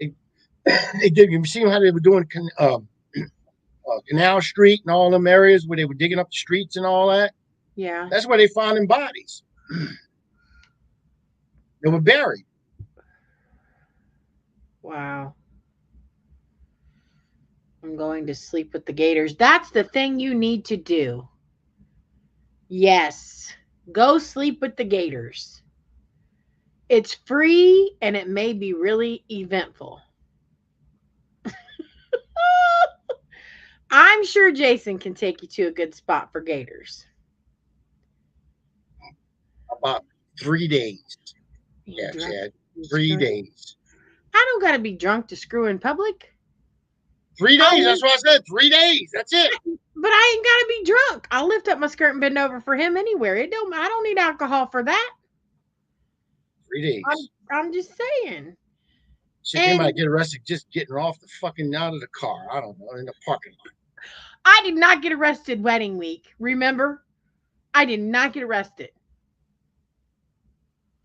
They did. You see how they were doing Canal Street and all them areas where they were digging up the streets and all that? Yeah. That's where they finding bodies. They were buried. Wow. I'm going to sleep with the gators. That's the thing you need to do. Yes. Go sleep with the gators. It's free and it may be really eventful. I'm sure Jason can take you to a good spot for gators. About 3 days. You Yeah, drunk- Chad. you 3 screw- days. I don't got to be drunk to screw in public. 3 days. That's what I said. 3 days. That's it. But I ain't gotta be drunk. I'll lift up my skirt and bend over for him anywhere. I don't need alcohol for that. 3 days. I'm just saying. Shit, they might get arrested just getting off the fucking out of the car. I don't know, in the parking lot. I did not get arrested wedding week. Remember? I did not get arrested.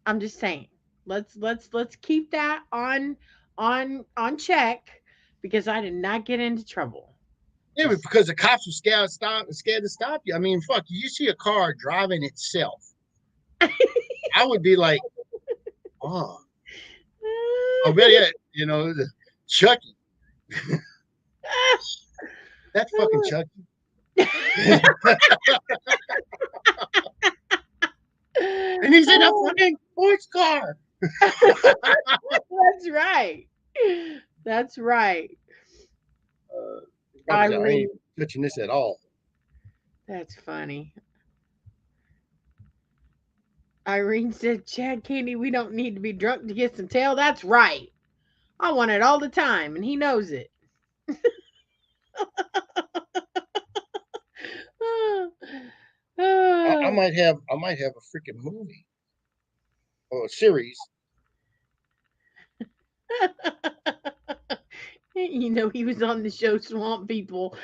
I'm just saying. Let's keep that on check because I did not get into trouble. Yeah, but because the cops were scared to stop you. I mean, fuck, you see a car driving itself. I would be like, oh. I bet the Chucky. That fucking Chucky. And he's in a fucking sports car. That's right. That's right. I ain't touching this at all. That's funny. Irene said, Chad Candy, we don't need to be drunk to get some tail. That's right. I want it all the time, and he knows it. I might have a freaking movie or a series. You know, he was on the show Swamp People.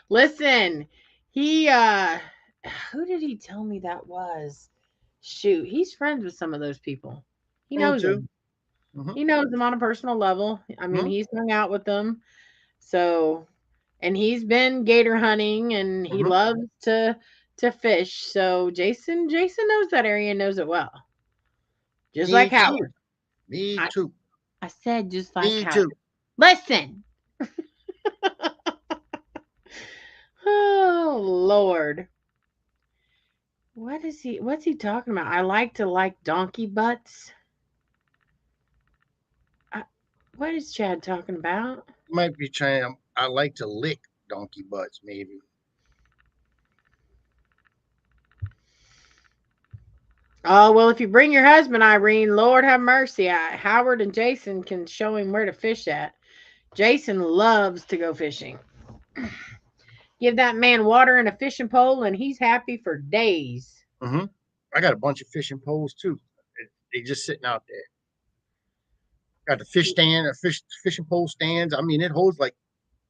Listen, he who did he tell me that was? Shoot, he's friends with some of those people. He Me knows too. them. Mhm. He knows them on a personal level. I mean, Mhm. he's hung out with them. So, and he's been gator hunting and he Mhm. loves to fish. So Jason knows that area and knows it well. Just like Me too. Howard. Me I, too. I said just like Me Howard. too. Listen. Oh Lord. What's he talking about? I like to like donkey butts. I, what is Chad talking about? You might be trying. I like to lick donkey butts, maybe. Oh, well, if you bring your husband, Irene, Lord have mercy. Howard and Jason can show him where to fish at. Jason loves to go fishing. Give that man water and a fishing pole, and he's happy for days. Hmm. I got a bunch of fishing poles too. They just sitting out there. Got the fish stand, fishing pole stands. I mean, it holds like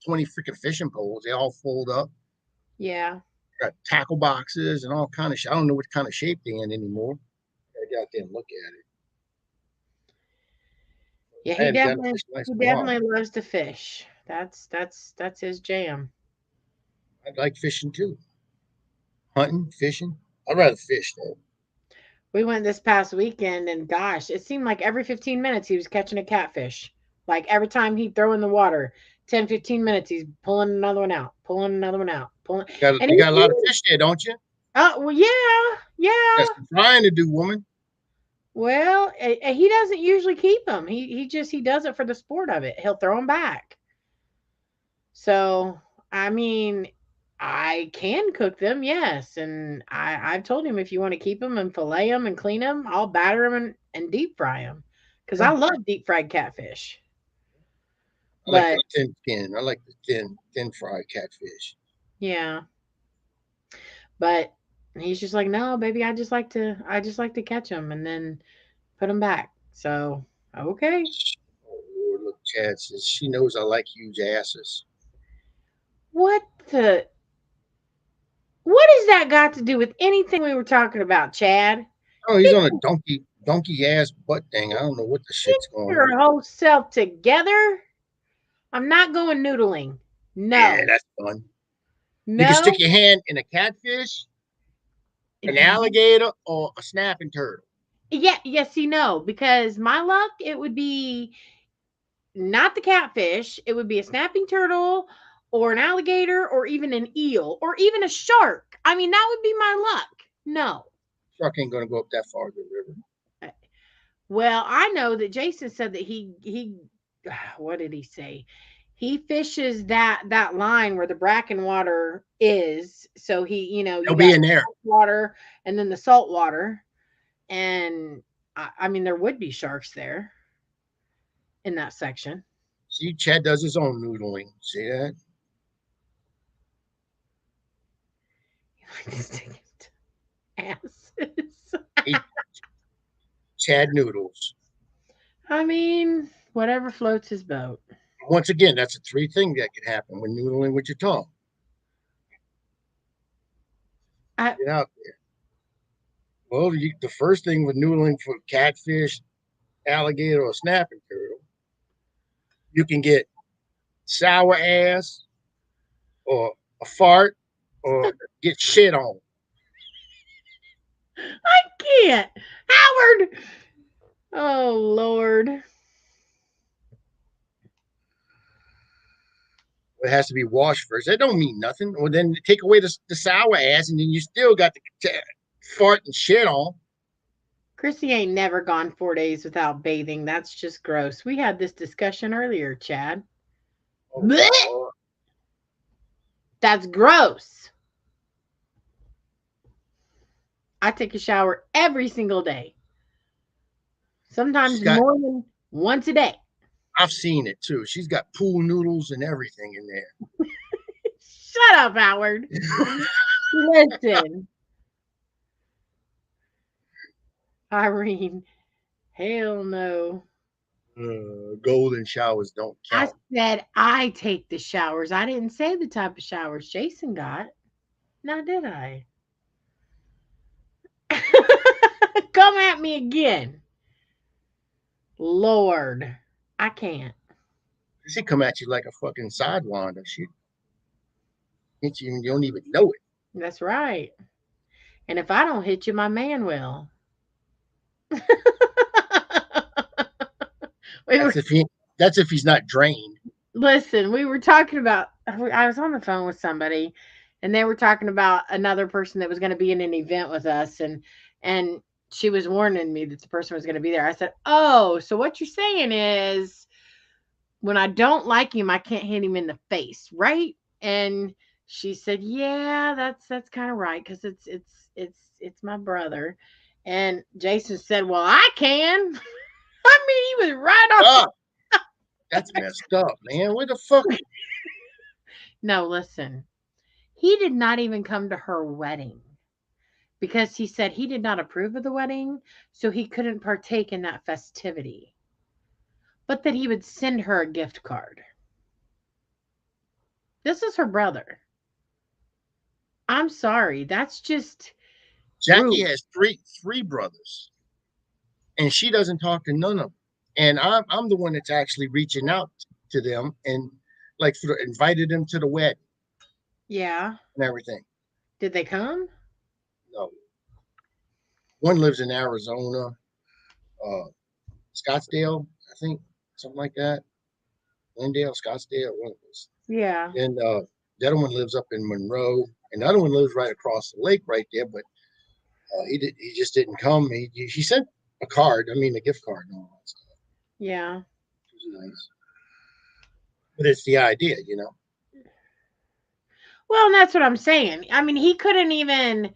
20 freaking fishing poles. They all fold up. Yeah. Got tackle boxes and all kind of. I don't know what kind of shape they're in anymore. Gotta get out there and look at it. Yeah, I hadn't done a fish nice he in a while. definitely loves to fish. That's his jam. I like fishing too. Hunting, fishing. I'd rather fish though. We went this past weekend, and gosh, it seemed like every 15 minutes he was catching a catfish. Like every time he'd throw in the water, 10, 15 minutes, he's pulling another one out, pulling another one out, pulling. And You got a lot of fish there, don't you? oh, well, yeah, You got yeah. some frying to do, woman. Well, he doesn't usually keep them. He does it for the sport of it. He'll throw them back. So, I mean, I can cook them, yes. And I've told him if you want to keep them and fillet them and clean them, I'll batter them and deep fry them because I Yeah. love deep fried catfish. I like But the thin skin. I like the thin fried catfish. yeah, but he's just like, no, baby, I just like to catch them and then put them back. So, okay. Oh Lord, look, Chad says she knows I like huge asses. What the? What has that got to do with anything we were talking about, Chad? Oh, he's Get on a donkey ass butt thing. I don't know what the shit's going your on. whole self together. I'm not going noodling. Yeah, No, that's fun. You can no. stick your hand in a catfish, an alligator, or a snapping turtle. Yeah, yes, you know, because my luck, it would be not the catfish. It would be a snapping turtle or an alligator or even an eel or even a shark. I mean, that would be my luck. No. Shark ain't gonna go up that far the river. Well, I know that Jason said that he what did he say? He fishes that line where the bracken water is. So He'll you be got in there. water and then the salt water. And I mean there would be sharks there in that section. See, Chad does his own noodling. See that? Asses. He, Chad noodles. I mean, whatever floats his boat. Once again, that's a three thing that could happen when noodling with your tongue. I, Get out there. Well, the first thing with noodling for catfish, alligator, or snapping turtle, you can get sour ass, or a fart, or get shit on. I can't. Howard. Oh Lord. It has to be washed first. That don't mean nothing. Well, then take away the sour ass, and then you still got the fart and shit on. Chrissy ain't never gone 4 days without bathing. That's just gross. We had this discussion earlier, Chad. Oh, Blech! Lord. That's gross. I take a shower every single day. Sometimes more than once a day. I've seen it too. She's got pool noodles and everything in there. Shut up, Howard. Listen. Irene. Hell no. Golden showers don't I count. said I take the showers. I didn't say the type of showers Jason got. Now, did I? Come at me again. Lord, I can't. She come at you like a fucking sidewinder. She hit you and you don't even know it. That's right. And if I don't hit you, my man will. We were, That's if he's not drained. listen, we were talking about, I was on the phone with somebody and they were talking about another person that was going to be in an event with us, and she was warning me that the person was going to be there. I said, "Oh, so what you're saying is when I don't like him, I can't hit him in the face, right?" And she said, "Yeah, that's kind of right, because it's my brother." And Jason said, "Well, I can." I mean, he was right on. Ah, that's messed up, man. What the fuck? No, listen. He did not even come to her wedding because he said he did not approve of the wedding, so he couldn't partake in that festivity. But that he would send her a gift card. This is her brother. I'm sorry. That's just Jackie rude. has three brothers, and she doesn't talk to none of them. And I'm the one that's actually reaching out to them and like sort of invited them to the wedding Yeah. and everything. Did they come? No, one lives in Arizona, uh, Scottsdale, I think, something like that. Glendale, Scottsdale, one of those. Yeah. And the other one lives up in Monroe, and the other one lives right across the lake right there. But he just didn't come. He sent a card. I mean, a gift card and all that stuff. Yeah. It was nice. But it's the idea, you know. Well, and that's what I'm saying. I mean, he couldn't even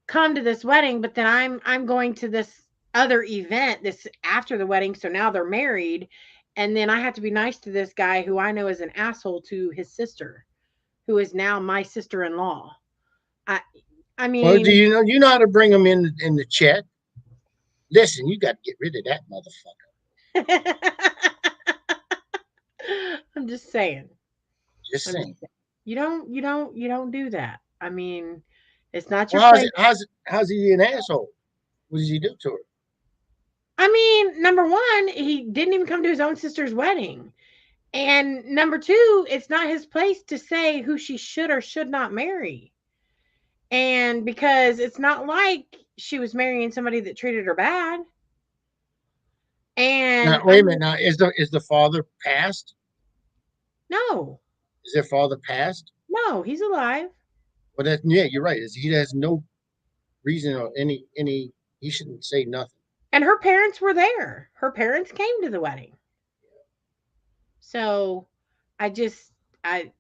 come to this wedding, but then I'm going to this other event this after the wedding, so now they're married, and then I have to be nice to this guy who I know is an asshole to his sister, who is now my sister-in-law. I I Well, do mean, you know how to bring them in the chat? Listen, you got to get rid of that motherfucker. I'm just saying. Just I'm just saying. saying. You don't do that. I mean, it's not your Well, place. how's he an asshole? What does he do to her? I mean, number one, he didn't even come to his own sister's wedding. And number two, it's not his place to say who she should or should not marry. And because it's not like she was marrying somebody that treated her bad. Now, And I wait a minute. mean, Now, is the father passed? no, Is their father passed? no, he's alive. Well, that yeah, you're right. He has no reason or any. He shouldn't say nothing. And her parents were there. Her parents came to the wedding. So I just I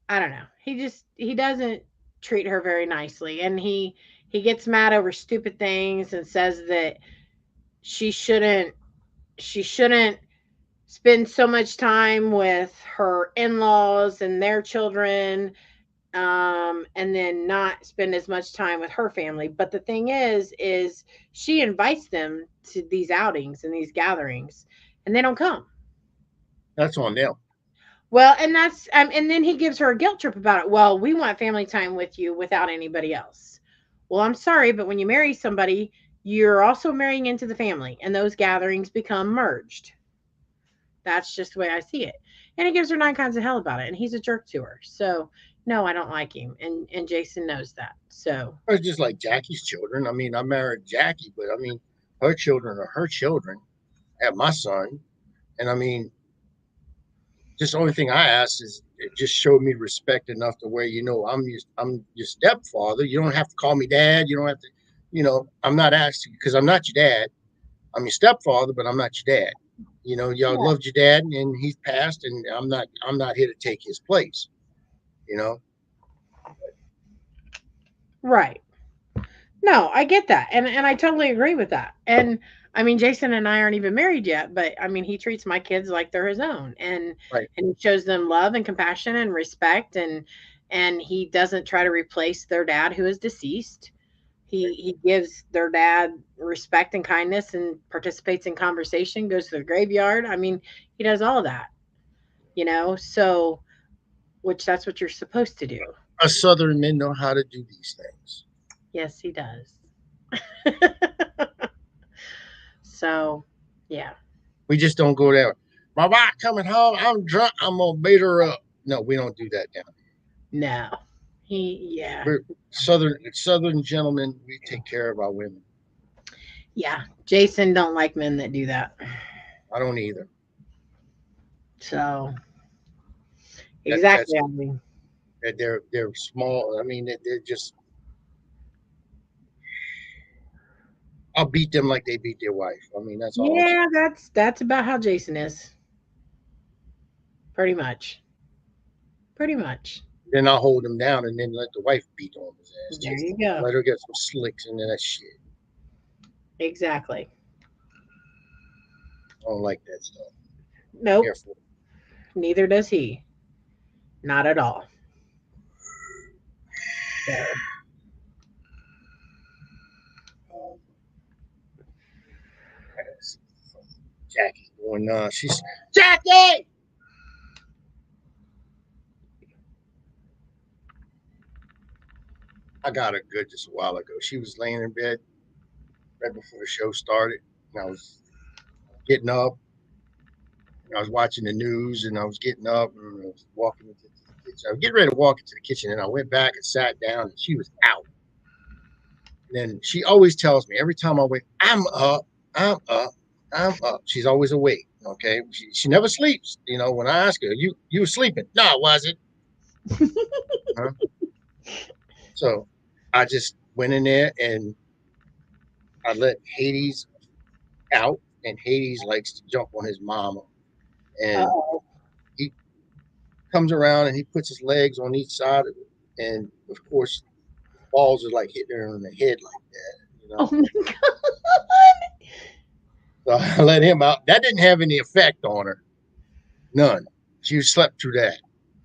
don't know. He doesn't treat her very nicely, and he gets mad over stupid things and says that she shouldn't she shouldn't spend so much time with her in-laws and their children, and then not spend as much time with her family. But the thing is she invites them to these outings and these gatherings, and they don't come. That's on them. Well, and that's and then he gives her a guilt trip about it. Well, we want family time with you without anybody else. Well, I'm sorry, but when you marry somebody, you're also marrying into the family, and those gatherings become merged. That's just the way I see it. And he gives her nine kinds of hell about it, and he's a jerk to her. So no, I don't like him, and Jason knows that. So It's just like Jackie's children. I mean, I married Jackie, but I mean, her children are her children. I have my son, and I mean, just the only thing I ask is it just showed me respect enough to where I'm your stepfather. You don't have to call me dad. You don't have to, I'm not asking because I'm not your dad. I'm your stepfather, but I'm not your dad. Y'all yeah. loved your dad, and he's passed, and I'm not here to take his place. You know, Right. No, I get that. And I totally agree with that. And I mean, Jason and I aren't even married yet, but I mean, he treats my kids like they're his own, right? and he shows them love and compassion and respect, and he doesn't try to replace their dad who is deceased. He gives their dad respect and kindness and participates in conversation, goes to the graveyard. I mean, he does all of that. So which that's what you're supposed to do. Us Southern men know how to do these things. Yes, he does. So, yeah. We just don't go there. My wife coming home. I'm drunk. I'm gonna beat her up. No, we don't do that down here. No. Yeah. We're Southern gentlemen. We take care of our women. Yeah. Jason don't like men that do that. I don't either. So, That's exactly. I mean, that they're small. I mean, they're just. I'll beat them like they beat their wife. I mean, that's all. yeah, that's about how Jason is. Pretty much. Pretty much. Then I'll hold him down and then let the wife beat on his ass. There Just you go. let her get some slicks and then that shit. Exactly. I don't like that stuff. Nope. Careful. Neither does he. Not at all. So, Jackie's going on. She's Jackie. I got her good just a while ago. She was laying in bed right before the show started, and I was getting up. And I was watching the news, and I was getting up, and I was walking into the kitchen. I was getting ready to walk into the kitchen, and I went back and sat down, and she was out. And then she always tells me every time I wake, I'm up, I'm up, I'm up. She's always awake. Okay, she never sleeps. You know, when I ask her, you were sleeping? No, I wasn't. Huh? So I just went in there and I let Hades out, and Hades likes to jump on his mama, and uh-oh. he comes around and he puts his legs on each side of it, and of course, balls are like hitting her on the head like that. You know, Oh my God. so I let him out. That didn't have any effect on her, none. She slept through that.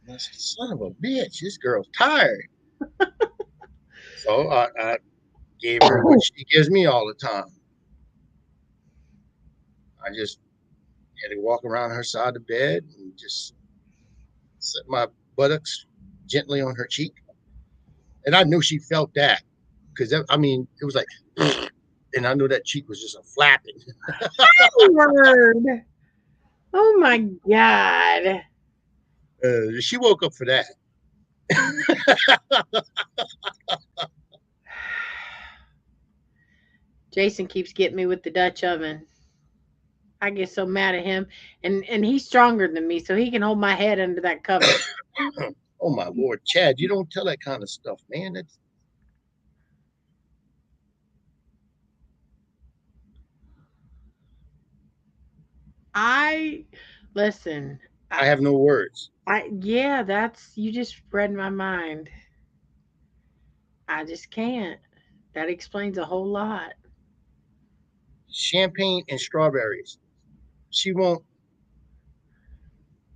And I said, "Son of a bitch, this girl's tired." So I gave her what she gives me all the time. I just had to walk around her side of the bed and just set my buttocks gently on her cheek. And I knew she felt that because, I mean, it was like, and I knew that cheek was just a flapping. Word. Oh my God. She woke up for that. Jason keeps getting me with the Dutch oven. I get so mad at him, and he's stronger than me, so he can hold my head under that cover. Oh my Lord, Chad, you don't tell that kind of stuff, man. That's Listen. I have no words. Yeah, that's you just read my mind. I just can't. That explains a whole lot. Champagne and strawberries. She won't.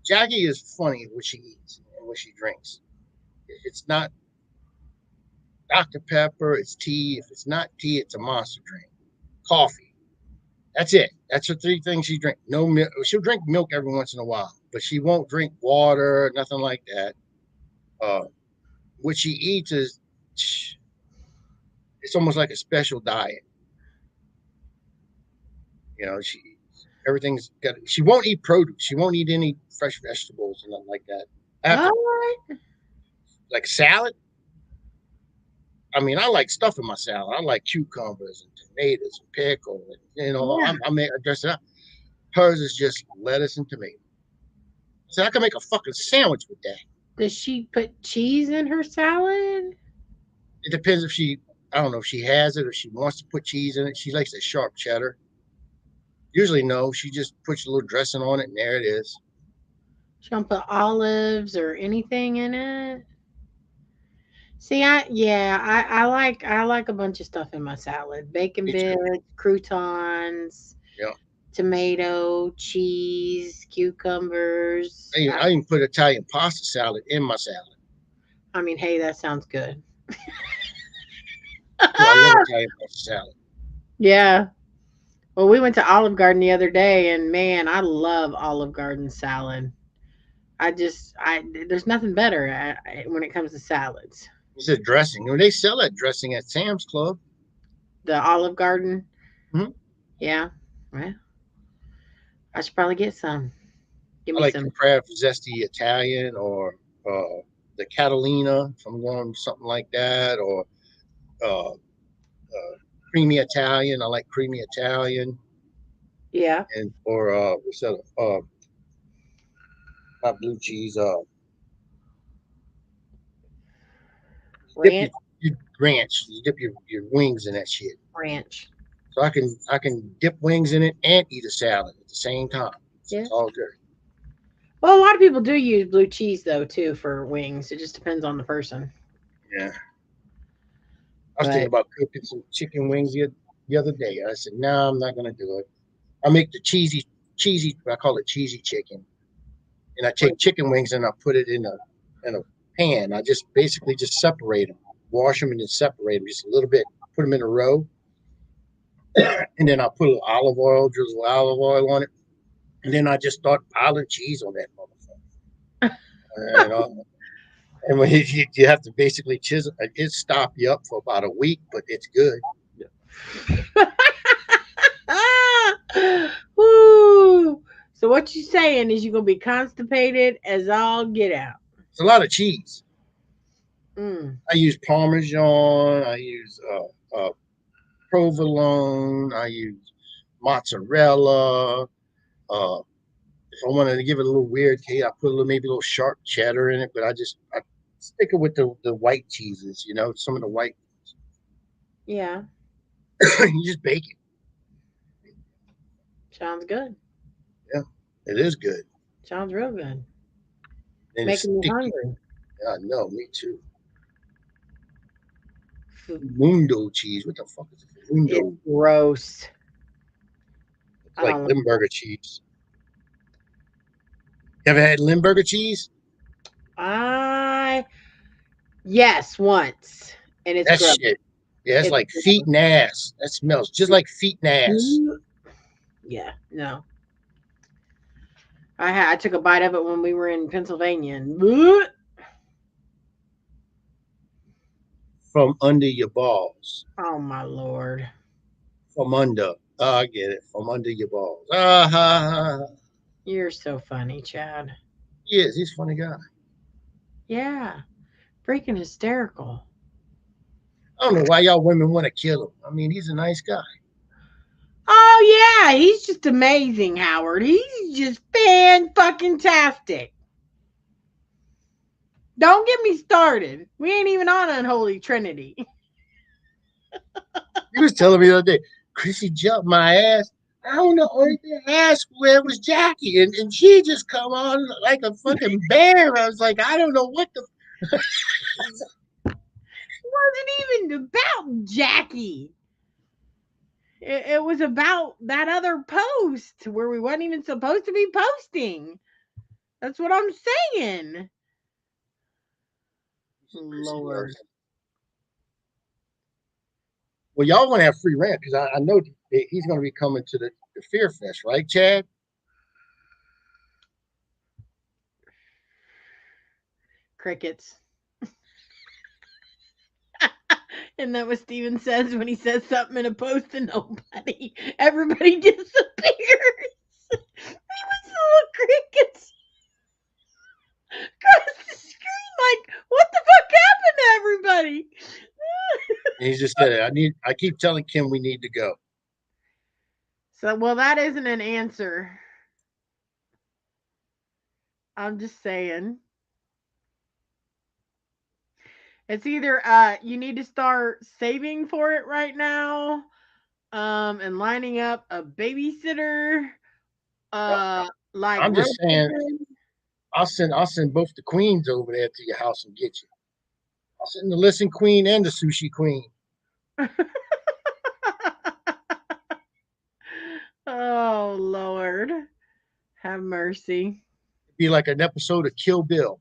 Jackie is funny what she eats and what she drinks. It's not Dr. Pepper, it's tea. If it's not tea, it's a monster drink. Coffee. That's it. That's the three things she drinks. No milk. She'll drink milk every once in a while, but she won't drink water, nothing like that. What she eats is it's almost like a special diet. You know, everything's got. She won't eat produce. She won't eat any fresh vegetables and nothing like that. What? Like salad. I mean, I like stuff in my salad. I like cucumbers and tomatoes and pickle. And, you know, Yeah. I dress it up. Hers is just lettuce and tomato. So I can make a fucking sandwich with that. Does she put cheese in her salad? It depends if I don't know if she has it or she wants to put cheese in it. She likes a sharp cheddar. Usually, no. She just puts a little dressing on it, and there it is. She don't put olives or anything in it. See, I like a bunch of stuff in my salad: bacon Me too. bits, croutons, Yeah. tomato, cheese, cucumbers. I even put Italian pasta salad in my salad. I mean, hey, that sounds good. I love Italian pasta salad. Yeah. Well, we went to Olive Garden the other day, and man, I love Olive Garden salad. There's nothing better when it comes to salads. It's a dressing. When they sell that dressing at Sam's Club. The Olive Garden. Mhm. Yeah. Well, I should probably get some. Give I me like some. the Kraft Zesty Italian or the Catalina, if I'm going something like that, or uh, creamy Italian. I like creamy Italian, Yeah. and or what's that? Not blue cheese. Dip Ranch. your ranch. You dip your wings in that shit. Ranch. So I can dip wings in it and eat a salad at the same time. Yeah. It's all good. Well, a lot of people do use blue cheese though too for wings. It just depends on the person. Yeah. I was thinking But about cooking some chicken wings the other day. I said, no, I'm not gonna do it. I make the cheesy. I call it cheesy chicken, and I take chicken wings and I put it in a pan. I just basically just separate them, wash them, and then separate them just a little bit. Put them in a row, and then I put a little olive oil, drizzle olive oil on it, and then I just start piling cheese on that motherfucker. And, and when you have to basically chisel, it stop you up for about a week, but it's good. Woo. So what you saying is you're gonna be constipated as all get out. It's a lot of cheese. Mm. I use Parmesan. I use provolone. I use mozzarella. If I wanted to give it a little weird taste, I put maybe a little sharp cheddar in it. But I stick it with the white cheeses. Some of the white. Yeah. You just bake it. Sounds good. Yeah, it is good. Sounds real good. And it's Making me sticky. hungry. I know, me too. Mundo cheese. What the fuck is it? It's Mundo. gross. It's I like don't like Limburger cheese. You ever had Limburger cheese? Yes, once. And it's That gross. shit. Yeah, it's It's like feet and ass. That smells just like feet and ass. Yeah, no. I took a bite of it when we were in Pennsylvania and From under your balls. oh my lord. From under. Oh, I get it. From under your balls. Ah, ha, ha. You're so funny, Chad. He is. He's a funny guy. Yeah. Freaking hysterical. I don't know why y'all women want to kill him. I mean, he's a nice guy. Oh yeah, he's just amazing, Howard. He's just fan fucking tastic. Don't get me started. We ain't even on Unholy Trinity. He was telling me the other day, Chrissy jumped my ass. I don't know. Only thing I asked where was Jackie, and she just come on like a fucking bear. I was like, I don't know what the. It wasn't even about Jackie. It was about that other post where we wasn't even supposed to be posting. That's what I'm saying. Lord. Well, y'all want to have free rent because I know he's going to be coming to the Fear Fest, right, Chad? Crickets. And that what Steven says when he says something in a post to nobody. Everybody disappears. He was little crickets across the screen like, what the fuck happened to everybody? And he just said, I keep telling Kim we need to go. So, well, that isn't an answer. I'm just saying. It's either you need to start saving for it right now, and lining up a babysitter, like I'm just saying, Rosie. I'll send both the queens over there to your house and get you. I'll send the listen queen and the sushi queen. Oh Lord, have mercy. It'd be like an episode of Kill Bill.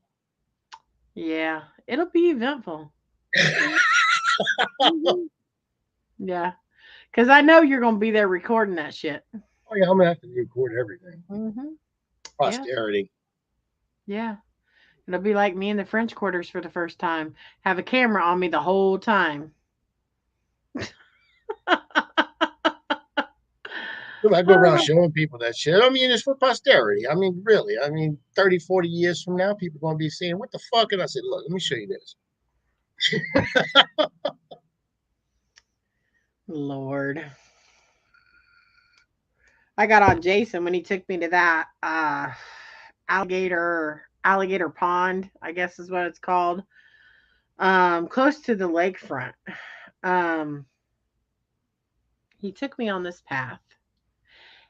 Yeah, it'll be eventful. Yeah, because I know you're gonna be there recording that shit. Oh yeah, I'm gonna have to record everything. Mm-hmm. Posterity. Yeah, it'll be like me in the French Quarters for the first time. Have a camera on me the whole time. I go around showing people that shit. I mean, it's for posterity. I mean, really. I mean, 30, 40 years from now, people are going to be saying, what the fuck? And I said, look, let me show you this. Lord. I got on Jason when he took me to that alligator pond, I guess is what it's called. Close to the lakefront. Um he took me on this path.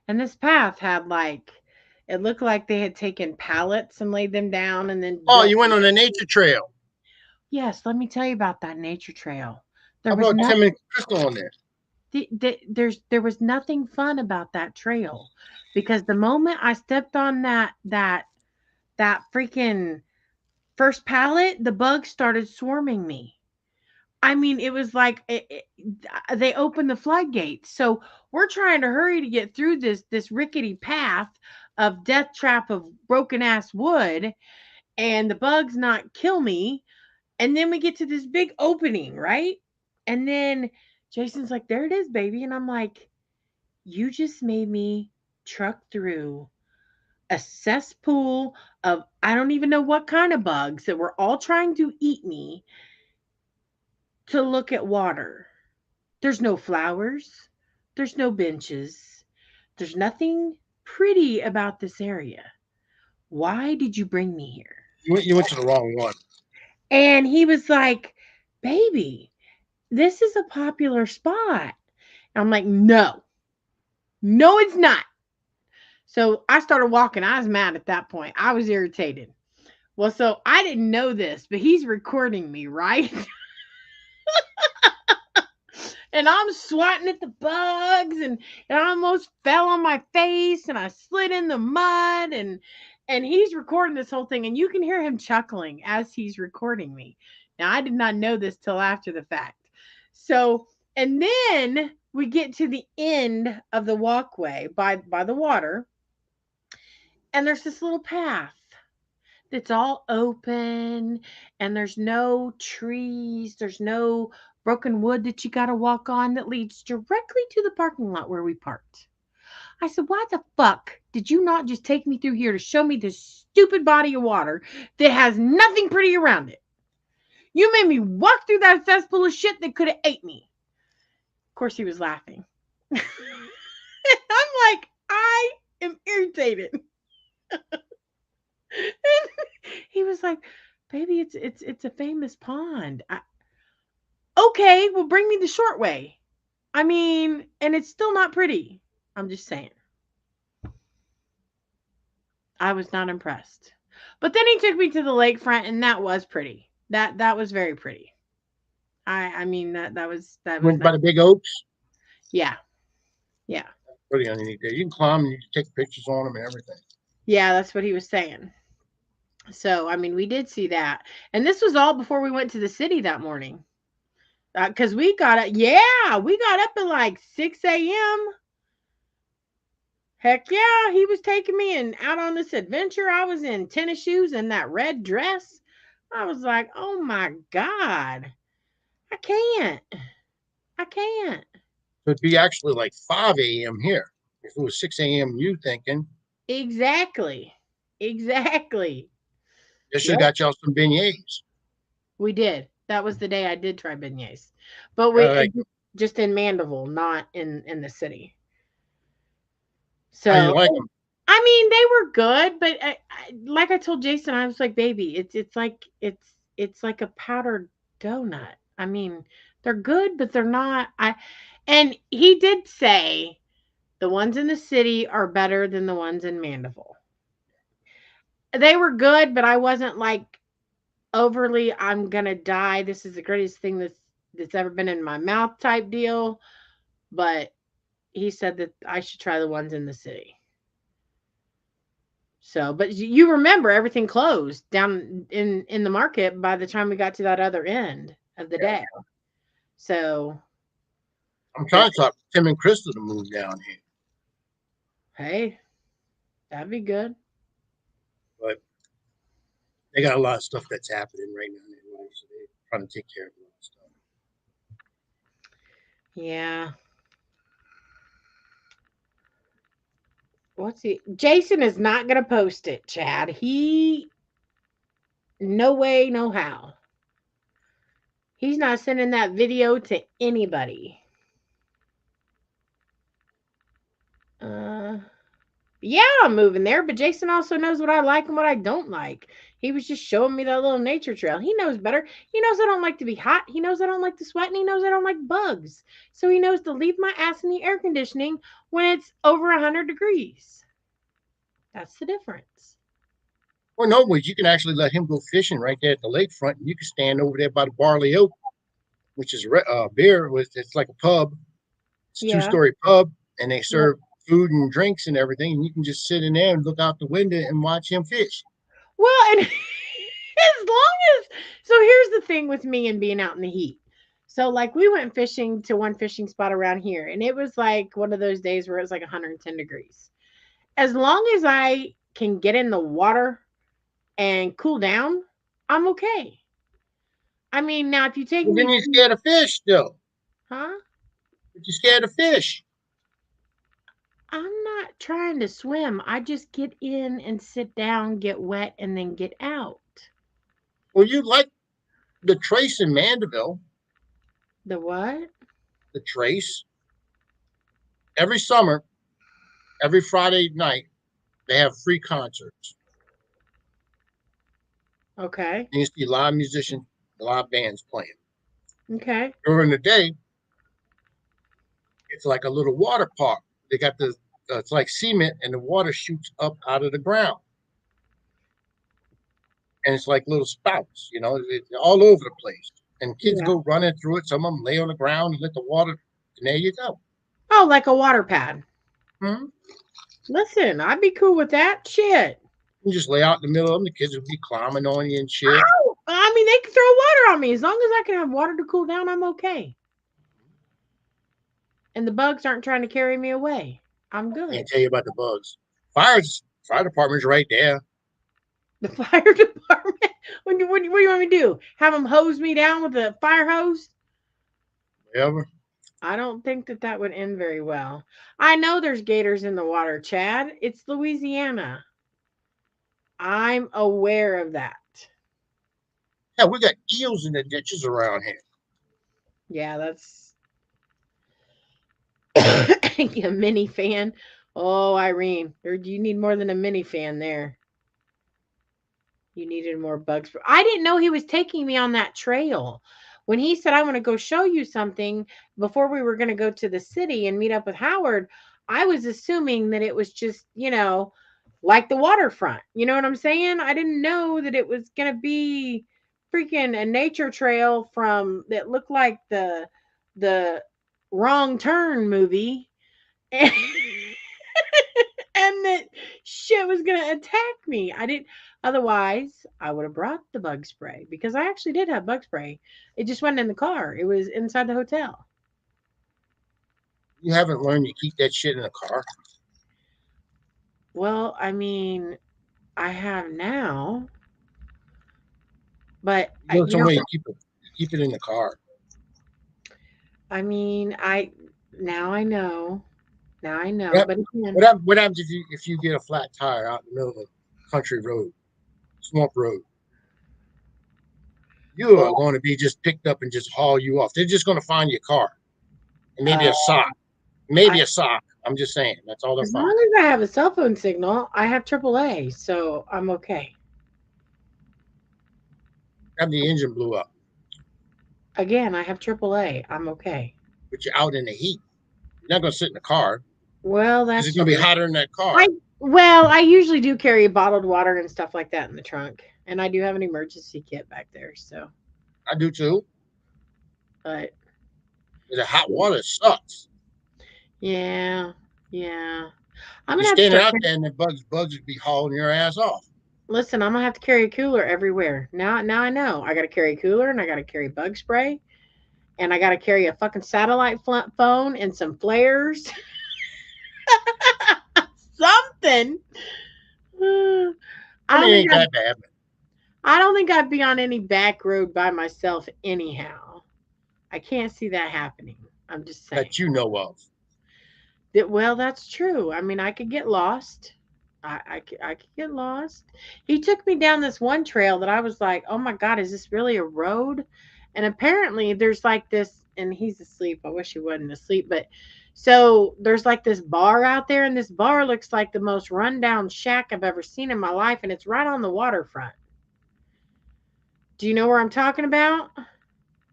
And this path had like it looked like they had taken pallets and laid them down and then Oh, built. you went on a nature trail. Yes, let me tell you about that nature trail. There How was about no Tim and Crystal on there? there was nothing fun about that trail because the moment I stepped on that freaking first pallet, the bugs started swarming me. I mean, it was like they opened the floodgates. So we're trying to hurry to get through this rickety path of death trap of broken ass wood, and the bugs not kill me. And then we get to this big opening, right? And then Jason's like, "There it is, baby," and I'm like, "You just made me truck through a cesspool of I don't even know what kind of bugs that were all trying to eat me to look at water. There's no flowers, there's no benches, there's nothing pretty about this area. Why did you bring me here?" You went to the wrong one. And he was like, "Baby, this is a popular spot." I'm like, "No, no, it's not." So I started walking. I was mad at that point. I was irritated. Well, so I didn't know this, but he's recording me, right? And I'm swatting at the bugs and I almost fell on my face and I slid in the mud and he's recording this whole thing and you can hear him chuckling as he's recording me. Now I did not know this till after the fact. So and then we get to the end of the walkway by the water and there's this little path that's all open and there's no trees, there's no broken wood that you got to walk on that leads directly to the parking lot where we parked. I said, "Why the fuck did you not just take me through here to show me this stupid body of water that has nothing pretty around it? You made me walk through that cesspool of shit that could have ate me." Of course, he was laughing. I'm like, I am irritated. He was like, "Baby, it's a famous pond." Okay, well, bring me the short way. I mean, and it's still not pretty. I'm just saying. I was not impressed. But then he took me to the lakefront, and that was pretty. That was very pretty. I mean that was Went by nice. the big oaks. Yeah, yeah, Pretty underneath there. You can climb and you can take pictures on them and everything. yeah. That's what he was saying. So I mean, we did see that, and this was all before we went to the city that morning. Because we got up, yeah, we got up at like 6 a.m. Heck yeah, he was taking me and out on this adventure. I was in tennis shoes and that red dress. I was like, oh my God, I can't. I can't. So it'd be actually like 5 a.m. here. If it was 6 a.m., you thinking, Exactly. Exactly. they should have Yep. got y'all some beignets. We did. That was the day I did try beignets. But Like, just in Mandeville, not in the city. how you So like them? I mean, they were good, but like I told Jason, I was like, "Baby, it's like a powdered donut." I mean, they're good, but they're not. And he did say the ones in the city are better than the ones in Mandeville. They were good, but I wasn't like overly. I'm gonna die. This is the greatest thing that's ever been in my mouth type deal. But he said that I should try the ones in the city. So, but you remember everything closed down in the market by the time we got to that other end of the Yeah. day. So, I'm trying to talk Tim and Crystal to move down here, hey, that'd be good. but they got a lot of stuff that's happening right now in their life, so they're trying to take care of a lot of stuff. Yeah. What's he? Jason is not gonna post it, Chad. No way, no how. He's not sending that video to anybody. Uh, yeah, I'm moving there, but Jason also knows what I like and what I don't like. He was just showing me that little nature trail. He knows better. He knows I don't like to be hot. He knows I don't like to sweat, and he knows I don't like bugs. So he knows to leave my ass in the air conditioning when it's over 100 degrees. That's the difference. Well, no, ways you can actually let him go fishing right there at the lakefront, and you can stand over there by the Barley Oak, which is beer. It's like a pub. It's a Yeah. two-story pub, and they serve food and drinks and everything, and you can just sit in there and look out the window and watch him fish. Well, and as long as so here's the thing with me and being out in the heat. So like we went fishing to one fishing spot around here, and it was like one of those days where it was like 110 degrees. As long as I can get in the water and cool down, I'm okay. I mean, now if you take Well, then me, you're scared of fish still. huh? But you're scared of fish. I'm not trying to swim. I just get in and sit down, get wet, and then get out. Well, you like the Trace in Mandeville, The what? the Trace. Every summer, every Friday night, they have free concerts. Okay. And you see live musicians, live bands playing. Okay. During the day, it's like a little water park. They got it's like cement, and the water shoots up out of the ground. And it's like little spouts, it's all over the place. And kids Yeah. go running through it. Some of them lay on the ground and let the water, and there you go. Oh, like a water pad. Hmm? Listen, I'd be cool with that. Shit. You just lay out in the middle of them. The kids will be climbing on you and shit. Ow! I mean, they can throw water on me. As long as I can have water to cool down, I'm okay. And the bugs aren't trying to carry me away. I'm I good. can't tell you about the bugs. Fire department's right there. The fire department. What do you want me to do? Have them hose me down with a fire hose? Whatever. I don't think that would end very well. I know there's gators in the water, Chad. It's Louisiana. I'm aware of that. Yeah, we got eels in the ditches around here. Yeah, that's a mini fan. Oh, Irene, you need more than a mini fan there. You needed more bugs. I didn't know he was taking me on that trail. When he said, I want to go show you something before we were going to go to the city and meet up with Howard, I was assuming that it was just, like the waterfront. You know what I'm saying? I didn't know that it was going to be freaking a nature trail that looked like the Wrong Turn movie. And, and that shit was going to attack me. Otherwise, I would have brought the bug spray because I actually did have bug spray. It just wasn't in the car. It was inside the hotel. You haven't learned to keep that shit in the car. Well, I mean, I have now, but Some way you keep it in the car. I mean, now I know. Now I know. Yep. But again, What happens if you get a flat tire out in the middle of a country road, swamp road? You are going to be just picked up and just haul you off. They're just going to find your car and maybe a sock. Maybe a sock. I'm just saying. That's all they're as finding. long as I have a cell phone signal, I have AAA, so I'm okay. Have the engine blew up, Again, I have AAA. I'm okay. but you're out in the heat. You're not going to sit in the car Well, because that's it's going to be hotter in that car. I usually do carry bottled water and stuff like that in the trunk, and I do have an emergency kit back there. So, I do too. but The hot water sucks. yeah. I'm You're gonna have standing to out there and the bugs would be hauling your ass off. listen. I'm gonna have to carry a cooler everywhere. Now I know. I got to carry a cooler, and I got to carry bug spray, and I got to carry a fucking satellite phone and some flares. Something. I mean, it ain't that bad. I don't think I'd be on any back road by myself anyhow. I can't see that happening. I'm just saying. That you know of. Well, that's true. I mean, I could get lost. I could get lost. He took me down this one trail that I was like, oh my God, is this really a road? And apparently there's like this, and he's asleep. I wish he wasn't asleep, but so there's like this bar out there, and this bar looks like the most rundown shack I've ever seen in my life, and it's right on the waterfront. Do you know where I'm talking about?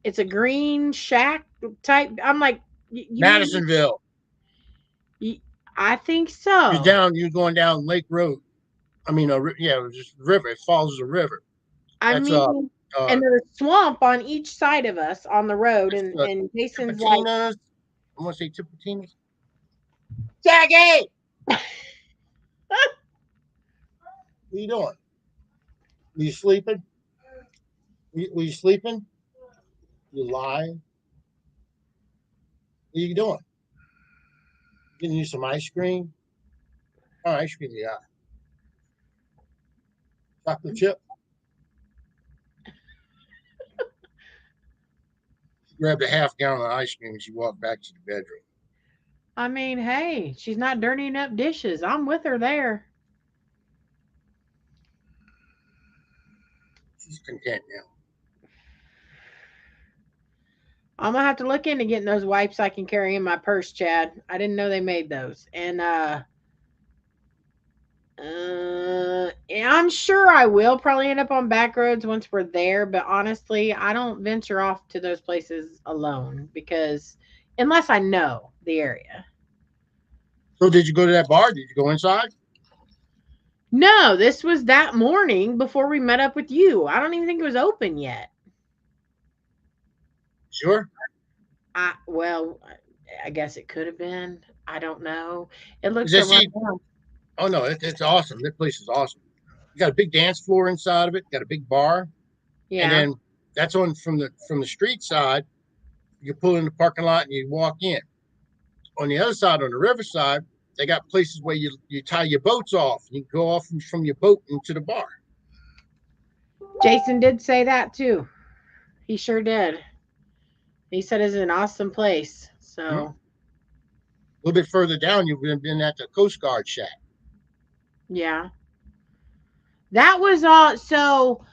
It's a green shack type. I'm like, you mean, Madisonville. I think You're so. down. You're going down Lake Road. I mean, yeah, it's just a river. It follows a river. I That's mean, uh, and there's swamp on each side of us on the road, that's and Jason's like, Tipitina's. I want to say Tipitina's. Jackie, what you doing? You sleeping? Were you sleeping? You lying? What are you doing? Getting you some ice cream? Oh, ice cream, yeah. Chocolate chip. She grabbed a half gallon of ice cream and she walked back to the bedroom. I mean, hey, she's not dirtying up dishes. I'm with her there. She's content now. I'm gonna have to look into getting those wipes I can carry in my purse, Chad. I didn't know they made those, and yeah, I'm sure I will probably end up on back roads once we're there. But honestly, I don't venture off to those places alone because unless I know the area. So did you go to that bar? Did you go inside? No, this was that morning before we met up with you. I don't even think it was open yet. Sure. Well, I guess it could have been. I don't know. It looks Is so that run see? down. Oh no, it's awesome. That place is awesome. You got a big dance floor inside of it. Got a big bar, and Yeah. then that's on from the street side. You pull in the parking lot and you walk in. On the other side, on the riverside, they got places where you tie your boats off. You go off from your boat into the bar. Jason did say that too. He sure did. He said it's an awesome place. Hmm? So, A little bit further down, you've been at the Coast Guard shack. yeah. That was all. So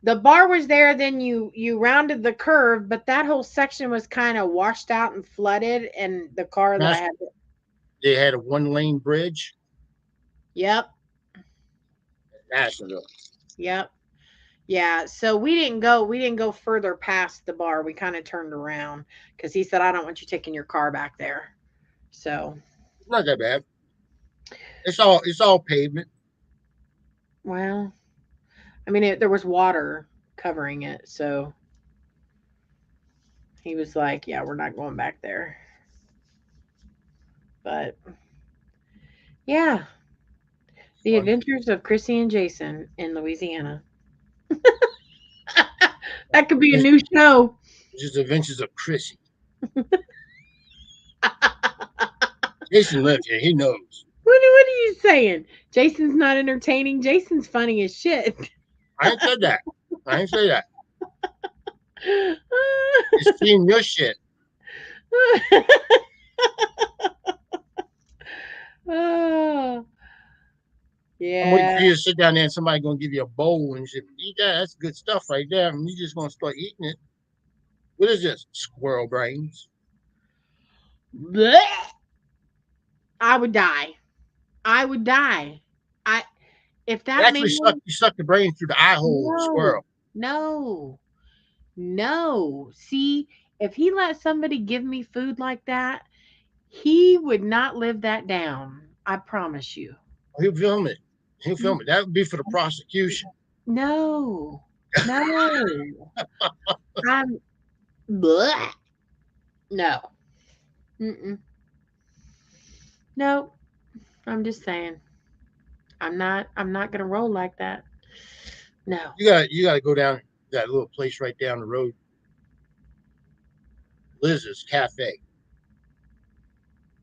the bar was there, then you rounded the curve, but that whole section was kind of washed out and flooded, and the car that I That's, had. they had a one lane bridge. Yep. National. Yep. Yeah, so we didn't go further past the bar. We kind of turned around because he said, I don't want you taking your car back there. So, It's not that bad. It's all pavement. well, I mean, there was water covering it. So he was like, yeah, we're not going back there. But yeah, the Fun. adventures of Chrissy and Jason in Louisiana. That could be a It's new show. just Adventures of Chrissy. Jason lives here. He knows. What are you saying? Jason's not entertaining. Jason's funny as shit. I ain't said that. I ain't say that. It's seen your shit. Oh, I'm waiting for yeah. you to sit down there and somebody gonna give you a bowl and you say, eat that. That's good stuff right there. And you just gonna start eating it. What is this? Squirrel brains. Blech. I would die. I would die. I if It that actually man suck the brain through the eye hole of the no, squirrel. no, no. See, if he let somebody give me food like that, he would not live that down. I promise you. He'll film it. He'll film it. That would be for the prosecution. No, no. I'm bleh. No. Mm-mm. No. I'm just saying. I'm not gonna roll like that. No. You gotta go down that little place right down the road. Liz's Cafe.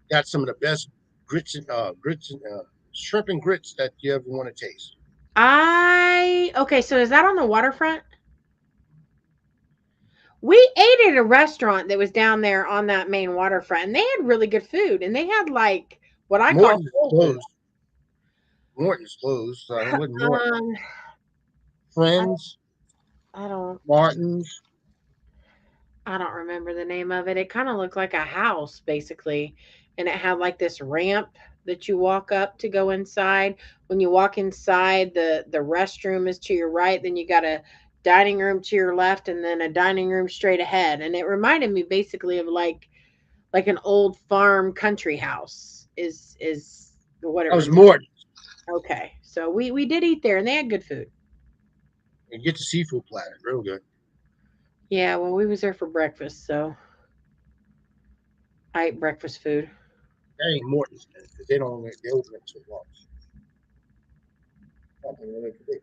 Got some of the best grits and shrimp and grits that you ever want to taste. Okay, so is that on the waterfront? We ate at a restaurant that was down there on that main waterfront, and they had really good food, and they had like what I call Morton's soul food. closed. Morton's closed. So it wasn't Morton. Um, Friends, I don't Martin's. remember the name of it. It kind of looked like a house basically, and it had like this ramp that you walk up to go inside. When you walk inside, the restroom is to your right, then you got a dining room to your left and then a dining room straight ahead. And it reminded me basically of like an old farm country house is what it That was reminded. Morton's. Okay. So we did eat there and they had good food. You get the seafood platter, real good. Yeah, well we was there for breakfast, so I ate breakfast food. That ain't Morton's because they don't they open it till lunch. Nothing really to do.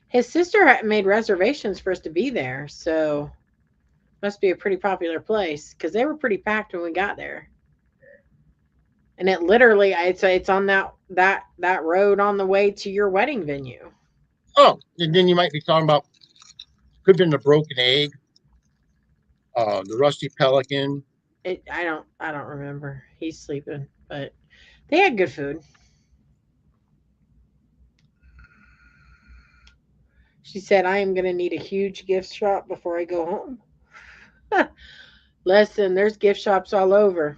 His sister had made reservations for us to be there, so must be a pretty popular place because they were pretty packed when we got there. And it literally, I'd say it's on that road on the way to your wedding venue. Oh, and then you might be talking about could have been the broken egg, the rusty pelican. I don't remember. He's sleeping, but they had good food. She said, I am going to need a huge gift shop before I go home. Listen, there's gift shops all over.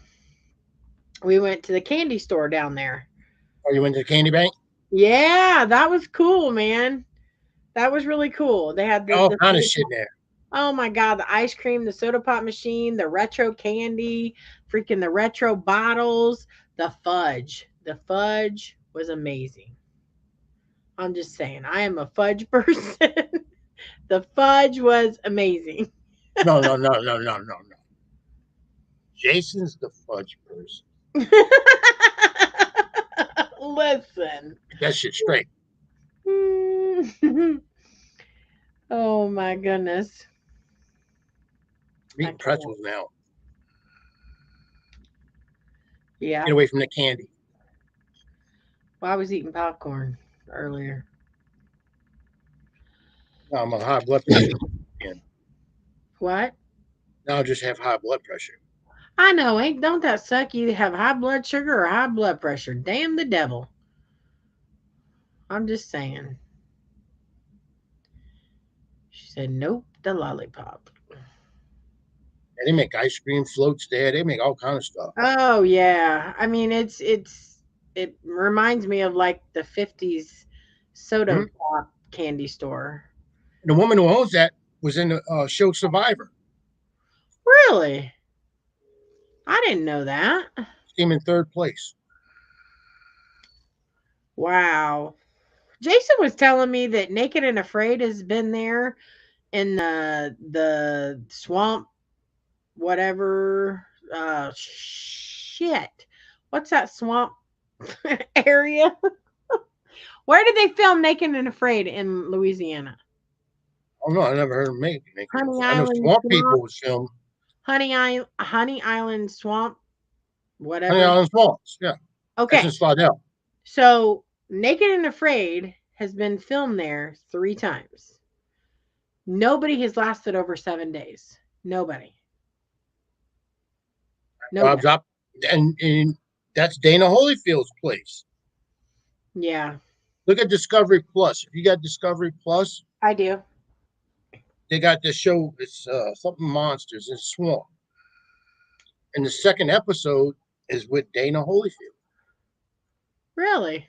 We went to the candy store down there. Or you went to the candy bank? Yeah, that was cool, man. That was really cool. They had All the kind of soda shit pop. there. Oh my god, the ice cream, the soda pop machine, the retro candy, freaking the retro bottles, the fudge. The fudge was amazing. I'm just saying, I am a fudge person. The fudge was amazing. No, no, no, no, no, no, no. Jason's the fudge person. Listen. Get that shit straight. Oh my goodness. I'm I eating can't. pretzels now. Yeah. Get away from the candy. Well, I was eating popcorn earlier. Now I'm on high blood pressure again. What? Now I just have high blood pressure. I know, ain't don't that suck? You have high blood sugar or high blood pressure. Damn the devil. I'm just saying. She said, nope, the lollipop. And they make ice cream floats there. They make all kind of stuff. Oh yeah. I mean it reminds me of like the 50s soda Mhm. pop candy store. And the woman who owns that was in the show Survivor. Really? I didn't know that. She came in third place. Wow. Jason was telling me that Naked and Afraid has been there in the swamp whatever shit. What's that swamp area? Where did they film Naked and Afraid in Louisiana? Oh no, I never heard of making it. Honey I know Island Swamp Swamp, People was filmed. Honey Island Swamp, Honey whatever. Island Swamps. Yeah, that's in Okay, Slidell. so Naked and Afraid has been filmed there 3 times. Nobody has lasted over 7 days. Nobody. Bob's Nobody. up, and that's Dana Holyfield's place. Yeah, Look at Discovery Plus. If you got Discovery Plus, I do. they got this show. It's something monsters in Swamp, and the second episode is with Dana Holyfield. Really?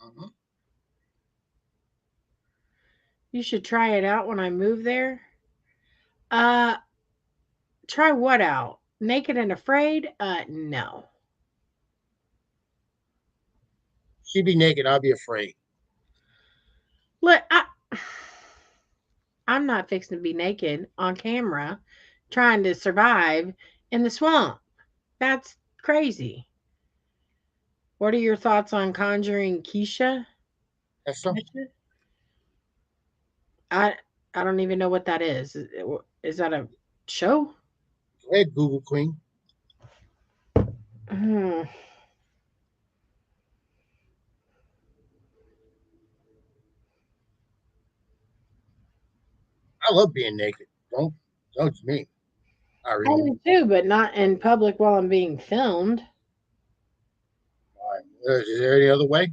Mhm. You should try it out when I move there. Uh, try what out? Naked and Afraid? No. She'd be naked. I'd be afraid. Look, I'm not fixing to be naked on camera trying to survive in the swamp. That's crazy. What are your thoughts on Conjuring Keisha? That's something. Kesha? I I don't even know what that is. Is that a show? Go ahead, Google Queen. Hmm. I love being naked. Don't judge me, I Irene. do too, but not in public while I'm being filmed. Is there any other way?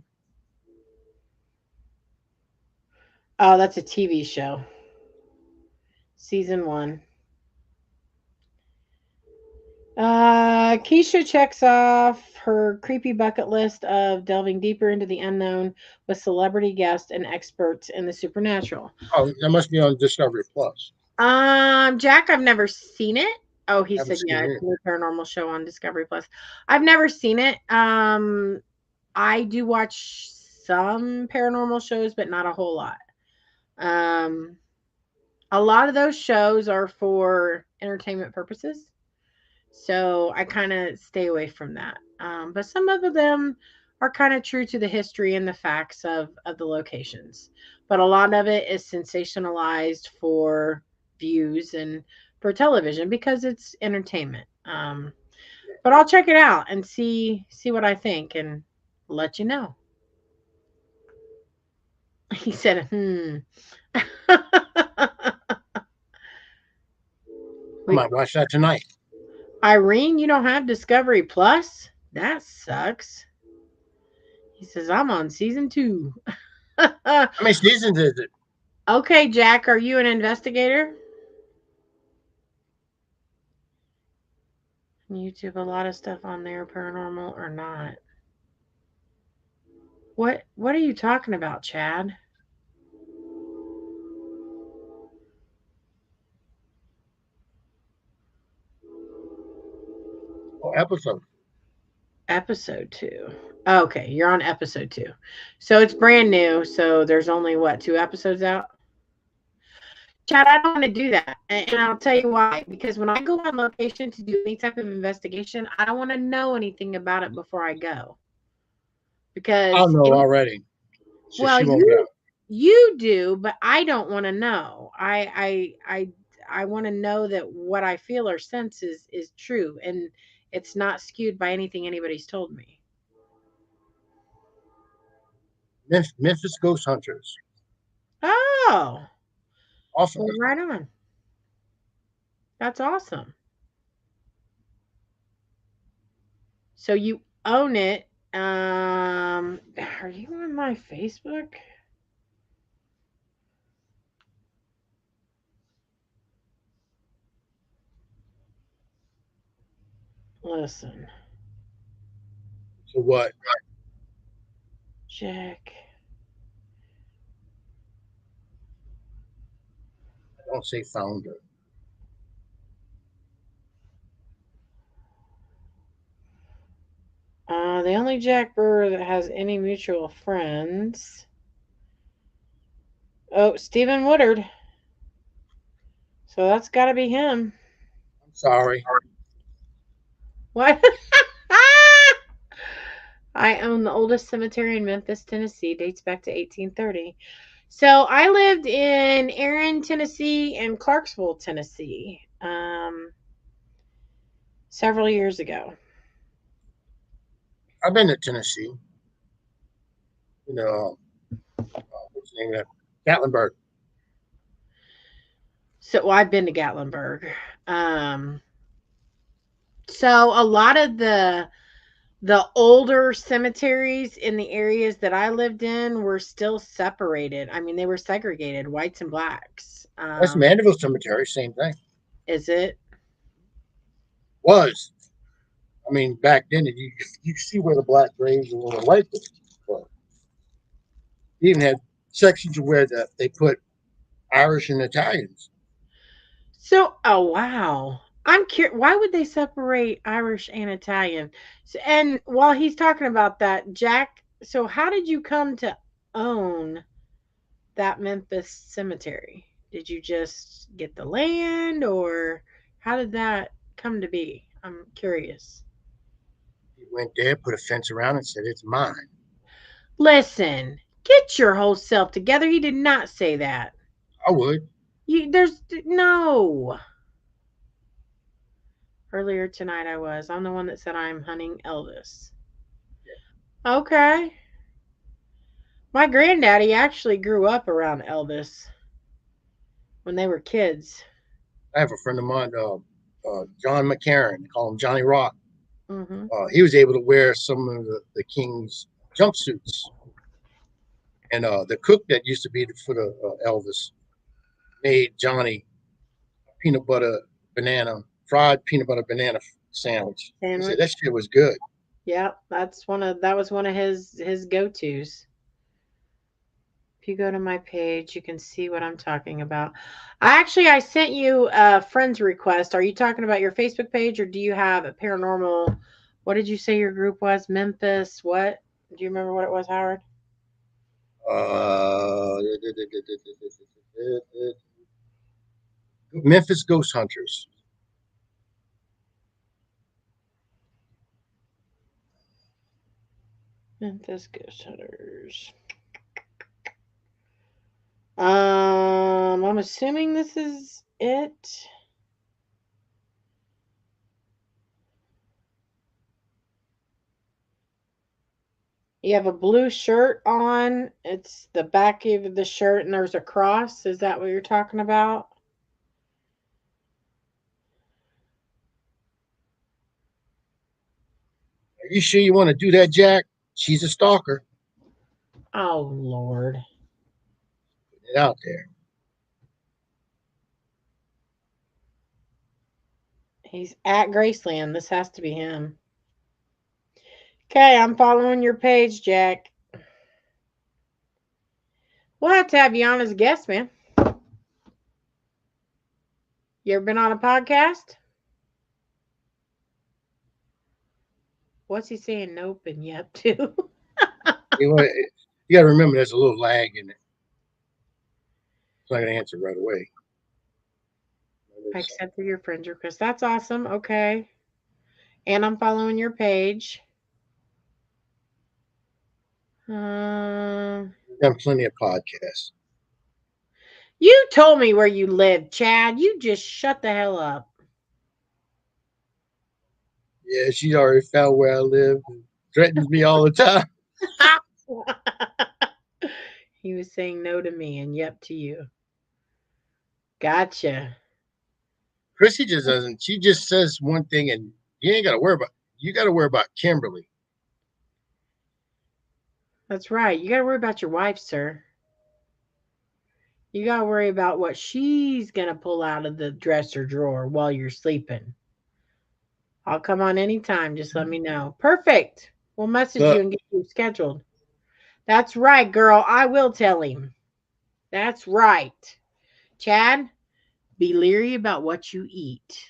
Oh, that's a TV show. Season 1. Keisha checks off her creepy bucket list of delving deeper into the unknown with celebrity guests and experts in the supernatural. Oh, that must be on Discovery Plus. Jack, I've never seen it. Oh, he Haven't said, seen yeah, it. it's a new paranormal show on Discovery Plus. I've never seen it. I do watch some paranormal shows, but not a whole lot. Um, a lot of those shows are for entertainment purposes. So I kind of stay away from that. But some of them are kind of true to the history and the facts of the locations. But a lot of it is sensationalized for views and for television because it's entertainment. But I'll check it out and see what I think and let you know. He said, I might watch that tonight. Irene, you don't have Discovery Plus? That sucks. He says, I'm on season 2. How many seasons is it? Okay, Jack, are you an investigator? YouTube, a lot of stuff on there, paranormal or not. What are you talking about, Chad? Oh, episode. Episode 2. Okay, you're on episode 2. So it's brand new. So there's only what, 2 episodes out? Chad, I don't want to do that. And I'll tell you why. Because when I go on location to do any type of investigation, I don't want to know anything about it before I go. Because I'll know already. So well, she won't get out. you do, but I don't want to know. I want to know that what I feel or sense is true and it's not skewed by anything anybody's told me. Memphis Ghost Hunters. Oh, Awesome. well, right on. That's awesome. So you own it. Are you on my Facebook? Listen, So what? Jack. Don't say founder. The only Jack Brewer that has any mutual friends. Oh, Stephen Woodard. So that's got to be him. I'm sorry. What? I own the oldest cemetery in Memphis, Tennessee. Dates back to 1830. So I lived in Erin, Tennessee, and Clarksville, Tennessee, several years ago. I've been to Tennessee. You know, what's the name of that? Gatlinburg. So well, I've been to Gatlinburg. So a lot of the older cemeteries in the areas that I lived in were still separated. I mean, they were segregated, whites and blacks. That's Mandeville Cemetery. Same thing. Is it? Was. I mean, back then, you see where the black graves and where the white graves were. You even had sections where they put Irish and Italians. So, oh wow. I'm curious. Why would they separate Irish and Italian? So, and while he's talking about that, Jack, so how did you come to own that Memphis cemetery? Did you just get the land or how did that come to be? I'm curious. He went there, put a fence around it, said, "It's mine." Listen, get your whole self together. He did not say that. I would. There's no. Earlier tonight I'm the one that said I'm hunting Elvis. Okay. My granddaddy actually grew up around Elvis when they were kids. I have a friend of mine, John McCarran. They call him Johnny Rock. Mm-hmm. He was able to wear some of the king's jumpsuits. And the cook that used to be for the Elvis made Johnny peanut butter banana, fried peanut butter banana sandwich. He said that Sandwich. shit was good. Yeah, that was one of his go-tos. If you go to my page, you can see what I'm talking about. I sent you a friend's request. Are you talking about your Facebook page or do you have a paranormal? What did you say your group was? Memphis? What? Do you remember what it was, Howard? Uh, Memphis Ghost Hunters. Memphis Ghost Hunters. I'm assuming this is it. You have a blue shirt on. It's the back of the shirt, and there's a cross. Is that what you're talking about? Are you sure you want to do that, Jack? She's a stalker. Oh, Lord. Put it out there. He's at Graceland. This has to be him. Okay, I'm following your page, Jack. We'll have to have you on as a guest, man. You ever been on a podcast? What's he saying nope and yep to? You know, you got to remember there's a little lag in it. It's not going to answer right away. I accepted your friend's request. That's awesome. Okay. And I'm following your page. We've done plenty of podcasts. You told me where you live, Chad. You just shut the hell up. Yeah, she already found where I live and threatens me all the time. He was saying no to me and yep to you. Gotcha. Chrissy just doesn't. She just says one thing, and you ain't got to worry about. You got to worry about Kimberly. That's right. You got to worry about your wife, sir. You got to worry about what she's going to pull out of the dresser drawer while you're sleeping. I'll come on anytime. Just let me know. Perfect. We'll message you and get you scheduled. That's right, girl. I will tell him. That's right. Chad, be leery about what you eat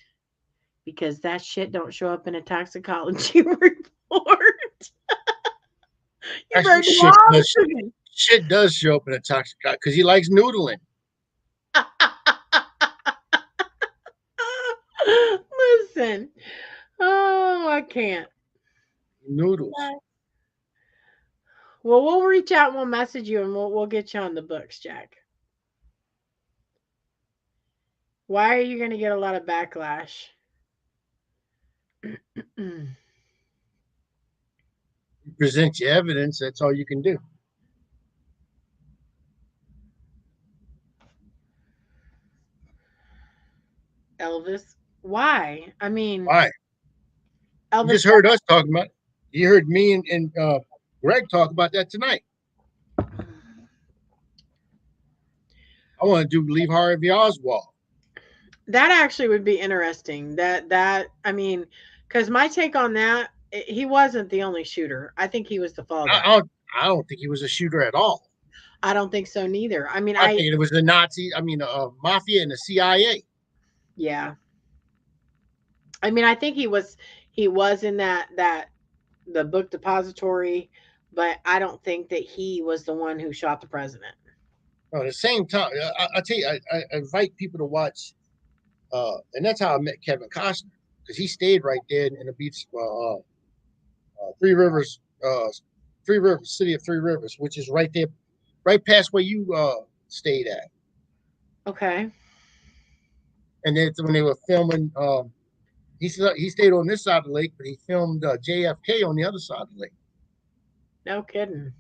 because that shit don't show up in a toxicology report. You Actually, heard the shit does show up in a toxic because he likes noodling. Listen. Oh, I can't. Noodles. Well, we'll reach out and we'll message you and we'll get you on the books, Jack. Why are you going to get a lot of backlash? Present your evidence. That's all you can do. Elvis? Why? I mean, Why? Elvis. You just heard us talking about it. You heard me and Greg talk about that tonight. I want to do Leave Harvey Oswald. That actually would be interesting. I mean, because my take on that, he wasn't the only shooter. I think he was the fall guy. I don't think he was a shooter at all. I don't think so neither. I mean, I think it was the Nazi. Mafia and the CIA. Yeah. I mean, I think he was in that the book depository, but I don't think that he was the one who shot the president. At the same time, I tell you, I invite people to watch, and that's how I met Kevin Costner because he stayed right there in the beach, Three Rivers, city of Three Rivers, which is right there, right past where you stayed at. Okay. And then when they were filming, he stayed on this side of the lake, but he filmed JFK on the other side of the lake. No kidding.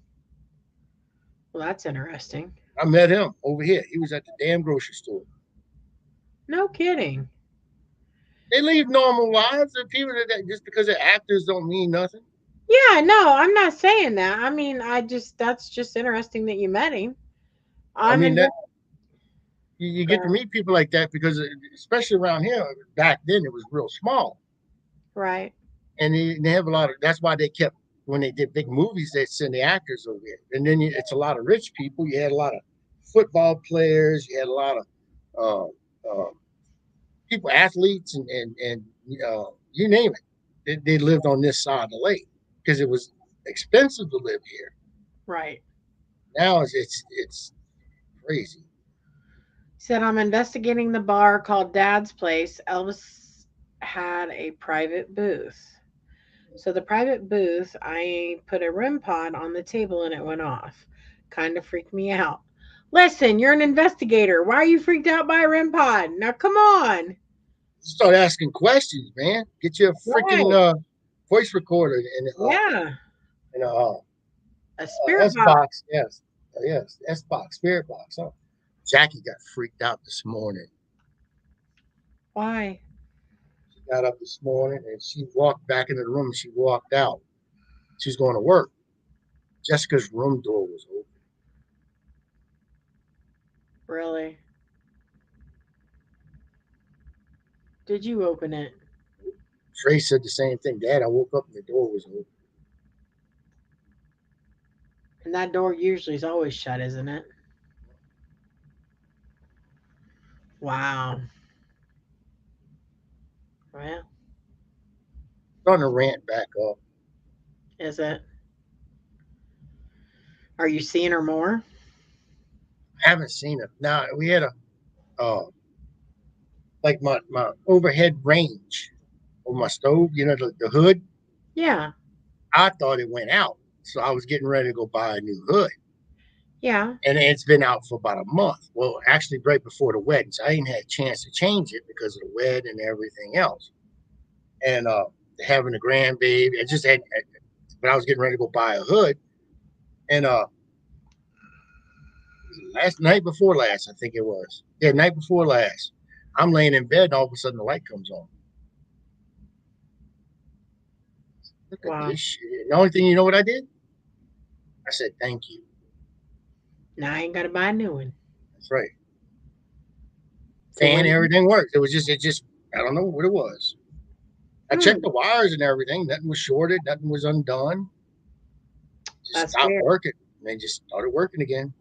Well, that's interesting. I met him over here. He was at the damn grocery store. No kidding. They live normal lives, and people that just because they're actors don't mean nothing. Yeah, no, I'm not saying that. I mean, that's just interesting that you met him. I I'm mean in. that you get to meet people like that because, especially around here, back then it was real small, Right. and they have a lot of. That's why they kept when they did big movies, they send the actors over here, and then it's a lot of rich people. You had a lot of football players. You had a lot of uh, uh, people, athletes, and you name it. They lived on this side of the lake because it was expensive to live here. Right. Now it's crazy. He said, I'm investigating the bar called Dad's Place. Elvis had a private booth. So the private booth, I put a REM pod on the table and it went off. Kind of freaked me out. Listen, you're an investigator. Why are you freaked out by a REM pod? Now come on. Start asking questions, man. Get your freaking Right. voice recorder Yeah. and A spirit S box. box. Yes, S box, spirit box. Oh. Jackie got freaked out this morning. Why? She got up this morning and she walked back into the room. And she walked out. She's going to work. Jessica's room door was open. Really? Did you open it? Trey said the same thing. Dad, I woke up and the door was open. And that door usually is always shut, isn't it? Wow. Well, Starting to rant back up. is it? Are you seeing her more? I haven't seen it. Now we had a like my overhead range on my stove, the hood. Yeah. I thought it went out. So I was getting ready to go buy a new hood. Yeah. And it's been out for about a month. Well, actually right before the wedding. So I didn't have a chance to change it because of the wedding and everything else. And having a grandbaby. I just had when I was getting ready to go buy a hood. And night before last, I think it was. Yeah, night before last. I'm laying in bed and all of a sudden the light comes on. Look at Wow. this shit. The only thing you know what I did? I said, thank you. Now I ain't got to buy a new one. That's right. So Fan, when- everything worked. It just, I don't know what it was. I Hmm. checked the wires and everything. Nothing was shorted. Nothing was undone. Just That's stopped weird. working. And then just started working again.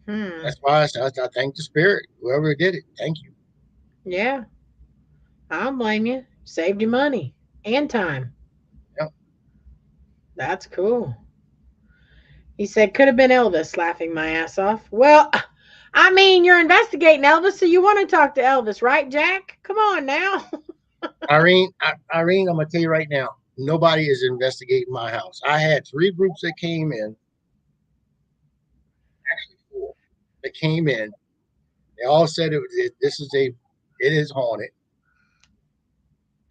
Hmm. That's why I thank the spirit. Whoever did it, thank you. Yeah. I don't blame you. Saved you money and time. Yep. That's cool. He said, could have been Elvis, laughing my ass off. Well, I mean, you're investigating Elvis, so you want to talk to Elvis, right, Jack? Come on now. Irene, I'm gonna tell you right now, nobody is investigating my house. I had 3 groups that came in, actually 4 that came in. They all said it is haunted,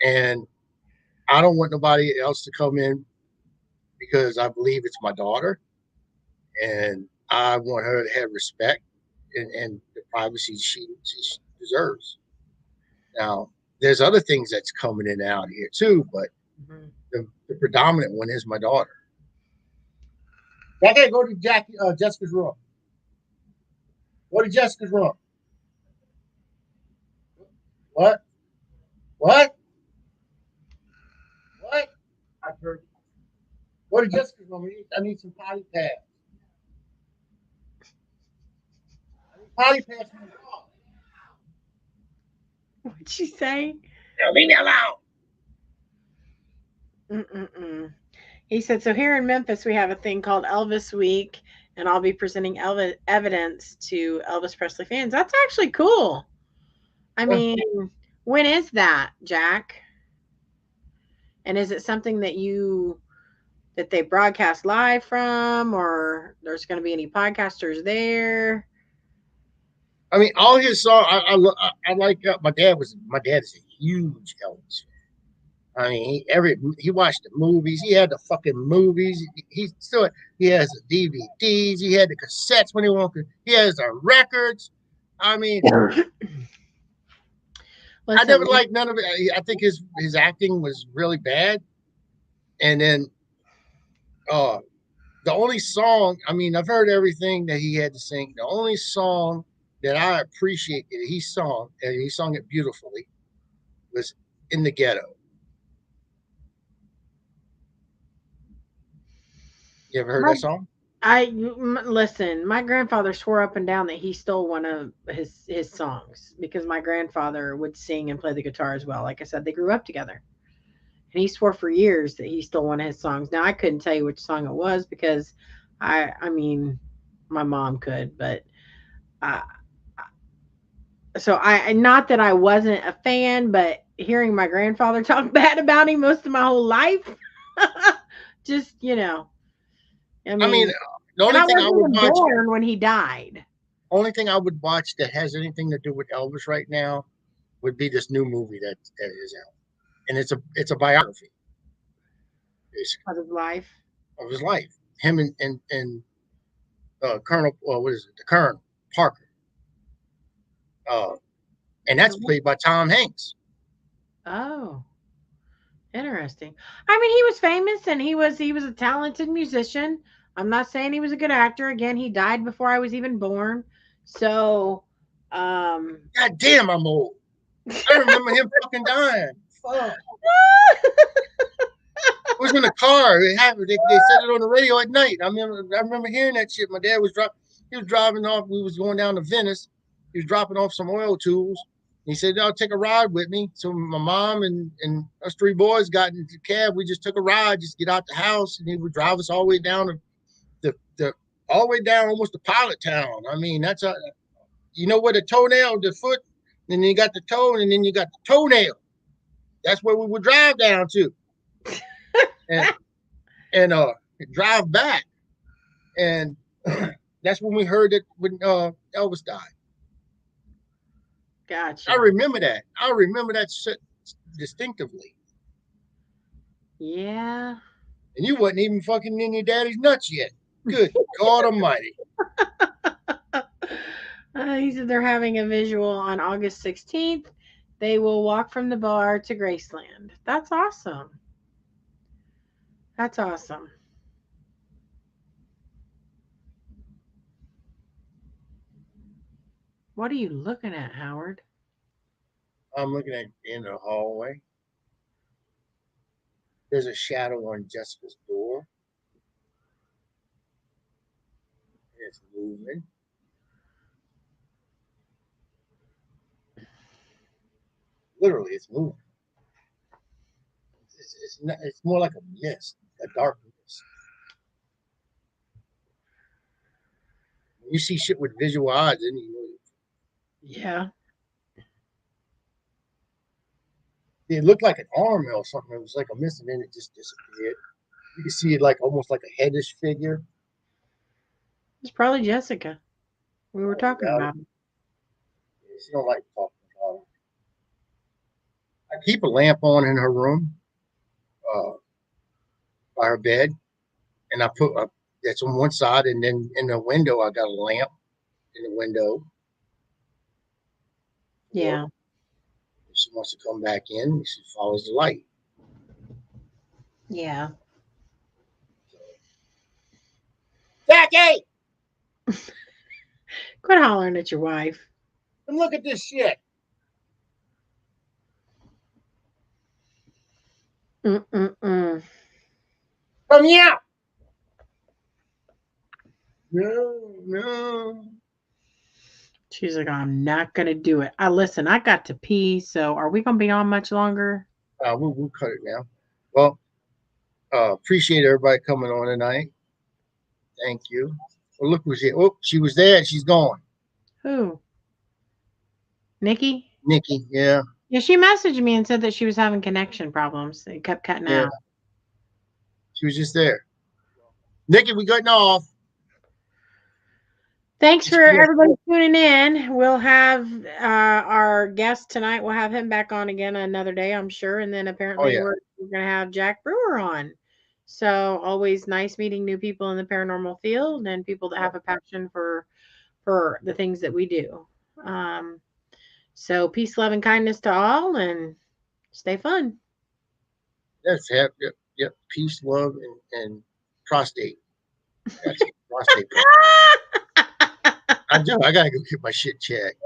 and I don't want nobody else to come in because I believe it's my daughter, and I want her to have respect and the privacy she deserves. Now, there's other things that's coming in and out here too, but the predominant one is my daughter. I gotta go to Jessica's room. Go to Jessica's room. What? What? What? I heard. Go to Jessica's room. I need some potty pads. I need potty pads from the dog. What'd she say? Now, leave me alone. Mm-mm-mm. He said, so here in Memphis, we have a thing called Elvis Week, and I'll be presenting Elvis evidence to Elvis Presley fans. That's actually cool. I mean, when is that, Jack? And is it something that they broadcast live from, or there's going to be any podcasters there? I mean, all his songs. I like. My dad is a huge Elvis fan. I mean, he watched the movies. He had the fucking movies. He has the DVDs. He had the cassettes when he wanted. He has the records. I mean, I never Listen, liked none of it. I think his acting was really bad. And then the only song, I mean, I've heard everything that he had to sing. The only song that I appreciate that he sung, and he sung it beautifully, was "In the Ghetto." You ever heard my that song? listen. My grandfather swore up and down that he stole one of his songs because my grandfather would sing and play the guitar as well. Like I said, they grew up together, and he swore for years that he stole one of his songs. Now I couldn't tell you which song it was because I mean, my mom could, but uh, so I not that I wasn't a fan, but hearing my grandfather talk bad about him most of my whole life, just I I mean, mean, the and only I thing I wasn't would even watch, born when he died. that has anything to do with Elvis right now would be this new movie that is out, and it's a biography, basically, Of his life. of his life. Him and Colonel, well, what is it? The Colonel Parker, uh, and that's played by Tom Hanks. Oh, interesting. I mean, he was famous and he was a talented musician. I'm not saying he was a good actor. Again, he died before I was even born. So, um God damn, I'm old. I remember him fucking dying. Fuck. It was in the car. It happened. They said it on the radio at night. I remember hearing that shit. My dad was he was driving off. We was going down to Venice. He was dropping off some oil tools. He said, "I'll take a ride with me." So my mom and us three boys got into the cab. We just took a ride, just get out the house, and he would drive us all the way down to the all the way down almost to Pilot Town. I mean, that's a where the toenail, the foot, and then you got the toe, and then you got the toenail. That's where we would drive down to. And and drive back. And that's when we heard that when Elvis died. Gotcha. I remember that. I remember that shit distinctively. Yeah. And you wasn't even fucking in your daddy's nuts yet. Good God Almighty. He said they're having a visual on August 16th. They will walk from the bar to Graceland. That's awesome. That's awesome. What are you looking at, Howard? I'm looking at the end of the hallway. There's a shadow on Jessica's door. It's moving. Literally, it's moving. It's more like a mist, a dark mist. When you see shit with visual eyes, then you know Yeah. it looked like an arm or something. It was like a mist, and then it just disappeared. You can see it like almost like a headish figure. It's probably Jessica. We were talking about it. She don't like talking about it. I keep a lamp on in her room, uh, by her bed, and I put that's on one side, and then in the window I got a lamp in the window. Yeah. If she wants to come back in, she follows the light. Yeah. Jackie, Quit hollering at your wife. come look at this shit. Mm-mm-mm. Come here. No. She's like, I'm not gonna do it. Listen, I got to pee, so are we gonna be on much longer? We'll cut it now. Well, appreciate everybody coming on tonight. Thank you. Well, look who's here. Oh, she was there. She's gone. Who? Nikki? Nikki. Yeah. Yeah, she messaged me and said that she was having connection problems. It kept cutting Yeah. out. She was just there. Nikki, we cutting off. Thanks for everybody tuning in. We'll have our guest tonight. We'll have him back on again another day, I'm sure. And then apparently we're going to have Jack Brewer on. So always nice meeting new people in the paranormal field and people that have a passion for the things that we do. So peace, love, and kindness to all, and stay fun. That's yep, yep. Peace, love, and prostate. That's it, prostate. I do. I gotta go get my shit checked.